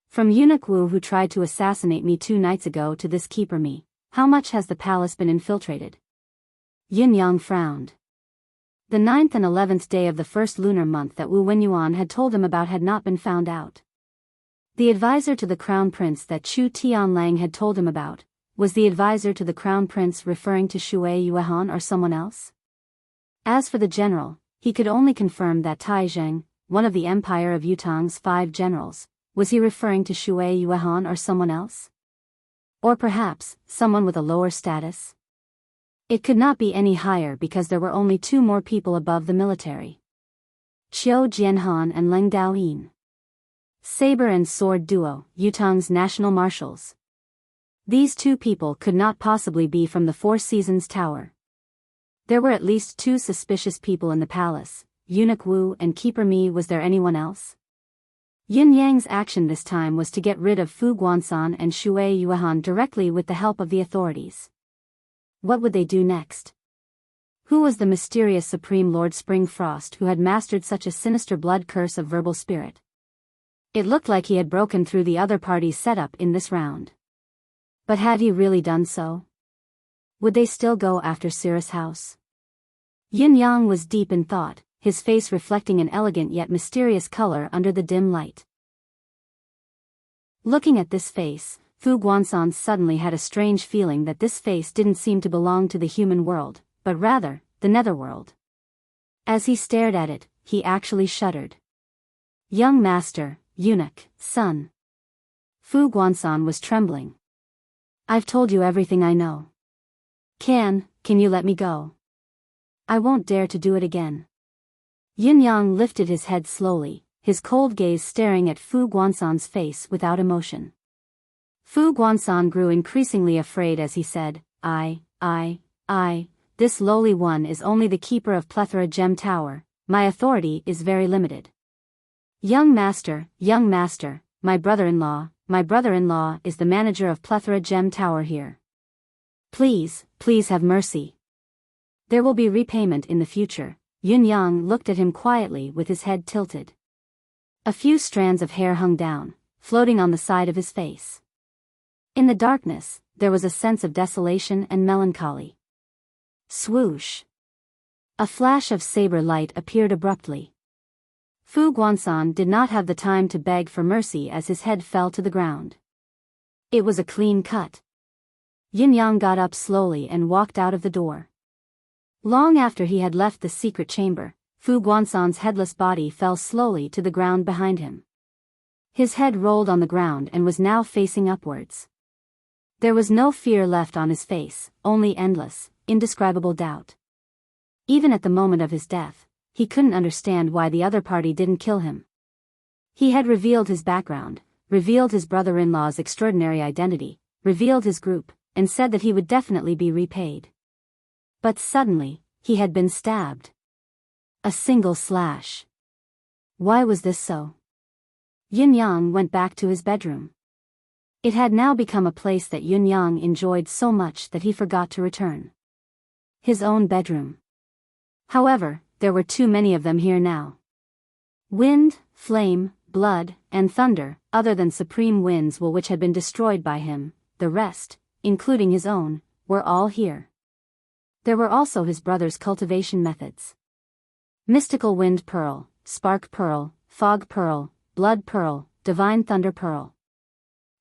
From Eunuch Wu who tried to assassinate me 2 nights ago to this Keeper Me, how much has the palace been infiltrated? Yin Yang frowned. The 9th and 11th day of the first lunar month that Wu Wenyuan had told him about had not been found out. The advisor to the crown prince that Chu Tianlang had told him about, was the advisor to the crown prince referring to Shui Yuehan or someone else? As for the general, he could only confirm that Tai Zheng, one of the Empire of Yutang's 5 generals, was he referring to Shui Yuehan or someone else? Or perhaps, someone with a lower status? It could not be any higher because there were only 2 more people above the military. Qiu Jianhan and Leng Daoyin. Saber and sword duo, Yutang's national marshals. These 2 people could not possibly be from the 4 Seasons Tower. There were at least 2 suspicious people in the palace, Eunuch Wu and Keeper Me. Was there anyone else? Yin Yang's action this time was to get rid of Fu Guansan and Shui Yuehan directly with the help of the authorities. What would they do next? Who was the mysterious Supreme Lord Springfrost who had mastered such a sinister blood curse of verbal spirit? It looked like he had broken through the other party's setup in this round. But had he really done so? Would they still go after Cirrus' house? Yin Yang was deep in thought, his face reflecting an elegant yet mysterious color under the dim light. Looking at this face, Fu Guansan suddenly had a strange feeling that this face didn't seem to belong to the human world, but rather, the netherworld. As he stared at it, he actually shuddered. Young master, eunuch, son. Fu Guansan was trembling. I've told you everything I know. Can you let me go? I won't dare to do it again. Yin Yang lifted his head slowly, his cold gaze staring at Fu Guansan's face without emotion. Fu Guansan grew increasingly afraid as he said, this lowly one is only the keeper of Plethora Gem Tower, my authority is very limited. Young master, my brother-in-law is the manager of Plethora Gem Tower here. Please have mercy. There will be repayment in the future. Yin Yang looked at him quietly with his head tilted. A few strands of hair hung down, floating on the side of his face. In the darkness, there was a sense of desolation and melancholy. Swoosh! A flash of saber light appeared abruptly. Fu Guansan did not have the time to beg for mercy as his head fell to the ground. It was a clean cut. Yin Yang got up slowly and walked out of the door. Long after he had left the secret chamber, Fu Guansan's headless body fell slowly to the ground behind him. His head rolled on the ground and was now facing upwards. There was no fear left on his face, only endless, indescribable doubt. Even at the moment of his death, he couldn't understand why the other party didn't kill him. He had revealed his background, revealed his brother-in-law's extraordinary identity, revealed his group, and said that he would definitely be repaid. But suddenly, he had been stabbed. A single slash. Why was this so? Yin Yang went back to his bedroom. It had now become a place that Yin Yang enjoyed so much that he forgot to return. His own bedroom. However, there were too many of them here now. Wind, flame, blood, and thunder, other than supreme winds which had been destroyed by him, the rest, including his own, were all here. There were also his brother's cultivation methods. Mystical wind pearl, spark pearl, fog pearl, blood pearl, divine thunder pearl.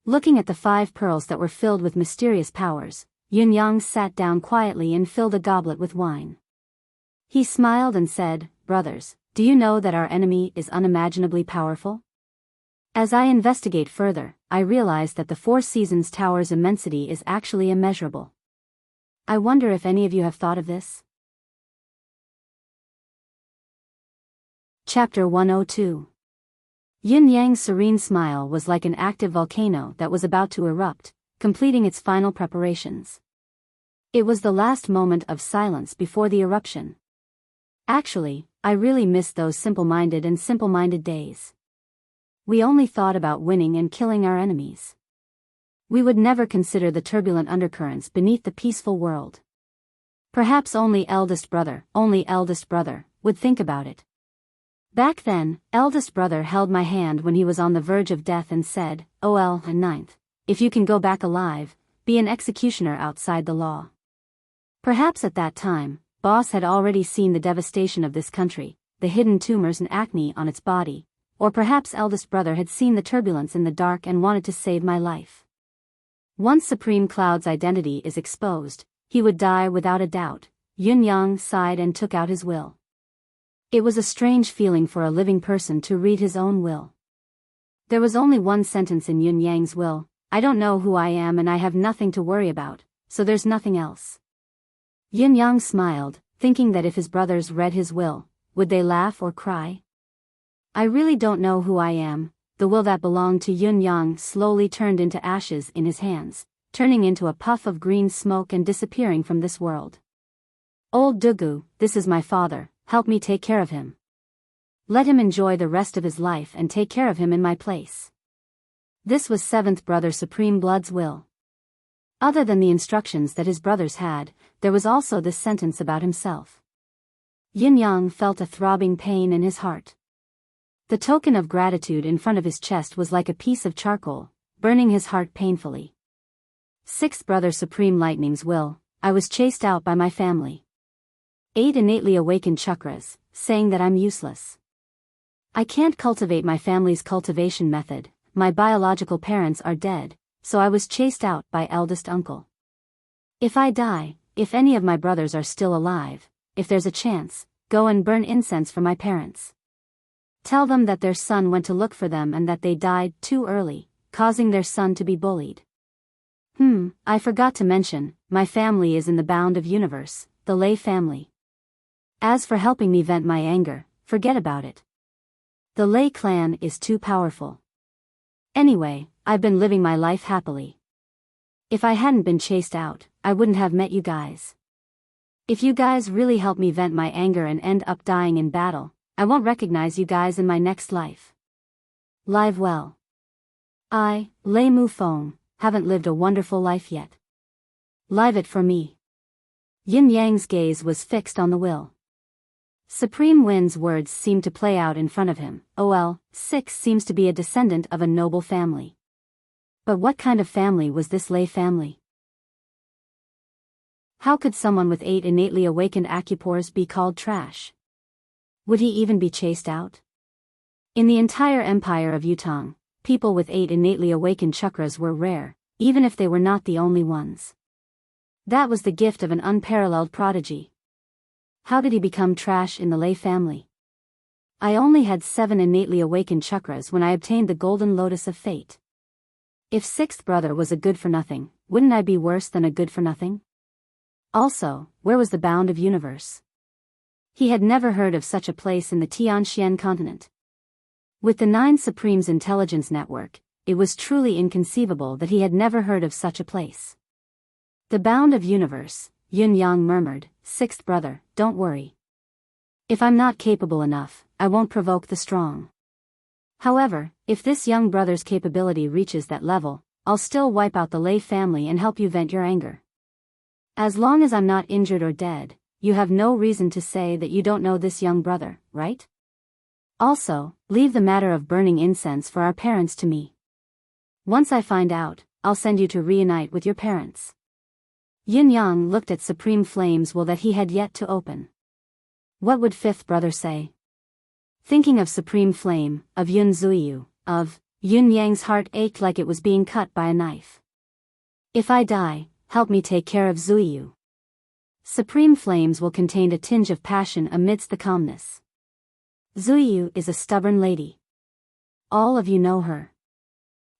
Looking at the 5 pearls that were filled with mysterious powers, Yin Yang sat down quietly and filled a goblet with wine. He smiled and said, "Brothers, do you know that our enemy is unimaginably powerful? As I investigate further, I realize that the 4 Seasons Tower's immensity is actually immeasurable. I wonder if any of you have thought of this?" Chapter 102. Yin Yang's serene smile was like an active volcano that was about to erupt, completing its final preparations. It was the last moment of silence before the eruption. Actually, I really missed those simple-minded days. We only thought about winning and killing our enemies. We would never consider the turbulent undercurrents beneath the peaceful world. Perhaps only eldest brother, would think about it. Back then, eldest brother held my hand when he was on the verge of death and said, "OL, ninth, if you can go back alive, be an executioner outside the law." Perhaps at that time, Boss had already seen the devastation of this country, the hidden tumors and acne on its body, or perhaps eldest brother had seen the turbulence in the dark and wanted to save my life. Once Supreme Cloud's identity is exposed, he would die without a doubt. Yin Yang sighed and took out his will. It was a strange feeling for a living person to read his own will. There was only one sentence in Yin Yang's will: "I don't know who I am and I have nothing to worry about, so there's nothing else." Yin Yang smiled, thinking that if his brothers read his will, would they laugh or cry? "I really don't know who I am." The will that belonged to Yin Yang slowly turned into ashes in his hands, turning into a puff of green smoke and disappearing from this world. "Old Dugu, this is my father, help me take care of him. Let him enjoy the rest of his life and take care of him in my place." This was 7th Brother Supreme Blood's will. Other than the instructions that his brothers had, there was also this sentence about himself. Yin Yang felt a throbbing pain in his heart. The token of gratitude in front of his chest was like a piece of charcoal, burning his heart painfully. 6th Brother Supreme Lightning's will: "I was chased out by my family. 8 innately awakened chakras, saying that I'm useless. I can't cultivate my family's cultivation method, my biological parents are dead, so I was chased out by eldest uncle. If I die, if any of my brothers are still alive, if there's a chance, go and burn incense for my parents. Tell them that their son went to look for them and that they died too early, causing their son to be bullied. I forgot to mention, my family is in the bound of universe, the Lei family. As for helping me vent my anger, forget about it. The Lei clan is too powerful. Anyway, I've been living my life happily. If I hadn't been chased out, I wouldn't have met you guys. If you guys really help me vent my anger and end up dying in battle, I won't recognize you guys in my next life. Live well. I, Lei Mufeng, haven't lived a wonderful life yet. Live it for me. Yin Yang's gaze was fixed on the will. Supreme Wind's words seemed to play out in front of him. OL, 6 seems to be a descendant of a noble family. But what kind of family was this Lei family? How could someone with 8 innately awakened acupores be called trash? Would he even be chased out? In the entire empire of Yutong, people with 8 innately awakened chakras were rare, even if they were not the only ones. That was the gift of an unparalleled prodigy. How did he become trash in the Lei family? I only had 7 innately awakened chakras when I obtained the Golden Lotus of Fate. If 6th brother was a good-for-nothing, wouldn't I be worse than a good-for-nothing? Also, where was the bound of universe? He had never heard of such a place in the Tianxian continent. With the 9 Supremes intelligence network, it was truly inconceivable that he had never heard of such a place. The bound of universe, Yun Yang murmured, 6th brother, don't worry. If I'm not capable enough, I won't provoke the strong. However, if this young brother's capability reaches that level, I'll still wipe out the Lei family and help you vent your anger. As long as I'm not injured or dead, you have no reason to say that you don't know this young brother, right? Also, leave the matter of burning incense for our parents to me. Once I find out, I'll send you to reunite with your parents. Yin Yang looked at Supreme Flame's will that he had yet to open. What would 5th brother say? Thinking of Supreme Flame, of Yun Zuiyu, of Yun Yang's heart ached like it was being cut by a knife. If I die, help me take care of Zuiyu. Supreme Flame's will contained a tinge of passion amidst the calmness. Zuiyu is a stubborn lady. All of you know her.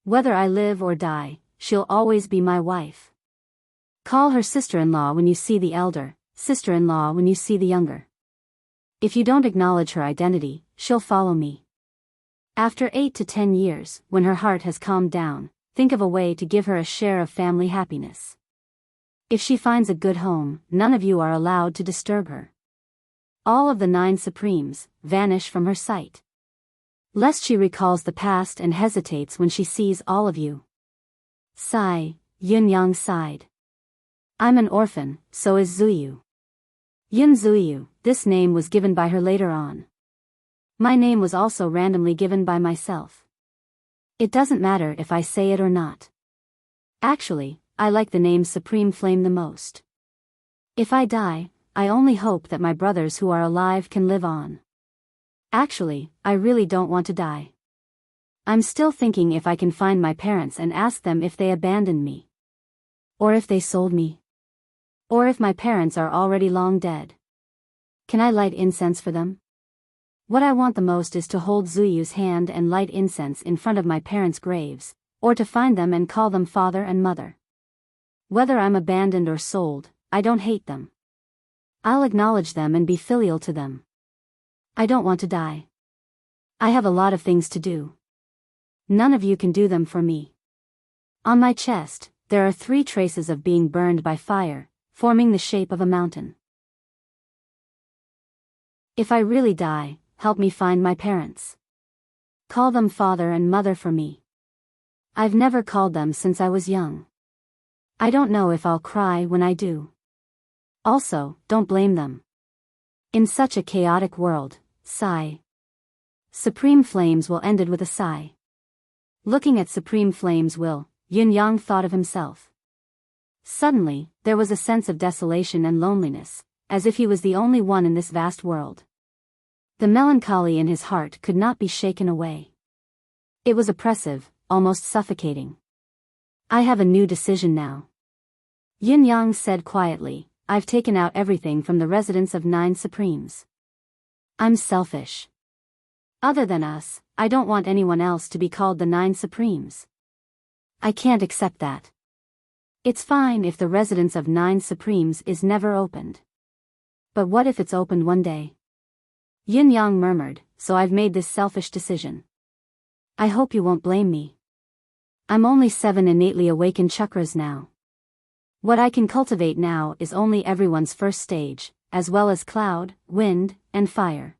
Whether I live or die, she'll always be my wife. Call her sister-in-law when you see the elder, sister-in-law when you see the younger. If you don't acknowledge her identity, she'll follow me. After 8 to 10 years, when her heart has calmed down, think of a way to give her a share of family happiness. If she finds a good home, none of you are allowed to disturb her. All of the 9 Supremes vanish from her sight. Lest she recalls the past and hesitates when she sees all of you. Sigh, Yun Yang sighed. I'm an orphan, so is Zuiyu. Yun Zuiyu, this name was given by her later on. My name was also randomly given by myself. It doesn't matter if I say it or not. Actually, I like the name Supreme Flame the most. If I die, I only hope that my brothers who are alive can live on. Actually, I really don't want to die. I'm still thinking if I can find my parents and ask them if they abandoned me. Or if they sold me. Or if my parents are already long dead. Can I light incense for them? What I want the most is to hold Zuyu's hand and light incense in front of my parents' graves, or to find them and call them father and mother. Whether I'm abandoned or sold, I don't hate them. I'll acknowledge them and be filial to them. I don't want to die. I have a lot of things to do. None of you can do them for me. On my chest, there are 3 traces of being burned by fire, forming the shape of a mountain. If I really die, help me find my parents. Call them father and mother for me. I've never called them since I was young. I don't know if I'll cry when I do. Also, don't blame them. In such a chaotic world, sigh. Supreme Flame's will ended with a sigh. Looking at Supreme Flame's will, Yin Yang thought of himself. Suddenly, there was a sense of desolation and loneliness, as if he was the only one in this vast world. The melancholy in his heart could not be shaken away. It was oppressive, almost suffocating. I have a new decision now. Yin Yang said quietly, I've taken out everything from the residence of 9 Supremes. I'm selfish. Other than us, I don't want anyone else to be called the Nine Supremes. I can't accept that. It's fine if the residence of Nine Supremes is never opened. But what if it's opened one day? Yin Yang murmured, so I've made this selfish decision. I hope you won't blame me. I'm only 7 innately awakened chakras now. What I can cultivate now is only everyone's first stage, as well as cloud, wind, and fire.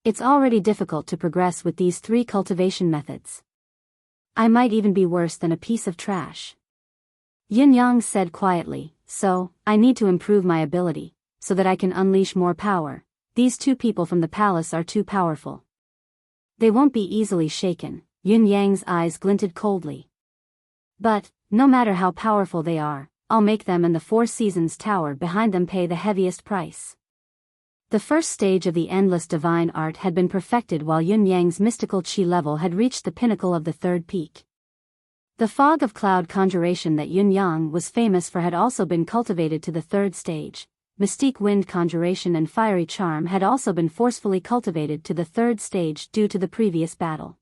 It's already difficult to progress with these 3 cultivation methods. I might even be worse than a piece of trash. Yin Yang said quietly, so, I need to improve my ability, so that I can unleash more power. These 2 people from the palace are too powerful. They won't be easily shaken. Yin Yang's eyes glinted coldly. But, no matter how powerful they are, I'll make them and the 4 Seasons Tower behind them pay the heaviest price. The first stage of the endless divine art had been perfected while Yin Yang's mystical chi level had reached the pinnacle of the 3rd peak. The fog of cloud conjuration that Yin Yang was famous for had also been cultivated to the 3rd stage. Mystique wind conjuration and fiery charm had also been forcefully cultivated to the 3rd stage due to the previous battle.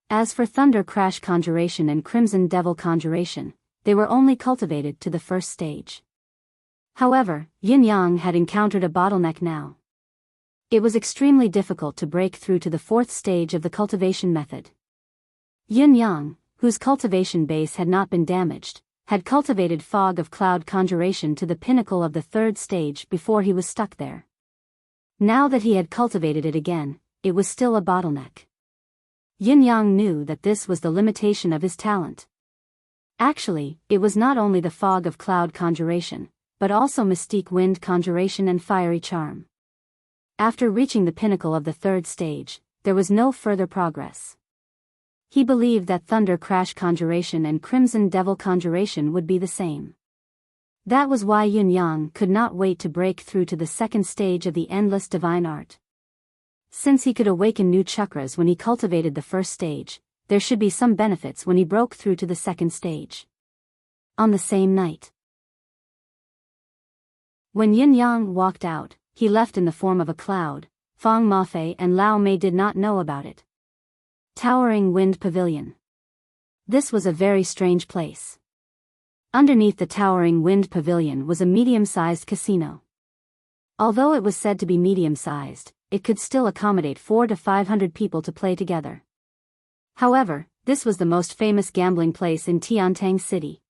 As for thunder crash conjuration and crimson devil conjuration, they were only cultivated to the 1st stage. However, Yin Yang had encountered a bottleneck now. It was extremely difficult to break through to the 4th stage of the cultivation method. Yin Yang, whose cultivation base had not been damaged, had cultivated fog of cloud conjuration to the pinnacle of the 3rd stage before he was stuck there. Now that he had cultivated it again, it was still a bottleneck. Yin Yang knew that this was the limitation of his talent. Actually, it was not only the fog of cloud conjuration, but also mystique wind conjuration and fiery charm. After reaching the pinnacle of the 3rd stage, there was no further progress. He believed that thunder crash conjuration and crimson devil conjuration would be the same. That was why Yin Yang could not wait to break through to the 2nd stage of the endless divine art. Since he could awaken new chakras when he cultivated the 1st stage, there should be some benefits when he broke through to the 2nd stage. On the same night, when Yin Yang walked out, he left in the form of a cloud. Fang Mafei and Lao Mei did not know about it. Towering Wind Pavilion. This was a very strange place. Underneath the Towering Wind Pavilion was a medium-sized casino. Although it was said to be medium-sized, it could still accommodate 400 to 500 people to play together. However, this was the most famous gambling place in Tiantang City.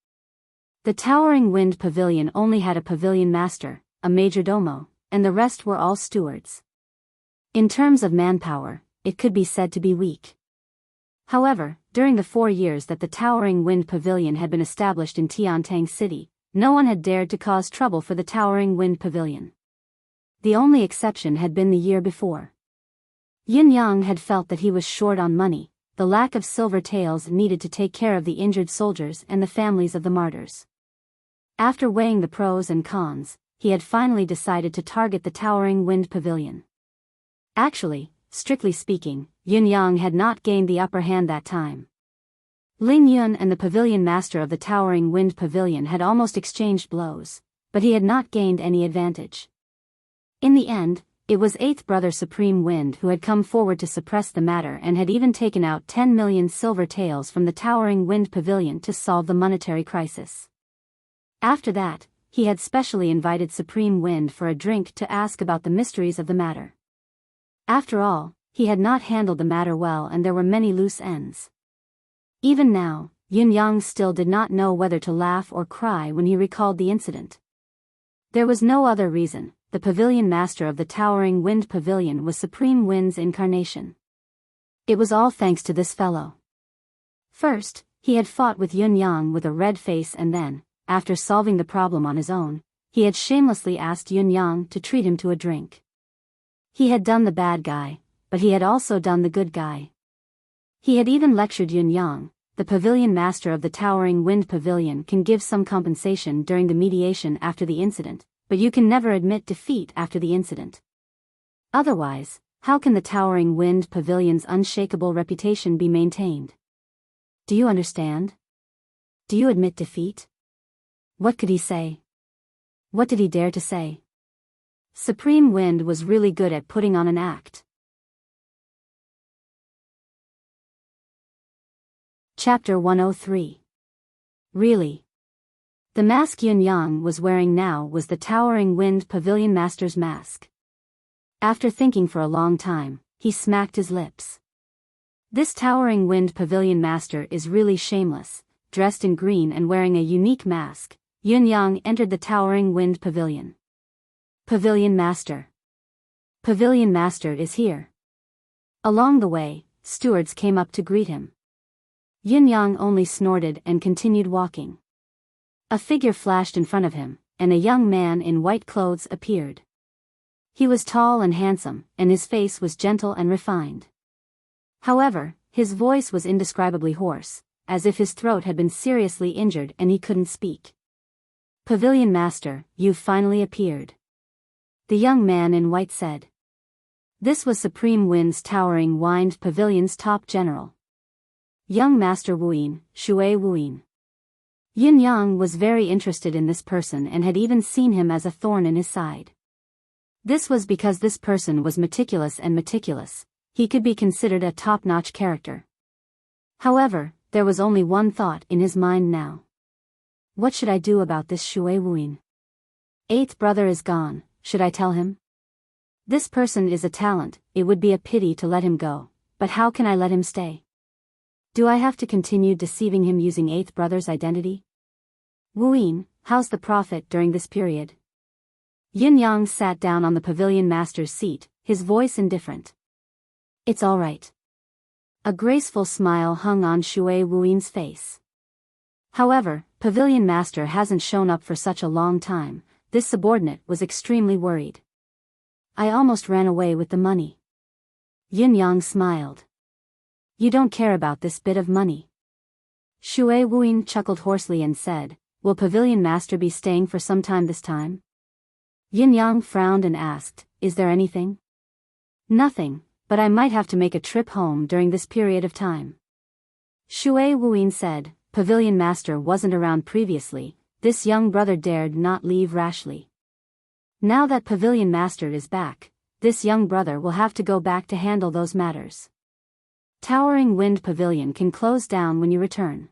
The Towering Wind Pavilion only had a pavilion master, a majordomo, and the rest were all stewards. In terms of manpower, it could be said to be weak. However, during the 4 years that the Towering Wind Pavilion had been established in Tiantang City, no one had dared to cause trouble for the Towering Wind Pavilion. The only exception had been the year before. Yin Yang had felt that he was short on money. The lack of silver taels needed to take care of the injured soldiers and the families of the martyrs. After weighing the pros and cons, he had finally decided to target the Towering Wind Pavilion. Actually, strictly speaking, Yin Yang had not gained the upper hand that time. Ling Yun and the pavilion master of the Towering Wind Pavilion had almost exchanged blows, but he had not gained any advantage. In the end, it was 8th Brother Supreme Wind who had come forward to suppress the matter and had even taken out 10 million silver taels from the Towering Wind Pavilion to solve the monetary crisis. After that, he had specially invited Supreme Wind for a drink to ask about the mysteries of the matter. After all, he had not handled the matter well and there were many loose ends. Even now, Yin Yang still did not know whether to laugh or cry when he recalled the incident. There was no other reason. The pavilion master of the Towering Wind Pavilion was Supreme Wind's incarnation. It was all thanks to this fellow. First, he had fought with Yin Yang with a red face and then, after solving the problem on his own, he had shamelessly asked Yin Yang to treat him to a drink. He had done the bad guy, but he had also done the good guy. He had even lectured Yin Yang. The pavilion master of the Towering Wind Pavilion can give some compensation during the mediation after the incident, but you can never admit defeat after the incident. Otherwise, how can the Towering Wind Pavilion's unshakable reputation be maintained? Do you understand? Do you admit defeat? What could he say? What did he dare to say? Supreme Wind was really good at putting on an act. Chapter 103. Really? The mask Yun Yang was wearing now was the Towering Wind Pavilion Master's mask. After thinking for a long time, he smacked his lips. This Towering Wind Pavilion Master is really shameless. Dressed in green and wearing a unique mask, Yun Yang entered the Towering Wind Pavilion. Pavilion Master. Pavilion Master is here. Along the way, stewards came up to greet him. Yun Yang only snorted and continued walking. A figure flashed in front of him, and a young man in white clothes appeared. He was tall and handsome, and his face was gentle and refined. However, his voice was indescribably hoarse, as if his throat had been seriously injured and he couldn't speak. Pavilion Master, you've finally appeared. The young man in white said. This was Supreme Wind's Towering Wind Pavilion's top general. Young Master Wuyin, Shui Wuyin. Yun Yang was very interested in this person and had even seen him as a thorn in his side. This was because this person was meticulous and meticulous. He could be considered a top-notch character. However, there was only one thought in his mind now. What should I do about this Shui Wuyin? Eighth brother is gone, should I tell him? This person is a talent, it would be a pity to let him go, but how can I let him stay? Do I have to continue deceiving him using eighth brother's identity? Wuyin, how's the profit during this period? Yun Yang sat down on the Pavilion Master's seat, his voice indifferent. It's all right. A graceful smile hung on Shui Wuyin's face. However, Pavilion Master hasn't shown up for such a long time. This subordinate was extremely worried. I almost ran away with the money. Yun Yang smiled. You don't care about this bit of money. Shui Wuyin chuckled hoarsely and said, will Pavilion Master be staying for some time this time? Yun Yang frowned and asked, is there anything? Nothing, but I might have to make a trip home during this period of time. Shui Wuyin said, Pavilion Master wasn't around previously, this young brother dared not leave rashly. Now that Pavilion Master is back, this young brother will have to go back to handle those matters. Towering Wind Pavilion can close down when you return.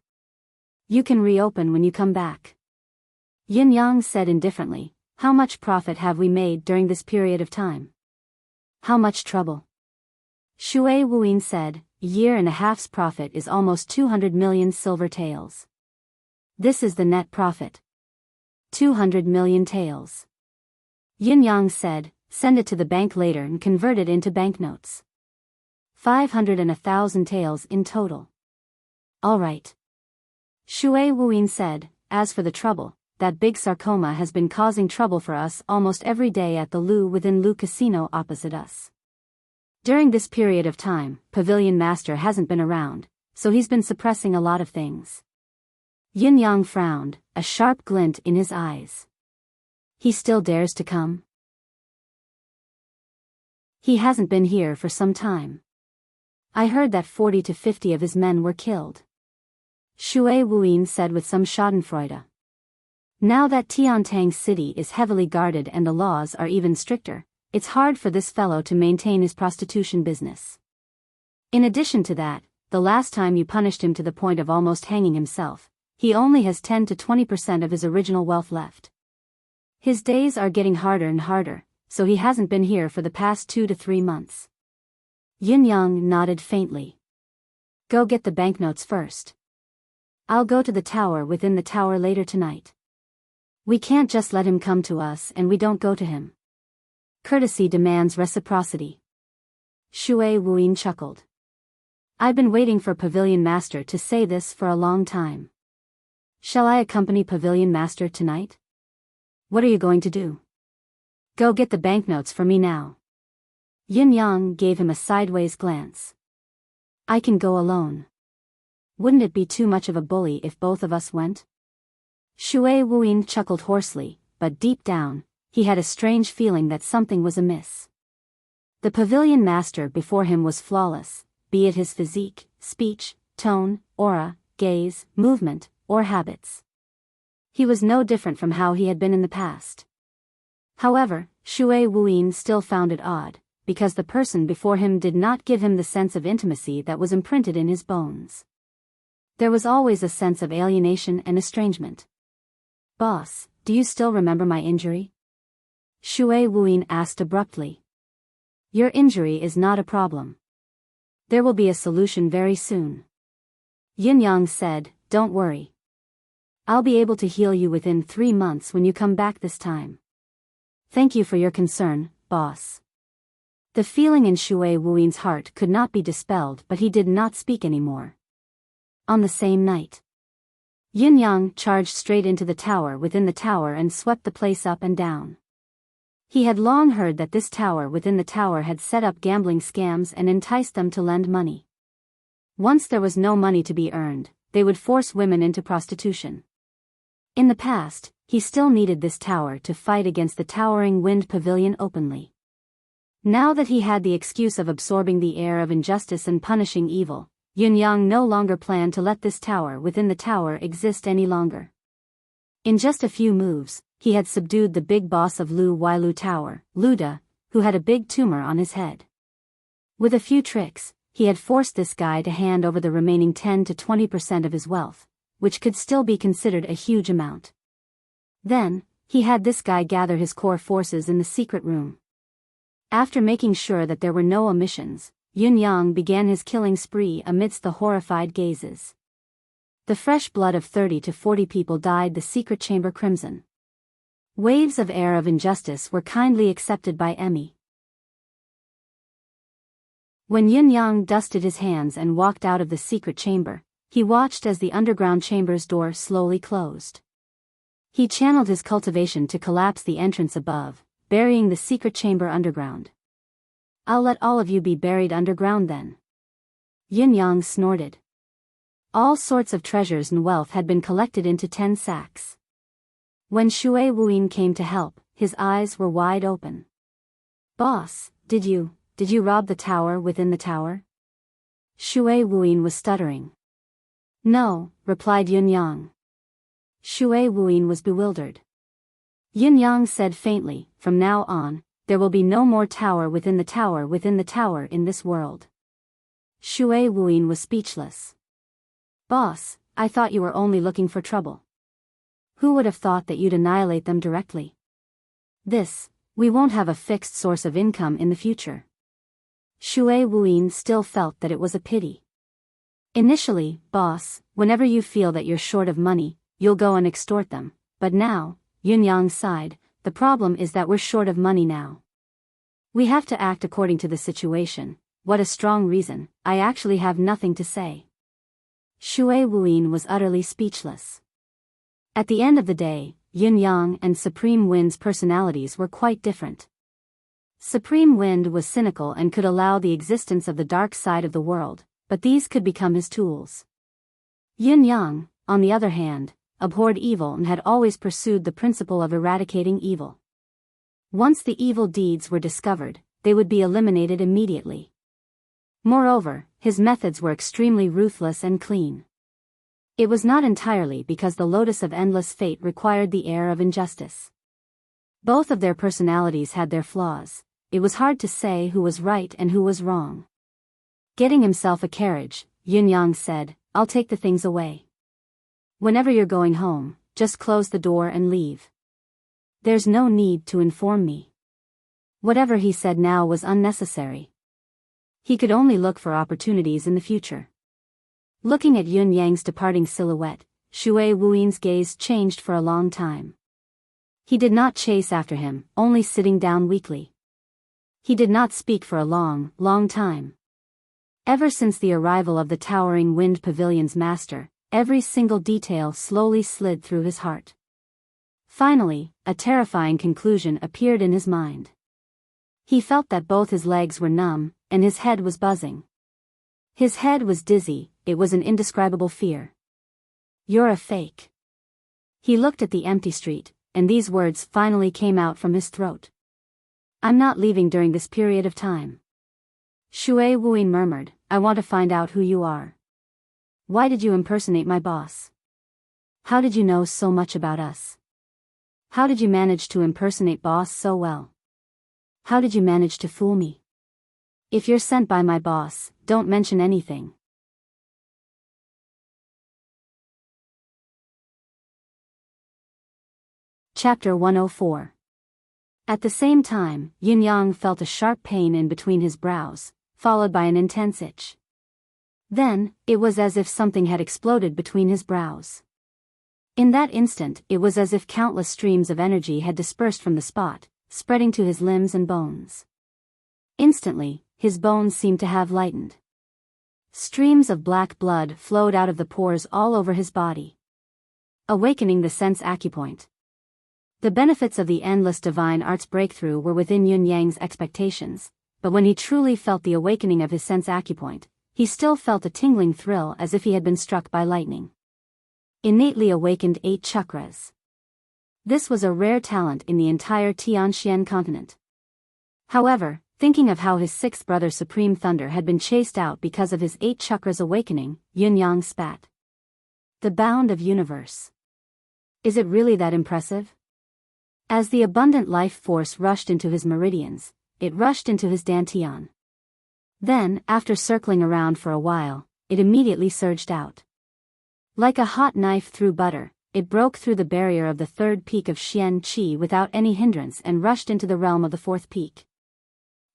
You can reopen when you come back. Yun Yang said indifferently, how much profit have we made during this period of time? How much trouble? Shui Wuyin said, a year and a half's profit is almost 200 million silver taels. This is the net profit. 200 million taels. Yun Yang said, send it to the bank later and convert it into banknotes. 500 and 1,000 taels in total. All right. Shui Wuyin said, as for the trouble, that big sarcoma has been causing trouble for us almost every day at the Lu within Lu Casino opposite us. During this period of time, Pavilion Master hasn't been around, so he's been suppressing a lot of things. Yun Yang frowned, a sharp glint in his eyes. He still dares to come? He hasn't been here for some time. I heard that 40 to 50 of his men were killed. Shui Wuyin said with some schadenfreude. Now that Tiantang City is heavily guarded and the laws are even stricter, it's hard for this fellow to maintain his prostitution business. In addition to that, the last time you punished him to the point of almost hanging himself, he only has 10 to 20% of his original wealth left. His days are getting harder and harder, so he hasn't been here for the past 2 to 3 months. Yun Yang nodded faintly. Go get the banknotes first. I'll go to the tower within the tower later tonight. We can't just let him come to us and we don't go to him. Courtesy demands reciprocity. Shui Wuyin chuckled. I've been waiting for Pavilion Master to say this for a long time. Shall I accompany Pavilion Master tonight? What are you going to do? Go get the banknotes for me now. Yun Yang gave him a sideways glance. I can go alone. Wouldn't it be too much of a bully if both of us went? Shui Wuyin chuckled hoarsely, but deep down, he had a strange feeling that something was amiss. The Pavilion Master before him was flawless, be it his physique, speech, tone, aura, gaze, movement, or habits. He was no different from how he had been in the past. However, Shui Wuyin still found it odd, because the person before him did not give him the sense of intimacy that was imprinted in his bones. There was always a sense of alienation and estrangement. "Boss, do you still remember my injury?" Shui Wuyin asked abruptly. "Your injury is not a problem. There will be a solution very soon." Yin Yang said, "Don't worry. I'll be able to heal you within 3 months when you come back this time." "Thank you for your concern, boss." The feeling in Shui Wuyin's heart could not be dispelled, but he did not speak anymore. On the same night, Yin Yang charged straight into the tower within the tower and swept the place up and down. He had long heard that this tower within the tower had set up gambling scams and enticed them to lend money. Once there was no money to be earned, they would force women into prostitution. In the past, he still needed this tower to fight against the towering wind pavilion openly. Now that he had the excuse of absorbing the air of injustice and punishing evil, Yin Yang no longer planned to let this tower within the tower exist any longer. In just a few moves, he had subdued the big boss of Lu Wailu Tower, Luda, who had a big tumor on his head. With a few tricks, he had forced this guy to hand over the remaining 10 to 20% of his wealth, which could still be considered a huge amount. Then, he had this guy gather his core forces in the secret room. After making sure that there were no omissions, Yin Yang began his killing spree amidst the horrified gazes. The fresh blood of 30 to 40 people dyed the secret chamber crimson. Waves of air of injustice were kindly accepted by Emmy. When Yin Yang dusted his hands and walked out of the secret chamber, he watched as the underground chamber's door slowly closed. He channeled his cultivation to collapse the entrance above, burying the secret chamber underground. "I'll let all of you be buried underground then." Yin Yang snorted. All sorts of treasures and wealth had been collected into 10 sacks. When Shui Wuyin came to help, his eyes were wide open. "Boss, did you rob the tower within the tower?" Shui Wuyin was stuttering. "No," replied Yin Yang. Shui Wuyin was bewildered. Yin Yang said faintly, "From now on, there will be no more tower within the tower within the tower in this world." Shui Wuyin was speechless. "Boss, I thought you were only looking for trouble. Who would have thought that you'd annihilate them directly? We won't have a fixed source of income in the future." Shui Wuyin still felt that it was a pity. "Initially, boss, whenever you feel that you're short of money, you'll go and extort them, but now," Yin Yang sighed, "the problem is that we're short of money now. We have to act according to the situation." "What a strong reason." "I actually have nothing to say." Shui Wuyin was utterly speechless. At the end of the day, Yin Yang and Supreme Wind's personalities were quite different. Supreme Wind was cynical and could allow the existence of the dark side of the world, but these could become his tools. Yin Yang, on the other hand, abhorred evil and had always pursued the principle of eradicating evil. Once the evil deeds were discovered, they would be eliminated immediately. Moreover, his methods were extremely ruthless and clean. It was not entirely because the Lotus of Endless Fate required the air of injustice. Both of their personalities had their flaws. It was hard to say who was right and who was wrong. Getting himself a carriage, Yin Yang said, "I'll take the things away. Whenever you're going home, just close the door and leave. There's no need to inform me." Whatever he said now was unnecessary. He could only look for opportunities in the future. Looking at Yin Yang's departing silhouette, Shui Wuyin's gaze changed for a long time. He did not chase after him, only sitting down weakly. He did not speak for a long, long time. Ever since the arrival of the towering wind pavilion's master, every single detail slowly slid through his heart. Finally, a terrifying conclusion appeared in his mind. He felt that both his legs were numb, and his head was buzzing. His head was dizzy. It was an indescribable fear. "You're a fake." He looked at the empty street, and these words finally came out from his throat. "I'm not leaving during this period of time." Shui Wuyin murmured, "I want to find out who you are. Why did you impersonate my boss? How did you know so much about us? How did you manage to impersonate boss so well? How did you manage to fool me? If you're sent by my boss, don't mention anything." Chapter 104. At the same time, Yin-Yang felt a sharp pain in between his brows, followed by an intense itch. Then, it was as if something had exploded between his brows. In that instant, it was as if countless streams of energy had dispersed from the spot, spreading to his limbs and bones. Instantly, his bones seemed to have lightened. Streams of black blood flowed out of the pores all over his body, awakening the sense acupoint. The benefits of the endless divine arts breakthrough were within Yin-Yang's expectations, but when he truly felt the awakening of his sense acupoint, he still felt a tingling thrill as if he had been struck by lightning. Innately awakened 8 chakras. This was a rare talent in the entire Tianxian continent. However, thinking of how his 6th brother Supreme Thunder had been chased out because of his 8 chakras awakening, Yin-Yang spat. The bound of universe. Is it really that impressive? As the abundant life force rushed into his meridians, it rushed into his dantian. Then, after circling around for a while, it immediately surged out. Like a hot knife through butter, it broke through the barrier of the 3rd peak of Xian Qi without any hindrance and rushed into the realm of the 4th peak.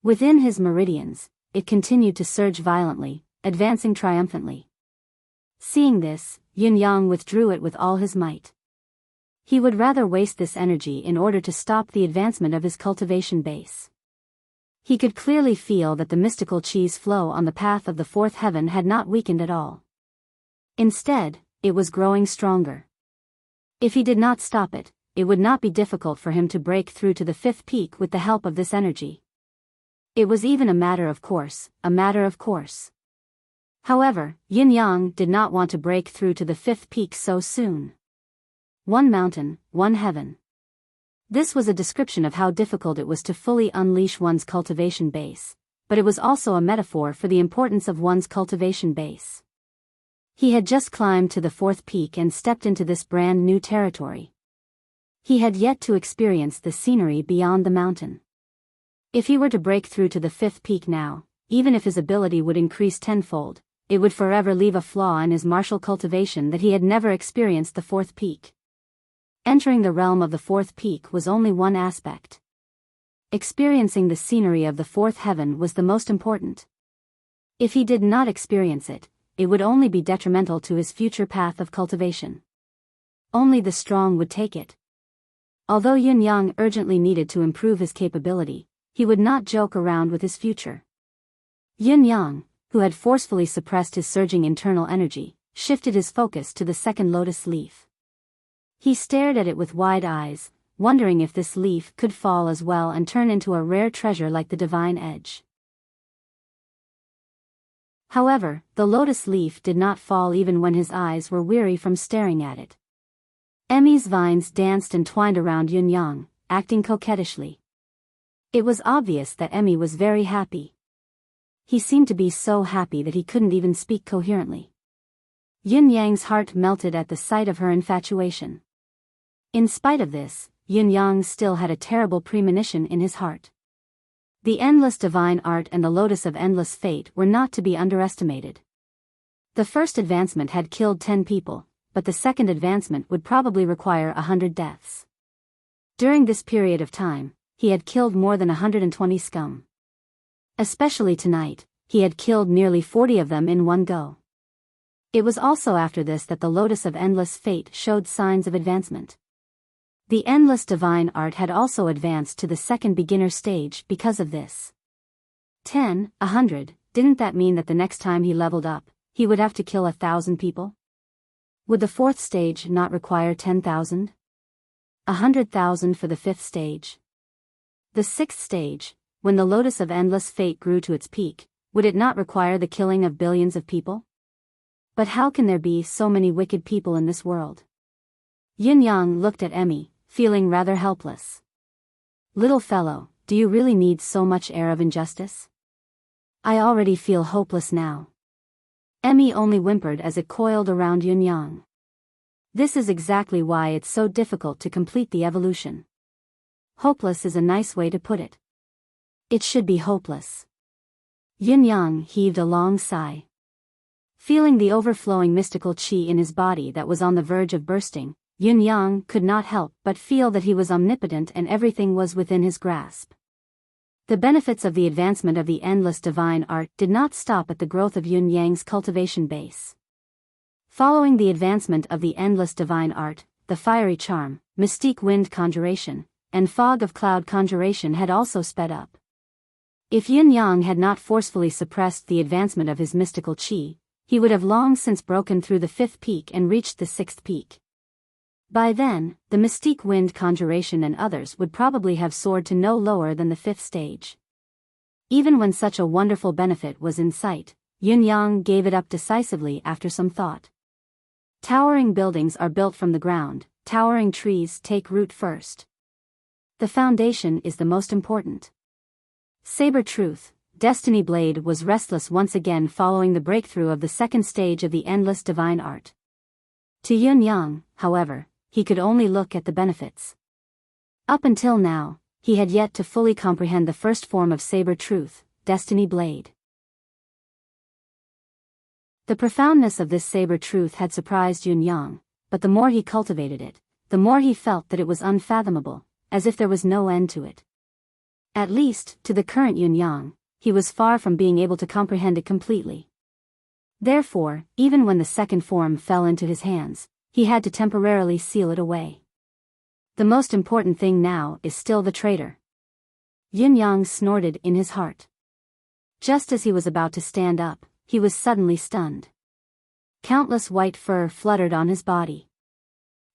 Within his meridians, it continued to surge violently, advancing triumphantly. Seeing this, Yin-Yang withdrew it with all his might. He would rather waste this energy in order to stop the advancement of his cultivation base. He could clearly feel that the mystical Qi's flow on the path of the 4th heaven had not weakened at all. Instead, it was growing stronger. If he did not stop it, it would not be difficult for him to break through to the 5th peak with the help of this energy. It was even a matter of course. However, Yin-Yang did not want to break through to the 5th peak so soon. One mountain, one heaven. This was a description of how difficult it was to fully unleash one's cultivation base, but it was also a metaphor for the importance of one's cultivation base. He had just climbed to the 4th peak and stepped into this brand new territory. He had yet to experience the scenery beyond the mountain. If he were to break through to the 5th peak now, even if his ability would increase tenfold, it would forever leave a flaw in his martial cultivation that he had never experienced the 4th peak. Entering the realm of the 4th peak was only one aspect. Experiencing the scenery of the 4th heaven was the most important. If he did not experience it, it would only be detrimental to his future path of cultivation. Only the strong would take it. Although Yin-Yang urgently needed to improve his capability, he would not joke around with his future. Yin-Yang, who had forcefully suppressed his surging internal energy, shifted his focus to the 2nd lotus leaf. He stared at it with wide eyes, wondering if this leaf could fall as well and turn into a rare treasure like the divine edge. However, the lotus leaf did not fall even when his eyes were weary from staring at it. Emmy's vines danced and twined around Yin-Yang, acting coquettishly. It was obvious that Emmy was very happy. He seemed to be so happy that he couldn't even speak coherently. Yin-Yang's heart melted at the sight of her infatuation. In spite of this, Yin-Yang still had a terrible premonition in his heart. The endless divine art and the lotus of endless fate were not to be underestimated. The first advancement had killed 10 people, but the second advancement would probably require 100 deaths. During this period of time, he had killed more than 120 scum. Especially tonight, he had killed nearly 40 of them in one go. It was also after this that the lotus of endless fate showed signs of advancement. The endless divine art had also advanced to the 2nd beginner stage because of this. 10, 100, didn't that mean that the next time he leveled up, he would have to kill 1,000 people? Would the 4th stage not require 10,000? 100,000 for the 5th stage? The 6th stage, when the lotus of endless fate grew to its peak, would it not require the killing of billions of people? But how can there be so many wicked people in this world? Yin-Yang looked at Emmy, feeling rather helpless. Little fellow, do you really need so much air of injustice? I already feel hopeless now. Emmy only whimpered as it coiled around Yin-Yang. This is exactly why it's so difficult to complete the evolution. Hopeless is a nice way to put it. It should be hopeless. Yin-Yang heaved a long sigh. Feeling the overflowing mystical qi in his body that was on the verge of bursting, Yin-yang could not help but feel that he was omnipotent and everything was within his grasp. The benefits of the advancement of the endless divine art did not stop at the growth of Yin-yang's cultivation base. Following the advancement of the endless divine art, the fiery charm, mystique wind conjuration, and fog of cloud conjuration had also sped up. If Yin-yang had not forcefully suppressed the advancement of his mystical qi, he would have long since broken through the 5th peak and reached the 6th peak. By then, the mystique wind conjuration and others would probably have soared to no lower than the 5th stage. Even when such a wonderful benefit was in sight, Yin-yang gave it up decisively after some thought. Towering buildings are built from the ground, towering trees take root first. The foundation is the most important. Saber Truth, Destiny Blade was restless once again following the breakthrough of the 2nd stage of the endless divine art. To Yin-yang, however, he could only look at the benefits. Up until now, he had yet to fully comprehend the first form of Saber Truth, Destiny Blade. The profoundness of this saber truth had surprised Yin-yang, but the more he cultivated it, the more he felt that it was unfathomable, as if there was no end to it. At least, to the current Yin-yang, he was far from being able to comprehend it completely. Therefore, even when the 2nd form fell into his hands, he had to temporarily seal it away. The most important thing now is still the traitor. Yin-yang snorted in his heart. Just as he was about to stand up, he was suddenly stunned. Countless white fur fluttered on his body.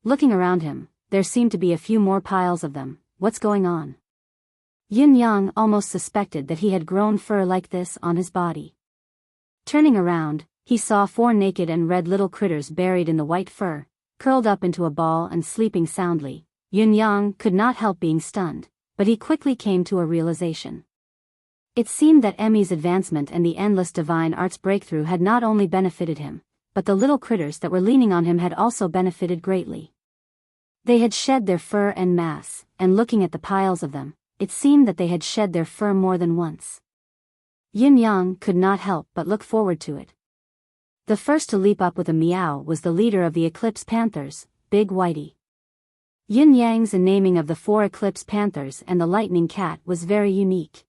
Looking around him, there seemed to be a few more piles of them. What's going on? Yin-yang almost suspected that he had grown fur like this on his body. Turning around, he saw 4 naked and red little critters buried in the white fur, curled up into a ball and sleeping soundly. Yin-yang could not help being stunned, but he quickly came to a realization. It seemed that Emmy's advancement and the endless divine arts breakthrough had not only benefited him, but the little critters that were leaning on him had also benefited greatly. They had shed their fur en masse, and looking at the piles of them, it seemed that they had shed their fur more than once. Yin-yang could not help but look forward to it. The first to leap up with a meow was the leader of the Eclipse Panthers, Big Whitey. Yin-yang's naming of the 4 Eclipse Panthers and the Lightning Cat was very unique.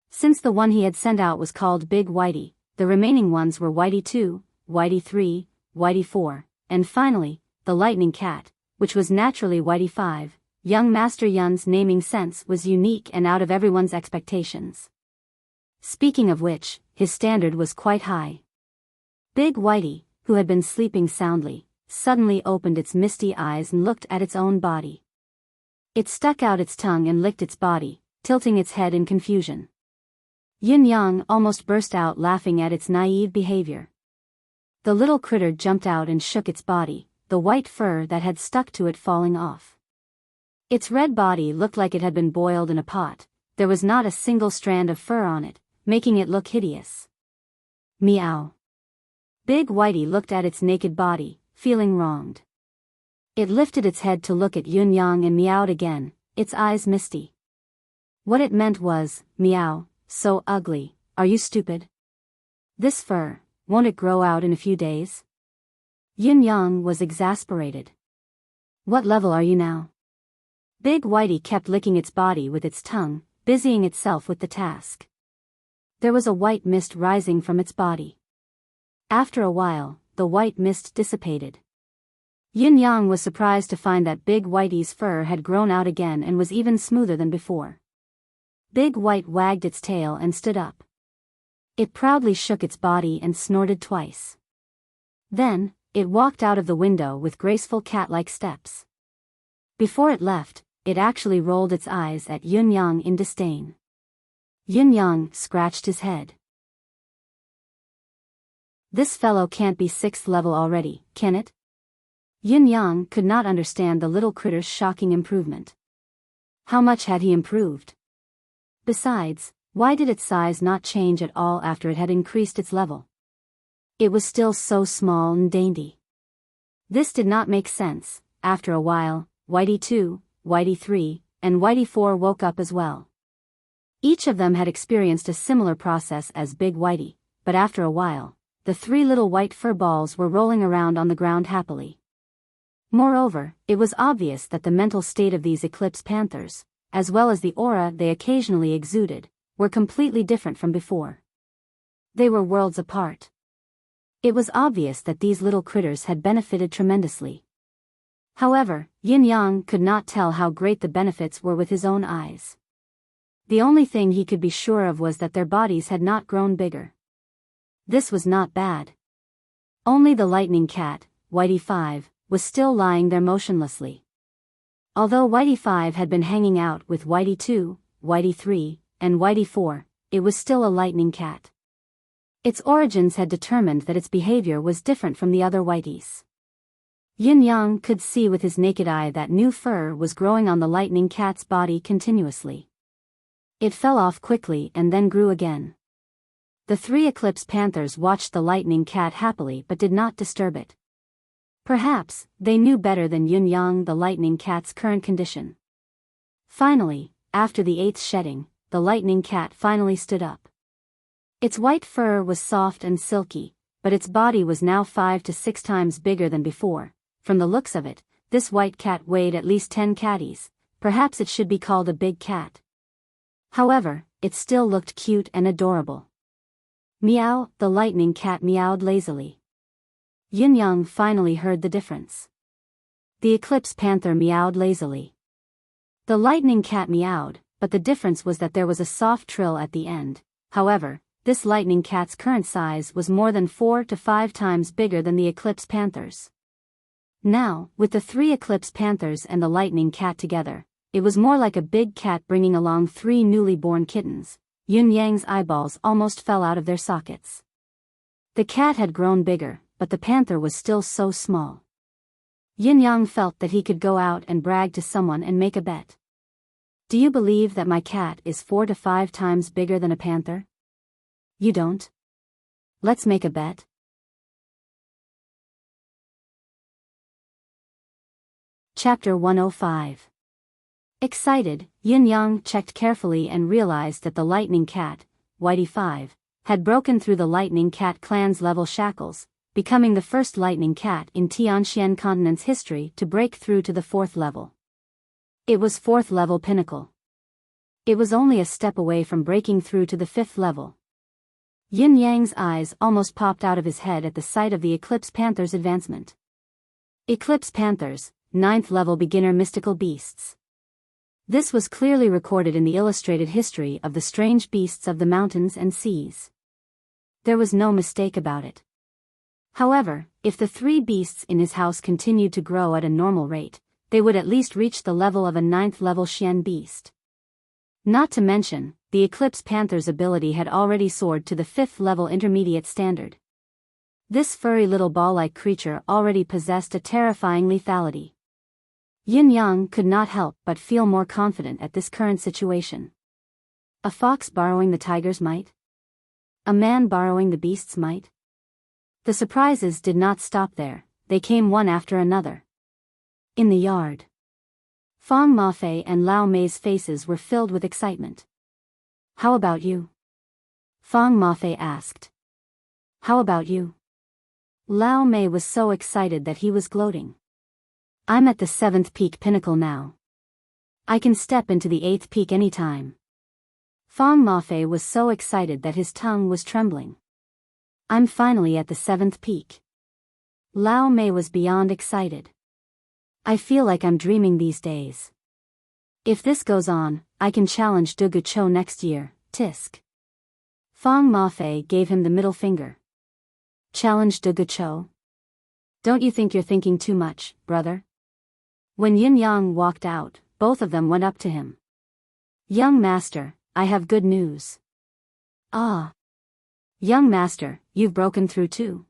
Since the one he had sent out was called Big Whitey, the remaining ones were Whitey 2, Whitey 3, Whitey 4, and finally, the Lightning Cat, which was naturally Whitey 5. Young Master Yun's naming sense was unique and out of everyone's expectations. Speaking of which, his standard was quite high. Big Whitey, who had been sleeping soundly, suddenly opened its misty eyes and looked at its own body. It stuck out its tongue and licked its body, tilting its head in confusion. Yin-yang almost burst out laughing at its naive behavior. The little critter jumped out and shook its body, the white fur that had stuck to it falling off. Its red body looked like it had been boiled in a pot. There was not a single strand of fur on it, making it look hideous. Meow. Big Whitey looked at its naked body, feeling wronged. It lifted its head to look at Yin-yang and meowed again, its eyes misty. What it meant was, meow. So ugly, are you stupid? This fur, won't it grow out in a few days? Yin-yang was exasperated. What level are you now? Big Whitey kept licking its body with its tongue, busying itself with the task. There was a white mist rising from its body. After a while, the white mist dissipated. Yin-yang was surprised to find that Big Whitey's fur had grown out again and was even smoother than before. Big White wagged its tail and stood up. It proudly shook its body and snorted twice. Then, it walked out of the window with graceful cat-like steps. Before it left, it actually rolled its eyes at Yin-yang in disdain. Yin-yang scratched his head. This fellow can't be 6th level already, can it? Yin-yang could not understand the little critter's shocking improvement. How much had he improved? Besides, why did its size not change at all after it had increased its level? It was still so small and dainty. This did not make sense. After a while, Whitey 2, Whitey 3, and Whitey 4 woke up as well. Each of them had experienced a similar process as Big Whitey, but after a while, the 3 little white fur balls were rolling around on the ground happily. Moreover, it was obvious that the mental state of these eclipse panthers, as well as the aura they occasionally exuded, were completely different from before. They were worlds apart. It was obvious that these little critters had benefited tremendously. However, Yin Yang could not tell how great the benefits were with his own eyes. The only thing he could be sure of was that their bodies had not grown bigger. This was not bad. Only the lightning cat, Whitey 5, was still lying there motionlessly. Although Whitey 5 had been hanging out with Whitey 2, Whitey 3, and Whitey 4, it was still a lightning cat. Its origins had determined that its behavior was different from the other Whiteys. Yin Yang could see with his naked eye that new fur was growing on the lightning cat's body continuously. It fell off quickly and then grew again. The three eclipse panthers watched the lightning cat happily but did not disturb it. Perhaps, they knew better than Yin Yang the lightning cat's current condition. Finally, after the 8th shedding, the lightning cat finally stood up. Its white fur was soft and silky, but its body was now 5 to 6 times bigger than before. From the looks of it, this white cat weighed at least 10 catties, perhaps it should be called a big cat. However, it still looked cute and adorable. Meow, the lightning cat meowed lazily. Yin Yang finally heard the difference. The eclipse panther meowed lazily. The lightning cat meowed, but the difference was that there was a soft trill at the end. However, this lightning cat's current size was more than 4 to 5 times bigger than the eclipse panthers. Now, with the 3 eclipse panthers and the lightning cat together, it was more like a big cat bringing along 3 newly born kittens. Yin Yang's eyeballs almost fell out of their sockets. The cat had grown bigger, but the panther was still so small. Yin Yang felt that he could go out and brag to someone and make a bet. Do you believe that my cat is 4 to 5 times bigger than a panther? You don't? Let's make a bet. Chapter 105. Excited, Yin Yang checked carefully and realized that the lightning cat, Whitey 5, had broken through the lightning cat clan's level shackles, becoming the first lightning cat in Tianxian continent's history to break through to the 4th level. It was 4th level pinnacle. It was only a step away from breaking through to the 5th level. Yin Yang's eyes almost popped out of his head at the sight of the Eclipse Panther's advancement. Eclipse Panthers, 9th level beginner mystical beasts. This was clearly recorded in the illustrated history of the strange beasts of the mountains and seas. There was no mistake about it. However, if the 3 beasts in his house continued to grow at a normal rate, they would at least reach the level of a 9th level Xian beast. Not to mention, the Eclipse Panther's ability had already soared to the 5th level intermediate standard. This furry little ball-like creature already possessed a terrifying lethality. Yin Yang could not help but feel more confident at this current situation. A fox borrowing the tiger's might? A man borrowing the beast's might? The surprises did not stop there, they came one after another. In the yard, Fang Mafei and Lao Mei's faces were filled with excitement. How about you? Fang Mafei asked. How about you? Lao Mei was so excited that he was gloating. I'm at the 7th peak pinnacle now. I can step into the 8th peak anytime. Fang Mafei was so excited that his tongue was trembling. I'm finally at the 7th peak. Lao Mei was beyond excited. I feel like I'm dreaming these days. If this goes on, I can challenge Dugu Cho next year, tisk. Fang Mafei gave him the middle finger. Challenge Dugu Cho? Don't you think you're thinking too much, brother? When Yin Yang walked out, both of them went up to him. Young master, I have good news. Ah. Young master, you've broken through too.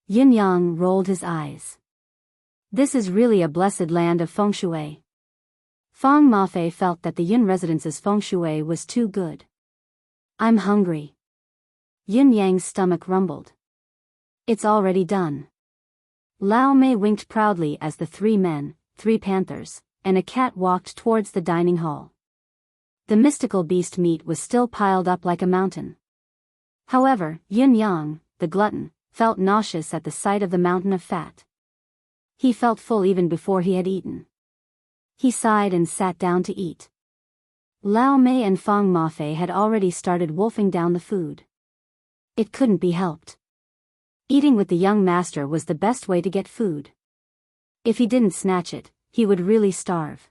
Yin Yang rolled his eyes. This is really a blessed land of feng shui. Fang Mafei felt that the Yin residence's feng shui was too good. I'm hungry. Yin Yang's stomach rumbled. It's already done. Lao Mei winked proudly as the 3 men, 3 panthers, and a cat walked towards the dining hall. The mystical beast meat was still piled up like a mountain. However, Yin Yang, the glutton, felt nauseous at the sight of the mountain of fat. He felt full even before he had eaten. He sighed and sat down to eat. Lao Mei and Fang Mafei had already started wolfing down the food. It couldn't be helped. Eating with the young master was the best way to get food. If he didn't snatch it, he would really starve.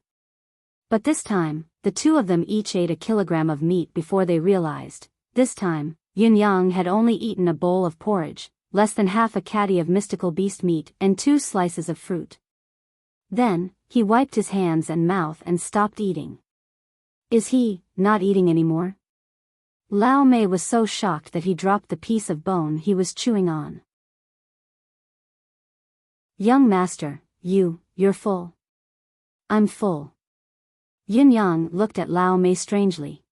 But this time, the two of them each ate a kilogram of meat before they realized. This time, Yun Yang had only eaten a bowl of porridge, less than half a caddy of mystical beast meat, and 2 slices of fruit. Then, he wiped his hands and mouth and stopped eating. Is he not eating anymore? Lao Mei was so shocked that he dropped the piece of bone he was chewing on. Young master, you're full. I'm full. Yun Yang looked at Lao Mei strangely.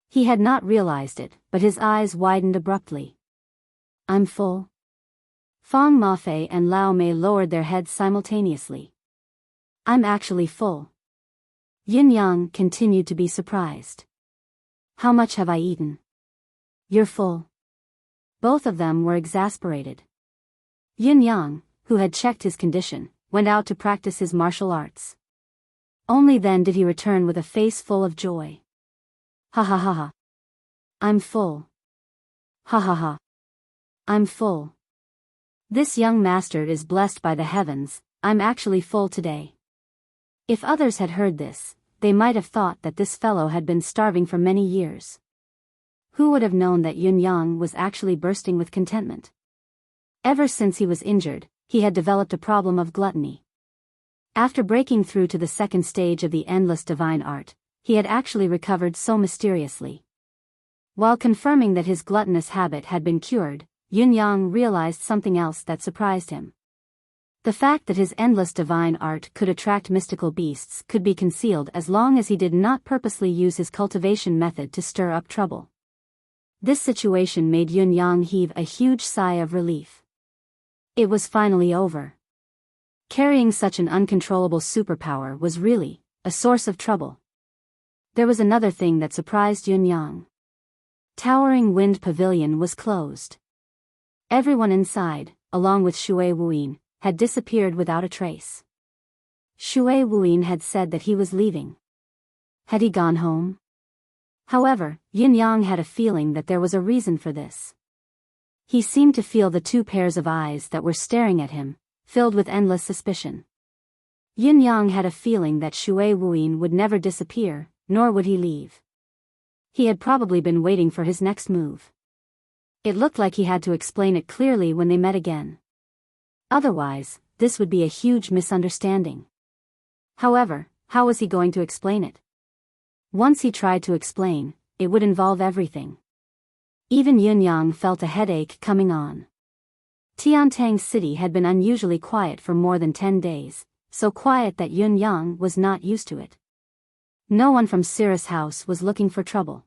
He had not realized it, but his eyes widened abruptly. I'm full. Fang Mafei and Lao Mei lowered their heads simultaneously. I'm actually full. Yun Yang continued to be surprised. How much have I eaten? You're full. Both of them were exasperated. Yun Yang, who had checked his condition, went out to practice his martial arts. Only then did he return with a face full of joy. Ha ha ha ha. I'm full. Ha ha ha. I'm full. This young master is blessed by the heavens. I'm actually full today. If others had heard this, they might have thought that this fellow had been starving for many years. Who would have known that Yun Yang was actually bursting with contentment? Ever since he was injured, he had developed a problem of gluttony. After breaking through to the second stage of the endless divine art, he had actually recovered so mysteriously. While confirming that his gluttonous habit had been cured, Yun Yang realized something else that surprised him. The fact that his endless divine art could attract mystical beasts could be concealed as long as he did not purposely use his cultivation method to stir up trouble. This situation made Yun Yang heave a huge sigh of relief. It was finally over. Carrying such an uncontrollable superpower was really a source of trouble. There was another thing that surprised Yun Yang. Towering Wind Pavilion was closed. Everyone inside, along with Shui Wuyin, had disappeared without a trace. Shui Wuyin had said that he was leaving. Had he gone home? However, Yun Yang had a feeling that there was a reason for this. He seemed to feel the 2 pairs of eyes that were staring at him, filled with endless suspicion. Yun Yang had a feeling that Shui Wuyin would never disappear, nor would he leave. He had probably been waiting for his next move. It looked like he had to explain it clearly when they met again. Otherwise, this would be a huge misunderstanding. However, how was he going to explain it? Once he tried to explain, it would involve everything. Even Yun Yang felt a headache coming on. Tiantang City had been unusually quiet for more than 10 days, so quiet that Yun Yang was not used to it. No one from Cirrus House was looking for trouble.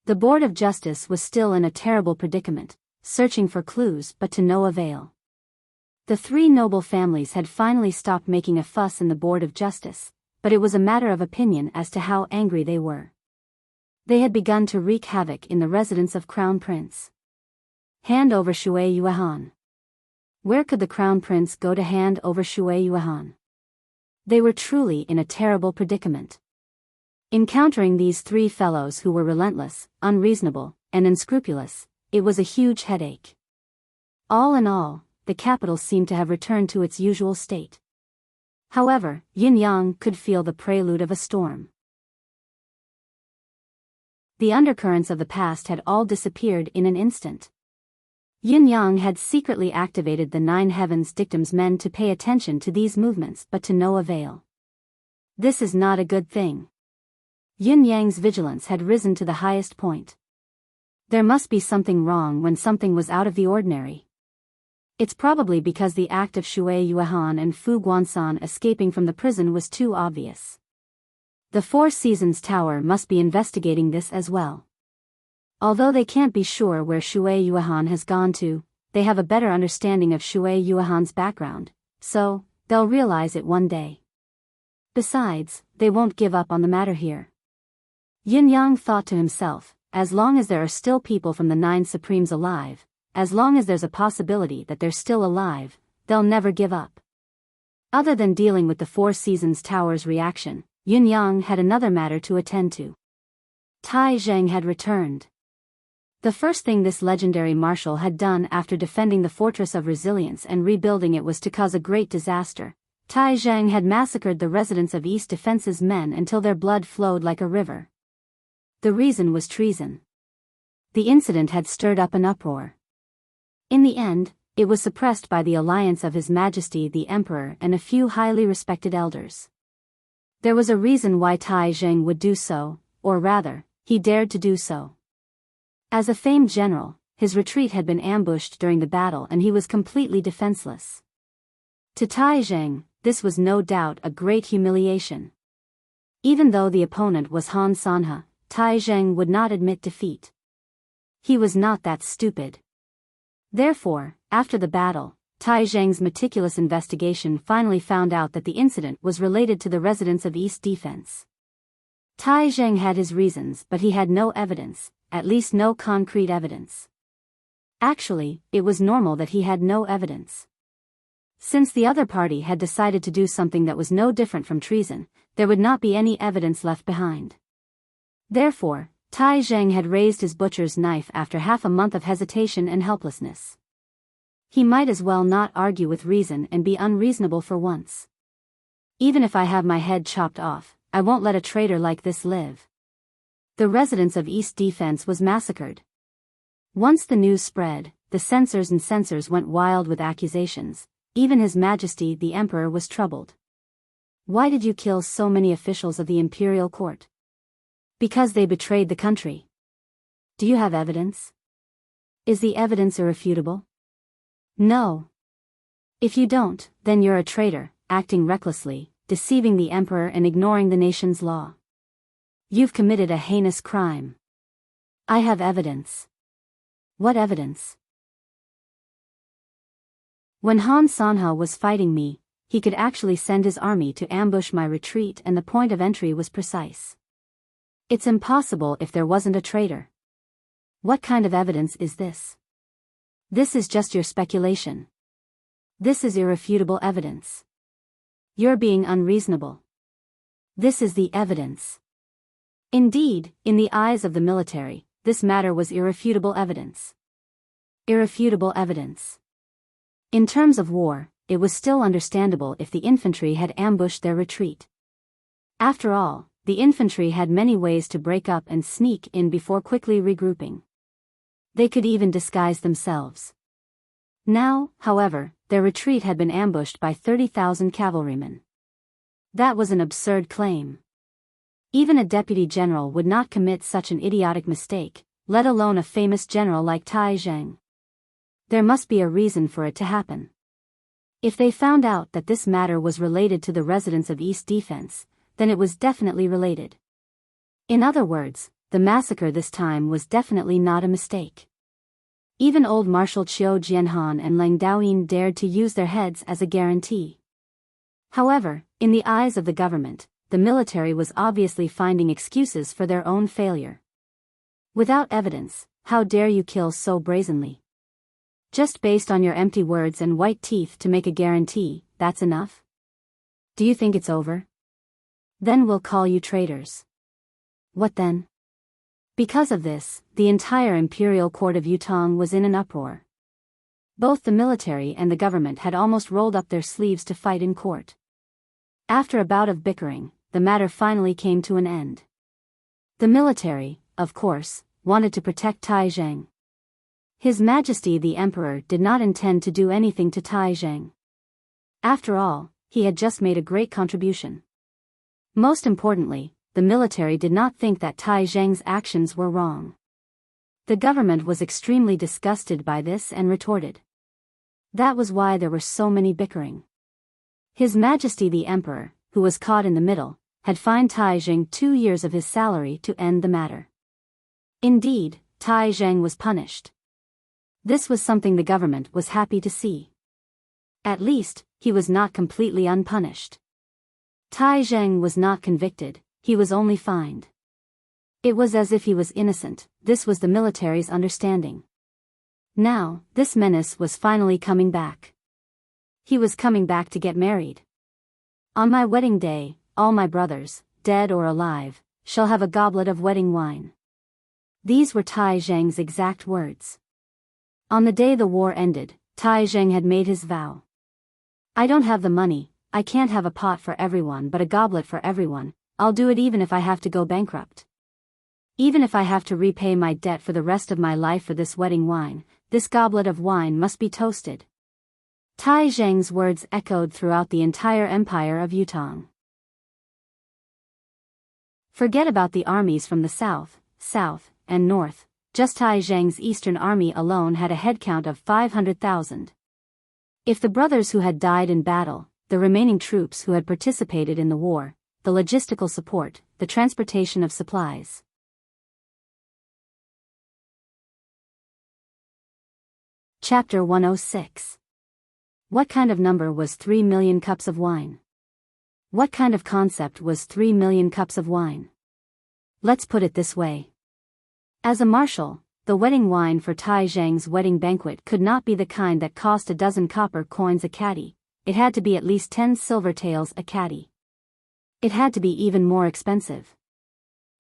The Board of Justice was still in a terrible predicament, searching for clues but to no avail. The 3 noble families had finally stopped making a fuss in the Board of Justice, but it was a matter of opinion as to how angry they were. They had begun to wreak havoc in the residence of Crown Prince. Hand over Shui Yuan. Where could the Crown Prince go to hand over Shui Yuan? They were truly in a terrible predicament. Encountering these 3 fellows who were relentless, unreasonable, and unscrupulous, it was a huge headache. All in all, the capital seemed to have returned to its usual state. However, Yun Yang could feel the prelude of a storm. The undercurrents of the past had all disappeared in an instant. Yun Yang had secretly activated the 9 Heavens Dictum's men to pay attention to these movements but to no avail. This is not a good thing. Yun Yang's vigilance had risen to the highest point. There must be something wrong when something was out of the ordinary. It's probably because the act of Shui Yuan and Fu Guansan escaping from the prison was too obvious. The 4 Seasons Tower must be investigating this as well. Although they can't be sure where Shui Yuan has gone to, they have a better understanding of Shui Yuan's background, so they'll realize it one day. Besides, they won't give up on the matter here. Yun Yang thought to himself, as long as there are still people from the 9 Supremes alive, as long as there's a possibility that they're still alive, they'll never give up. Other than dealing with the Four Seasons Tower's reaction, Yun Yang had another matter to attend to. Tai Zheng had returned. The first thing this legendary marshal had done after defending the Fortress of Resilience and rebuilding it was to cause a great disaster. Tai Zheng had massacred the residents of East Defense's men until their blood flowed like a river. The reason was treason. The incident had stirred up an uproar. In the end, it was suppressed by the alliance of His Majesty the Emperor and a few highly respected elders. There was a reason why Tai Zheng would do so, or rather, he dared to do so. As a famed general, his retreat had been ambushed during the battle and he was completely defenseless. To Tai Zheng, this was no doubt a great humiliation. Even though the opponent was Han Sanhe, Tai Zheng would not admit defeat. He was not that stupid. Therefore, after the battle, Tai Zheng's meticulous investigation finally found out that the incident was related to the residents of East Defense. Tai Zheng had his reasons, but he had no evidence, at least no concrete evidence. Actually, it was normal that he had no evidence. Since the other party had decided to do something that was no different from treason, there would not be any evidence left behind. Therefore, Tai Zheng had raised his butcher's knife after half a month of hesitation and helplessness. He might as well not argue with reason and be unreasonable for once. Even if I have my head chopped off, I won't let a traitor like this live. The residents of East Defense was massacred. Once the news spread, the censors and censors went wild with accusations. Even His Majesty the Emperor was troubled. Why did you kill so many officials of the imperial court? Because they betrayed the country. Do you have evidence? Is the evidence irrefutable? No. If you don't, then you're a traitor, acting recklessly, deceiving the emperor and ignoring the nation's law. You've committed a heinous crime. I have evidence. What evidence? When Han Sanhe was fighting me, he could actually send his army to ambush my retreat and the point of entry was precise. It's impossible if there wasn't a traitor. What kind of evidence is this? This is just your speculation. This is irrefutable evidence. You're being unreasonable. This is the evidence. Indeed, in the eyes of the military, this matter was irrefutable evidence. Irrefutable evidence. In terms of war, it was still understandable if the infantry had ambushed their retreat. After all, the infantry had many ways to break up and sneak in before quickly regrouping. They could even disguise themselves. Now, however, their retreat had been ambushed by 30,000 cavalrymen. That was an absurd claim. Even a deputy general would not commit such an idiotic mistake, let alone a famous general like Tai Zheng. There must be a reason for it to happen. If they found out that this matter was related to the residents of East Defense, then it was definitely related. In other words, the massacre this time was definitely not a mistake. Even old Marshal Qiu Jianhan and Lang Daoyin dared to use their heads as a guarantee. However, in the eyes of the government, the military was obviously finding excuses for their own failure. Without evidence, how dare you kill so brazenly? Just based on your empty words and white teeth to make a guarantee, that's enough? Do you think it's over? Then we'll call you traitors. What then? Because of this, the entire imperial court of Yutong was in an uproar. Both the military and the government had almost rolled up their sleeves to fight in court. After a bout of bickering, the matter finally came to an end. The military, of course, wanted to protect Tai Zheng. His Majesty the Emperor did not intend to do anything to Tai Zheng. After all, he had just made a great contribution. Most importantly, the military did not think that Tai Zheng's actions were wrong. The government was extremely disgusted by this and retorted. That was why there were so many bickering. His Majesty the Emperor, who was caught in the middle, had fined Tai Zheng 2 years of his salary to end the matter. Indeed, Tai Zheng was punished. This was something the government was happy to see. At least, he was not completely unpunished. Tai Zheng was not convicted, he was only fined. It was as if he was innocent, this was the military's understanding. Now, this menace was finally coming back. He was coming back to get married. On my wedding day, all my brothers, dead or alive, shall have a goblet of wedding wine. These were Tai Zheng's exact words. On the day the war ended, Tai Zheng had made his vow. I don't have the money, I can't have a pot for everyone but a goblet for everyone, I'll do it even if I have to go bankrupt. Even if I have to repay my debt for the rest of my life for this wedding wine, this goblet of wine must be toasted. Tai Zheng's words echoed throughout the entire empire of Yutong. Forget about the armies from the south, and north, just Tai Zheng's eastern army alone had a headcount of 500,000. If the brothers who had died in battle, the remaining troops who had participated in the war, the logistical support, the transportation of supplies. Chapter 106. What kind of number was 3 million cups of wine? What kind of concept was 3 million cups of wine? Let's put it this way. As a marshal, the wedding wine for Tai Zheng's wedding banquet could not be the kind that cost a dozen copper coins a caddy, it had to be at least 10 silver taels a caddy. It had to be even more expensive.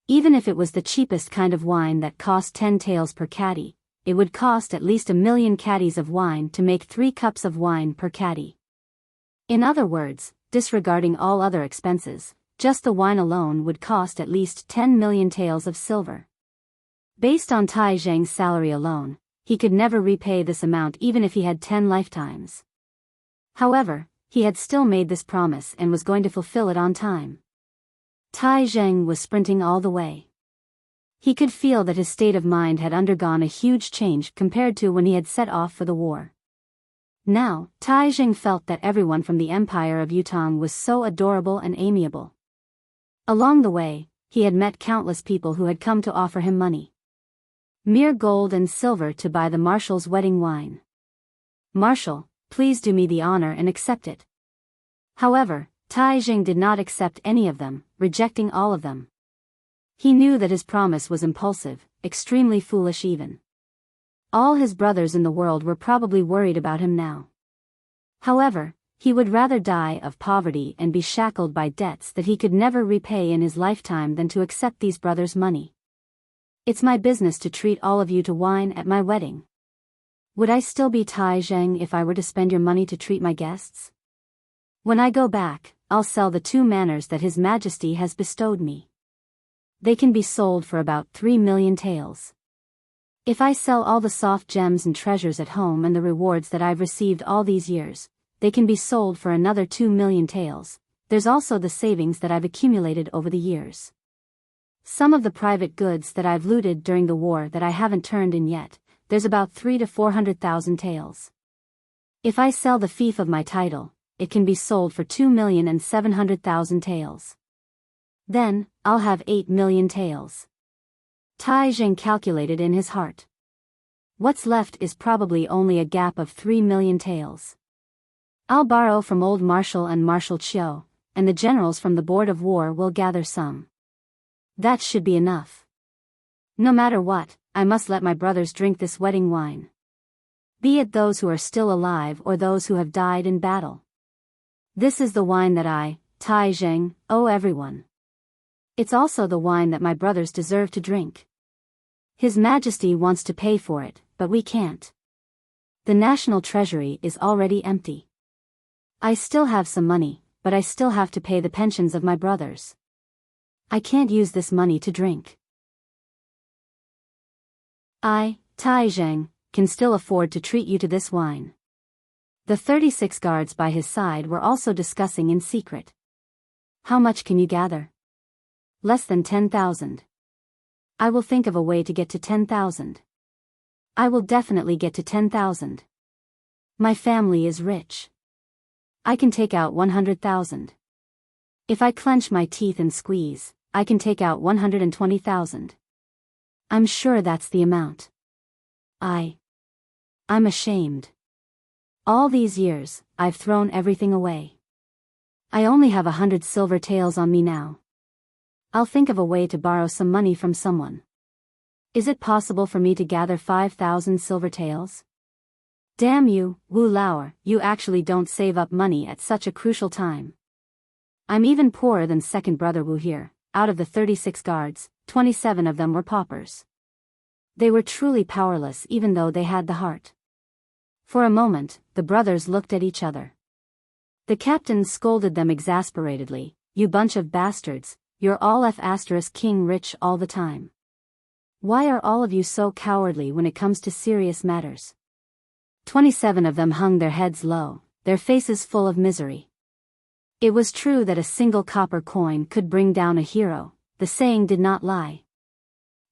Even if it was the cheapest kind of wine that cost 10 taels per caddy, it would cost at least 1 million caddies of wine to make 3 cups of wine per caddy. In other words, disregarding all other expenses, just the wine alone would cost at least 10 million taels of silver. Based on Tai Zheng's salary alone, he could never repay this amount even if he had 10 lifetimes. However, he had still made this promise and was going to fulfill it on time. Tai Zheng was sprinting all the way. He could feel that his state of mind had undergone a huge change compared to when he had set off for the war. Now, Tai Zheng felt that everyone from the Empire of Yutong was so adorable and amiable. Along the way, he had met countless people who had come to offer him money. Mere gold and silver to buy the marshal's wedding wine. Marshal, please do me the honor and accept it. However, Tai Zheng did not accept any of them, rejecting all of them. He knew that his promise was impulsive, extremely foolish even. All his brothers in the world were probably worried about him now. However, he would rather die of poverty and be shackled by debts that he could never repay in his lifetime than to accept these brothers' money. It's my business to treat all of you to wine at my wedding. Would I still be Tai Zheng if I were to spend your money to treat my guests? When I go back, I'll sell the 2 manors that His Majesty has bestowed me. They can be sold for about 3 million taels. If I sell all the soft gems and treasures at home and the rewards that I've received all these years, they can be sold for another 2 million taels. There's also the savings that I've accumulated over the years. Some of the private goods that I've looted during the war that I haven't turned in yet, there's about 300,000 to 400,000 taels. If I sell the fief of my title, it can be sold for 2,700,000 taels. Then, I'll have 8 million taels. Tai Zheng calculated in his heart. What's left is probably only a gap of 3 million taels. I'll borrow from Old Marshal and Marshal Chiu, and the generals from the Board of War will gather some. That should be enough. No matter what, I must let my brothers drink this wedding wine. Be it those who are still alive or those who have died in battle. This is the wine that I, Tai Zheng, owe everyone. It's also the wine that my brothers deserve to drink. His Majesty wants to pay for it, but we can't. The national treasury is already empty. I still have some money, but I still have to pay the pensions of my brothers. I can't use this money to drink. I, Tai Zheng, can still afford to treat you to this wine. The 36 guards by his side were also discussing in secret. How much can you gather? Less than 10,000. I will think of a way to get to 10,000. I will definitely get to 10,000. My family is rich. I can take out 100,000. If I clench my teeth and squeeze, I can take out 120,000. I'm sure that's the amount. I'm ashamed. All these years, I've thrown everything away. I only have 100 silver taels on me now. I'll think of a way to borrow some money from someone. Is it possible for me to gather 5,000 silver taels? Damn you, Wu Lauer, you actually don't save up money at such a crucial time. I'm even poorer than second brother Wu here. Out of the 36 guards, 27 of them were paupers. They were truly powerless even though they had the heart. For a moment, the brothers looked at each other. The captain scolded them exasperatedly. You bunch of bastards, you're all king rich all the time. Why are all of you so cowardly when it comes to serious matters? 27 of them hung their heads low, their faces full of misery. It was true that a single copper coin could bring down a hero, the saying did not lie.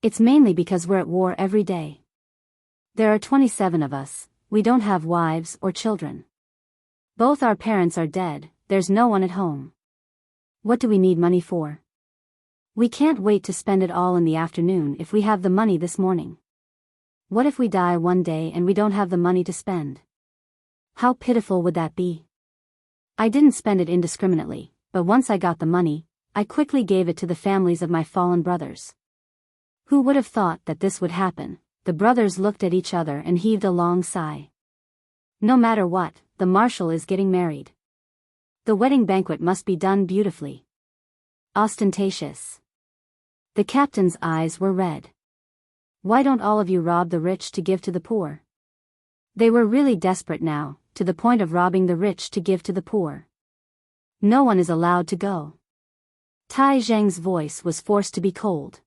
It's mainly because we're at war every day. There are 27 of us, we don't have wives or children. Both our parents are dead, there's no one at home. What do we need money for? We can't wait to spend it all in the afternoon if we have the money this morning. What if we die one day and we don't have the money to spend? How pitiful would that be? I didn't spend it indiscriminately, but once I got the money, I quickly gave it to the families of my fallen brothers. Who would have thought that this would happen? The brothers looked at each other and heaved a long sigh. No matter what, the marshal is getting married. The wedding banquet must be done beautifully. Ostentatious. The captain's eyes were red. Why don't all of you rob the rich to give to the poor? They were really desperate now, to the point of robbing the rich to give to the poor. No one is allowed to go. Tai Zheng's voice was forced to be cold.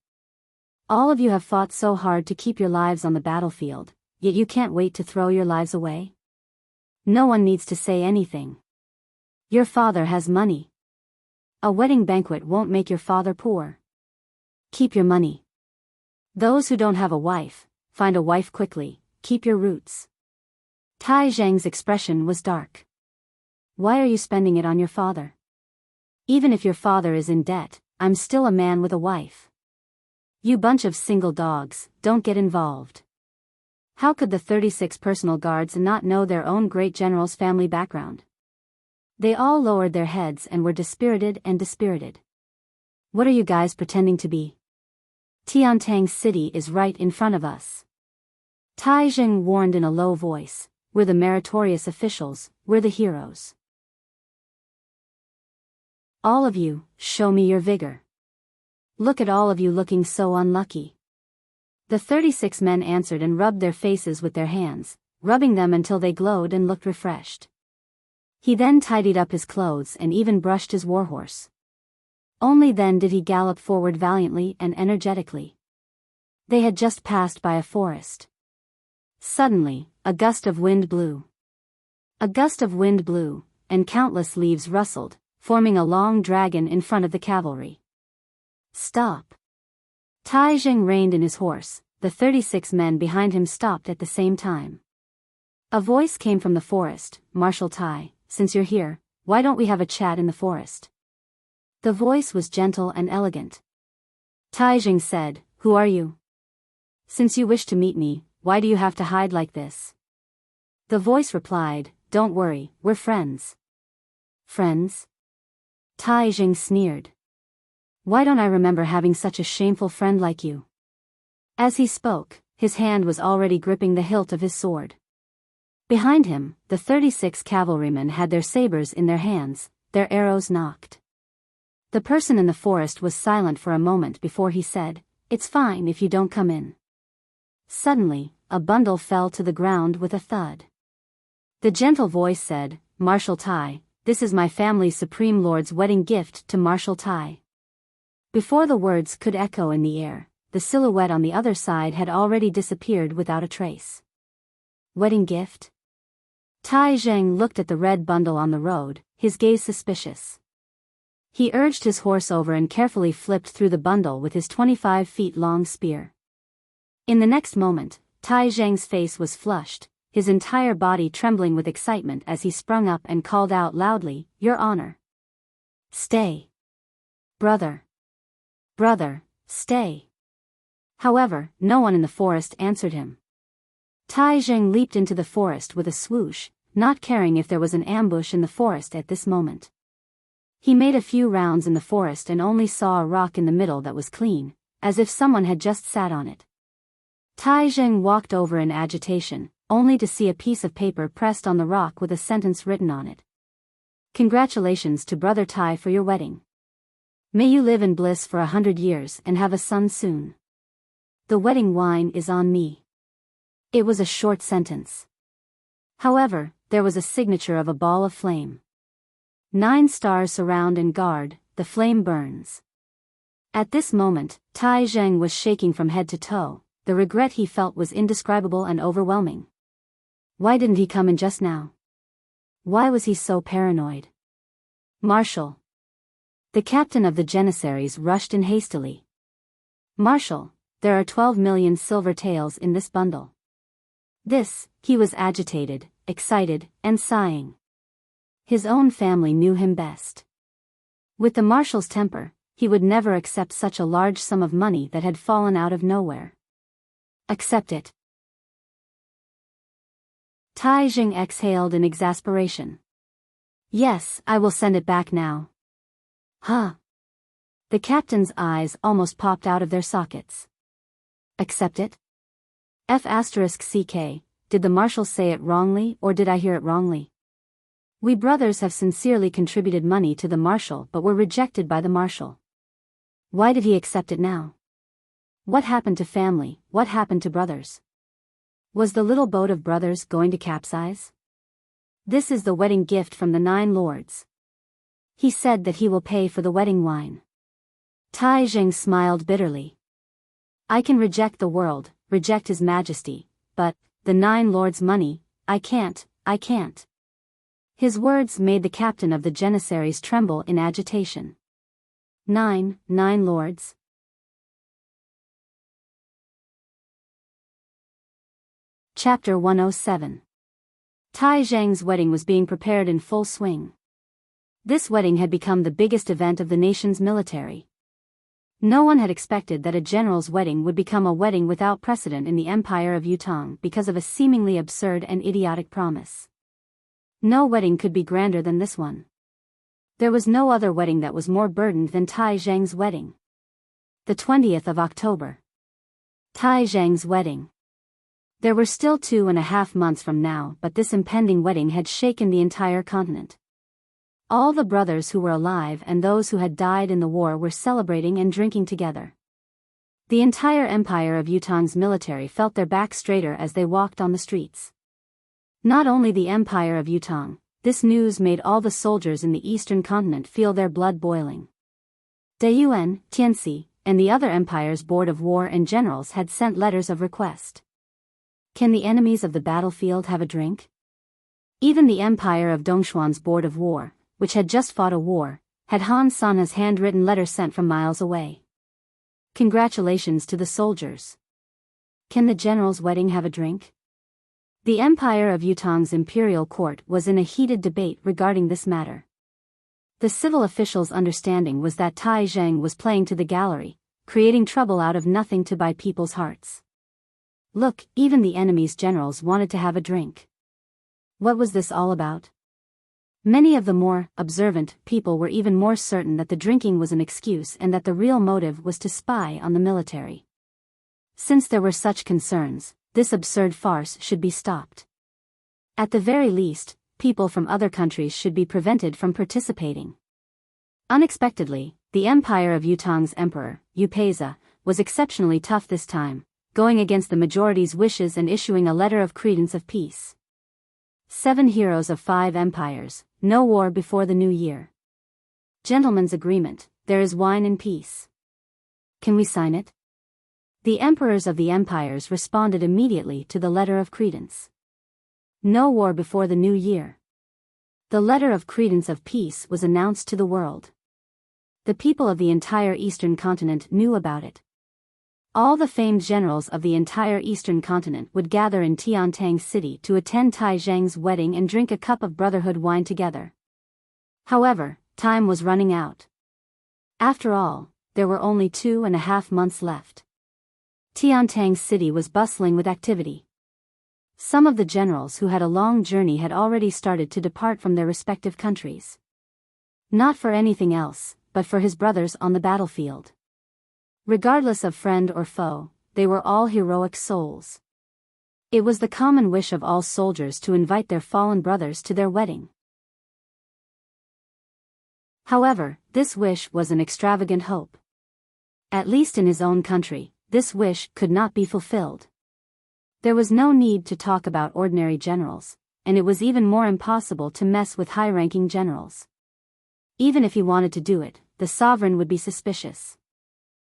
All of you have fought so hard to keep your lives on the battlefield, yet you can't wait to throw your lives away? No one needs to say anything. Your father has money. A wedding banquet won't make your father poor. Keep your money. Those who don't have a wife, find a wife quickly, keep your roots. Tai Zheng's expression was dark. Why are you spending it on your father? Even if your father is in debt, I'm still a man with a wife. You bunch of single dogs, don't get involved. How could the 36 personal guards not know their own great general's family background? They all lowered their heads and were dispirited. What are you guys pretending to be? Tiantang City is right in front of us. Tai Zheng warned in a low voice, we're the meritorious officials, we're the heroes. All of you, show me your vigor. Look at all of you looking so unlucky. The 36 men answered and rubbed their faces with their hands, rubbing them until they glowed and looked refreshed. He then tidied up his clothes and even brushed his warhorse. Only then did he gallop forward valiantly and energetically. They had just passed by a forest. Suddenly, a gust of wind blew. A gust of wind blew, and countless leaves rustled, forming a long dragon in front of the cavalry. Stop! Tai Zheng reined in his horse, the 36 men behind him stopped at the same time. A voice came from the forest, Marshal Tai, since you're here, why don't we have a chat in the forest? The voice was gentle and elegant. Tai Zheng said, who are you? Since you wish to meet me, why do you have to hide like this? The voice replied, don't worry, we're friends. Friends? Tai Zheng sneered. Why don't I remember having such a shameful friend like you? As he spoke, his hand was already gripping the hilt of his sword. Behind him, the 36 cavalrymen had their sabers in their hands, their arrows nocked. The person in the forest was silent for a moment before he said, it's fine if you don't come in. Suddenly, a bundle fell to the ground with a thud. The gentle voice said, Marshal Tai, this is my family's Supreme Lord's wedding gift to Marshal Tai. Before the words could echo in the air, the silhouette on the other side had already disappeared without a trace. Wedding gift? Tai Zheng looked at the red bundle on the road, his gaze suspicious. He urged his horse over and carefully flipped through the bundle with his 25 feet long spear. In the next moment, Tai Zheng's face was flushed, his entire body trembling with excitement as he sprung up and called out loudly, Your Honor! Stay! Brother! Brother, stay! However, no one in the forest answered him. Tai Zheng leaped into the forest with a swoosh, not caring if there was an ambush in the forest at this moment. He made a few rounds in the forest and only saw a rock in the middle that was clean, as if someone had just sat on it. Tai Zheng walked over in agitation, only to see a piece of paper pressed on the rock with a sentence written on it. Congratulations to Brother Tai for your wedding. May you live in bliss for 100 years and have a son soon. The wedding wine is on me. It was a short sentence. However, there was a signature of a ball of flame. 9 stars surround and guard, the flame burns. At this moment, Tai Zheng was shaking from head to toe. The regret he felt was indescribable and overwhelming. Why didn't he come in just now? Why was he so paranoid? Marshal. The captain of the Janissaries rushed in hastily. Marshal, there are 12 million silver taels in this bundle. He was agitated, excited, and sighing. His own family knew him best. With the marshal's temper, he would never accept such a large sum of money that had fallen out of nowhere. Accept it. Tai Jing exhaled in exasperation. Yes, I will send it back now. Huh? The captain's eyes almost popped out of their sockets. Accept it? CK, did the marshal say it wrongly or did I hear it wrongly? We brothers have sincerely contributed money to the marshal but were rejected by the marshal. Why did he accept it now? What happened to family, what happened to brothers? Was the little boat of brothers going to capsize? This is the wedding gift from the 9 lords. He said that he will pay for the wedding wine. Tai Jing smiled bitterly. I can reject the world, reject his majesty, but, the 9 lords' money, I can't. His words made the captain of the Janissaries tremble in agitation. 9 lords. Chapter 107. Tai Zheng's wedding was being prepared in full swing. This wedding had become the biggest event of the nation's military. No one had expected that a general's wedding would become a wedding without precedent in the Empire of Yutong because of a seemingly absurd and idiotic promise. No wedding could be grander than this one. There was no other wedding that was more burdened than Tai Zheng's wedding. The 20th of October. Tai Zheng's wedding. There were still 2.5 months from now, but this impending wedding had shaken the entire continent. All the brothers who were alive and those who had died in the war were celebrating and drinking together. The entire empire of Yutong's military felt their backs straighter as they walked on the streets. Not only the empire of Yutong, this news made all the soldiers in the eastern continent feel their blood boiling. Dayuan, Tianxi, and the other empires' board of war and generals had sent letters of request. Can the enemies of the battlefield have a drink? Even the empire of Dongxuan's board of war, which had just fought a war, had Han San's handwritten letter sent from miles away. Congratulations to the soldiers. Can the general's wedding have a drink? The empire of Yutong's imperial court was in a heated debate regarding this matter. The civil officials' understanding was that Tai Zheng was playing to the gallery, creating trouble out of nothing to buy people's hearts. Look, even the enemy's generals wanted to have a drink. What was this all about? Many of the more observant people were even more certain that the drinking was an excuse and that the real motive was to spy on the military. Since there were such concerns, this absurd farce should be stopped. At the very least, people from other countries should be prevented from participating. Unexpectedly, the empire of Yutong's emperor, Yupeza, was exceptionally tough this time, going against the majority's wishes and issuing a letter of credence of peace. 7 heroes of 5 empires, no war before the new year. Gentlemen's agreement, there is wine and peace. Can we sign it? The emperors of the empires responded immediately to the letter of credence. No war before the new year. The letter of credence of peace was announced to the world. The people of the entire eastern continent knew about it. All the famed generals of the entire eastern continent would gather in Tiantang City to attend Tai Zheng's wedding and drink a cup of brotherhood wine together. However, time was running out. After all, there were only 2.5 months left. Tiantang City was bustling with activity. Some of the generals who had a long journey had already started to depart from their respective countries. Not for anything else, but for his brothers on the battlefield. Regardless of friend or foe, they were all heroic souls. It was the common wish of all soldiers to invite their fallen brothers to their wedding. However, this wish was an extravagant hope. At least in his own country, this wish could not be fulfilled. There was no need to talk about ordinary generals, and it was even more impossible to mess with high-ranking generals. Even if he wanted to do it, the sovereign would be suspicious.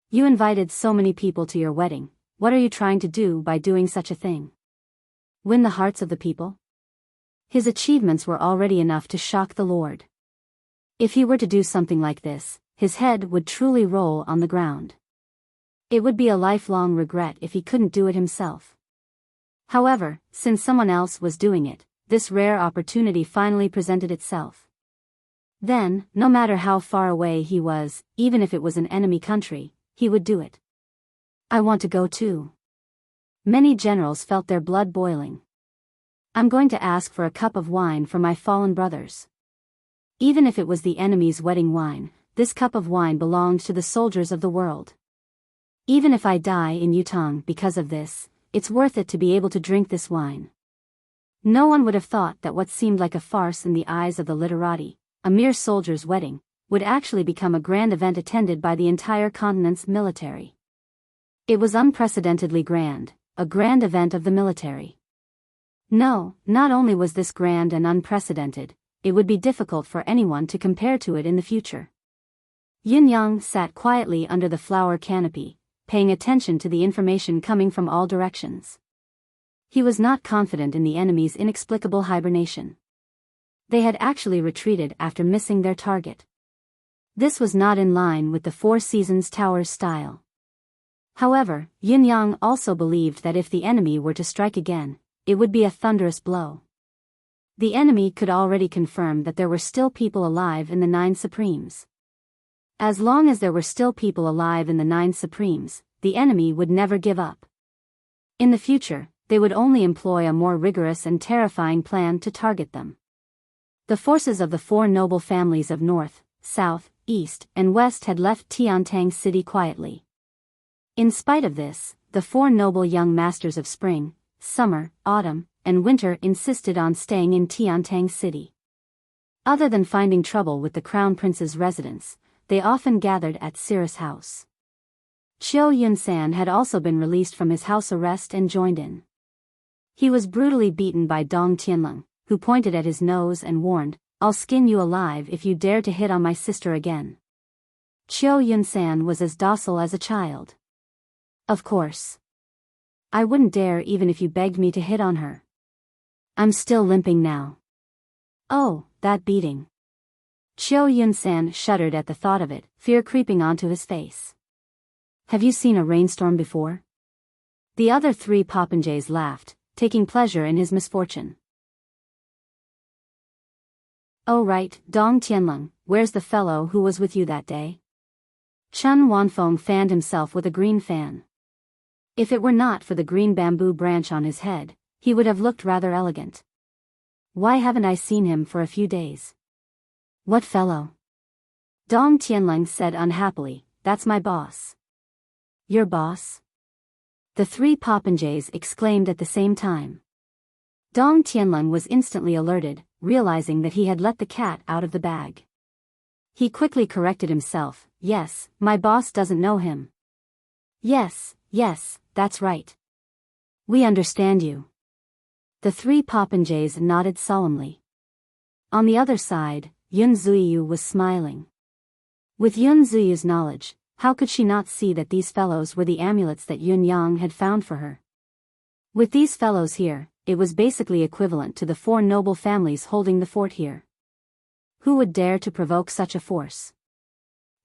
You invited so many people to your wedding, what are you trying to do by doing such a thing? Win the hearts of the people? His achievements were already enough to shock the Lord. If he were to do something like this, his head would truly roll on the ground. It would be a lifelong regret if he couldn't do it himself. However, since someone else was doing it, this rare opportunity finally presented itself. Then, no matter how far away he was, even if it was an enemy country, he would do it. I want to go too. Many generals felt their blood boiling. I'm going to ask for a cup of wine for my fallen brothers. Even if it was the enemy's wedding wine, this cup of wine belonged to the soldiers of the world. Even if I die in Yutong because of this, it's worth it to be able to drink this wine. No one would have thought that what seemed like a farce in the eyes of the literati, a mere soldier's wedding, would actually become a grand event attended by the entire continent's military. It was unprecedentedly grand, a grand event of the military. No, not only was this grand and unprecedented, it would be difficult for anyone to compare to it in the future. Yin Yang sat quietly under the flower canopy, paying attention to the information coming from all directions. He was not confident in the enemy's inexplicable hibernation. They had actually retreated after missing their target. This was not in line with the Four Seasons Tower's style. However, Yin Yang also believed that if the enemy were to strike again, it would be a thunderous blow. The enemy could already confirm that there were still people alive in the Nine Supremes. As long as there were still people alive in the Nine Supremes, the enemy would never give up. In the future, they would only employ a more rigorous and terrifying plan to target them. The forces of the four noble families of North, South, East, and West had left Tiantang City quietly. In spite of this, the four noble young masters of spring, summer, autumn, and winter insisted on staying in Tiantang City. Other than finding trouble with the Crown Prince's residence, they often gathered at Cirrus' house. Qiu Yunsan had also been released from his house arrest and joined in. He was brutally beaten by Dong Tianlong, who pointed at his nose and warned, "I'll skin you alive if you dare to hit on my sister again." Qiu Yunsan was as docile as a child. Of course. I wouldn't dare even if you begged me to hit on her. I'm still limping now. Oh, that beating. Qiu Yunsan shuddered at the thought of it, fear creeping onto his face. Have you seen a rainstorm before? The other three popinjays laughed, taking pleasure in his misfortune. Oh right, Dong Tianlong, where's the fellow who was with you that day? Chun Wanfeng fanned himself with a green fan. If it were not for the green bamboo branch on his head, he would have looked rather elegant. Why haven't I seen him for a few days? What fellow? Dong Tianlong said unhappily, that's my boss. Your boss? The three popinjays exclaimed at the same time. Dong Tianlong was instantly alerted, realizing that he had let the cat out of the bag. He quickly corrected himself, yes, my boss doesn't know him. Yes, that's right. We understand you. The three popinjays nodded solemnly. On the other side, Yun Zuiyu was smiling. With Yun Zuiyu's knowledge, how could she not see that these fellows were the amulets that Yun Yang had found for her? With these fellows here, it was basically equivalent to the four noble families holding the fort here. Who would dare to provoke such a force?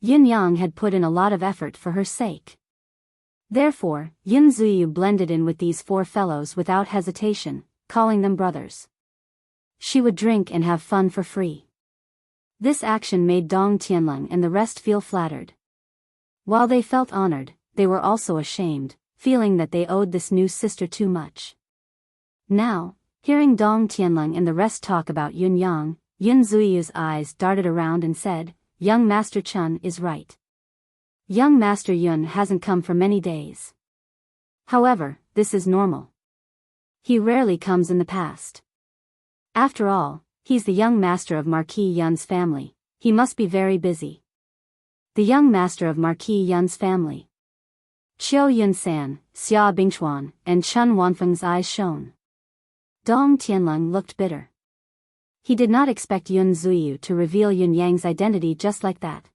Yun Yang had put in a lot of effort for her sake. Therefore, Yun Zuiyu blended in with these four fellows without hesitation, calling them brothers. She would drink and have fun for free. This action made Dong Tianlong and the rest feel flattered. While they felt honored, they were also ashamed, feeling that they owed this new sister too much. Now, hearing Dong Tianlong and the rest talk about Yun Yang, Yun Zuiyu's eyes darted around and said, young Master Chun is right. Young Master Yun hasn't come for many days. However, this is normal. He rarely comes in the past. After all, he's the young master of Marquis Yun's family, he must be very busy. The young master of Marquis Yun's family. Qiu Yun-san, Xia Bingchuan, and Chun Wanfeng's eyes shone. Dong Tianlong looked bitter. He did not expect Yun Zuiyu to reveal Yun Yang's identity just like that.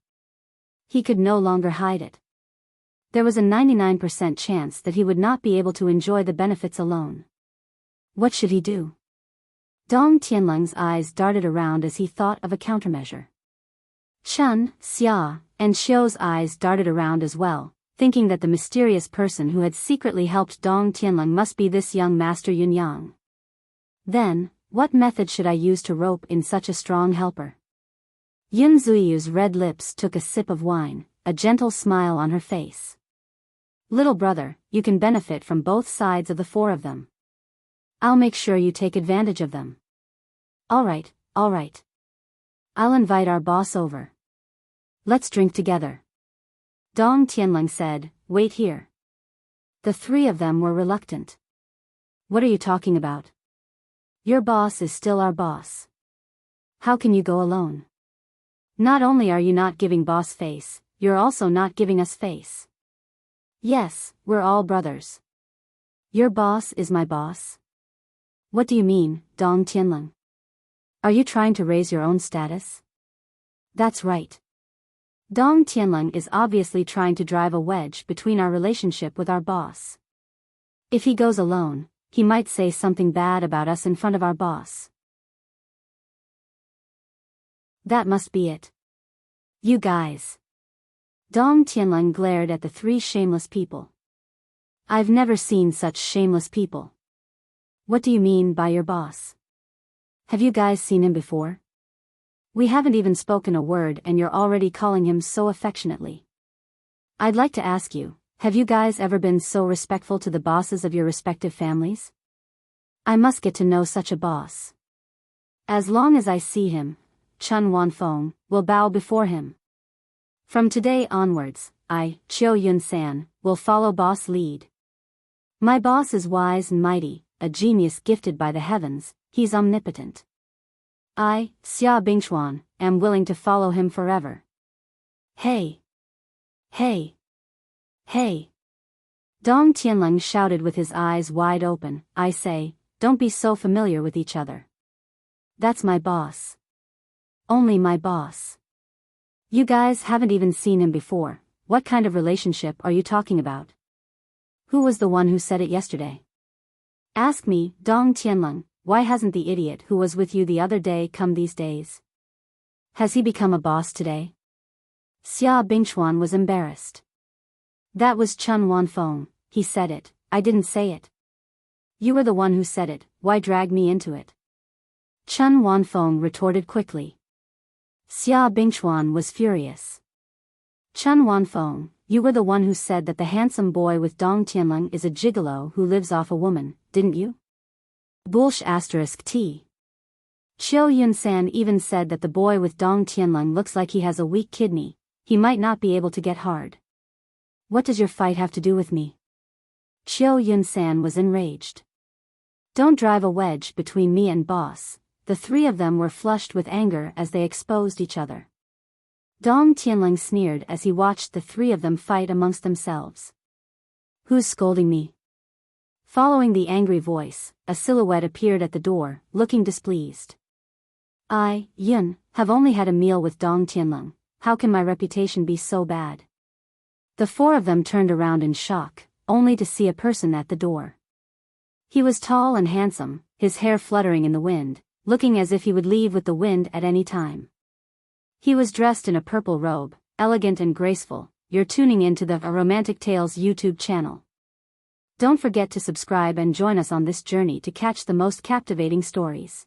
He could no longer hide it. There was a 99% chance that he would not be able to enjoy the benefits alone. What should he do? Dong Tianlong's eyes darted around as he thought of a countermeasure. Chun, Xia, and Xiu's eyes darted around as well, thinking that the mysterious person who had secretly helped Dong Tianlong must be this young master Yun Yang. Then, what method should I use to rope in such a strong helper? Yun Zuiyu's red lips took a sip of wine, a gentle smile on her face. Little brother, you can benefit from both sides of the four of them. I'll make sure you take advantage of them. All right. I'll invite our boss over. Let's drink together. Dong Tianlong said, wait here. The three of them were reluctant. What are you talking about? Your boss is still our boss. How can you go alone? Not only are you not giving boss face, you're also not giving us face. Yes, we're all brothers. Your boss is my boss. What do you mean, Dong Tianlong? Are you trying to raise your own status? That's right. Dong Tianlong is obviously trying to drive a wedge between our relationship with our boss. If he goes alone, he might say something bad about us in front of our boss. That must be it. You guys. Dong Tianlong glared at the three shameless people. I've never seen such shameless people. What do you mean by your boss? Have you guys seen him before? We haven't even spoken a word and you're already calling him so affectionately. I'd like to ask you, have you guys ever been so respectful to the bosses of your respective families? I must get to know such a boss. As long as I see him, Chun Wanfeng will bow before him. From today onwards, I, Qiu Yun-san, will follow boss lead. My boss is wise and mighty, a genius gifted by the heavens, he's omnipotent. I, Xia Bingchuan, am willing to follow him forever. Hey! Dong Tianlong shouted with his eyes wide open, I say, don't be so familiar with each other. That's my boss. Only my boss. You guys haven't even seen him before, what kind of relationship are you talking about? Who was the one who said it yesterday? Ask me, Dong Tianlong, why hasn't the idiot who was with you the other day come these days? Has he become a boss today? Xia Bingchuan was embarrassed. That was Chun Wanfeng, he said it, I didn't say it. You were the one who said it, why drag me into it? Chun Wanfeng retorted quickly. Xia Bingchuan was furious. Chun Wanfeng, you were the one who said that the handsome boy with Dong Tianlong is a gigolo who lives off a woman, didn't you? Bullsh *T. Qiu Yun-san even said that the boy with Dong Tianlong looks like he has a weak kidney, he might not be able to get hard. What does your fight have to do with me? Qiu Yun-san was enraged. Don't drive a wedge between me and boss. The three of them were flushed with anger as they exposed each other. Dong Tianlong sneered as he watched the three of them fight amongst themselves. Who's scolding me? Following the angry voice, a silhouette appeared at the door, looking displeased. I, Yun, have only had a meal with Dong Tianlong, how can my reputation be so bad? The four of them turned around in shock, only to see a person at the door. He was tall and handsome, his hair fluttering in the wind, looking as if he would leave with the wind at any time. He was dressed in a purple robe, elegant and graceful. You're tuning into the Romantic Tales YouTube channel. Don't forget to subscribe and join us on this journey to catch the most captivating stories.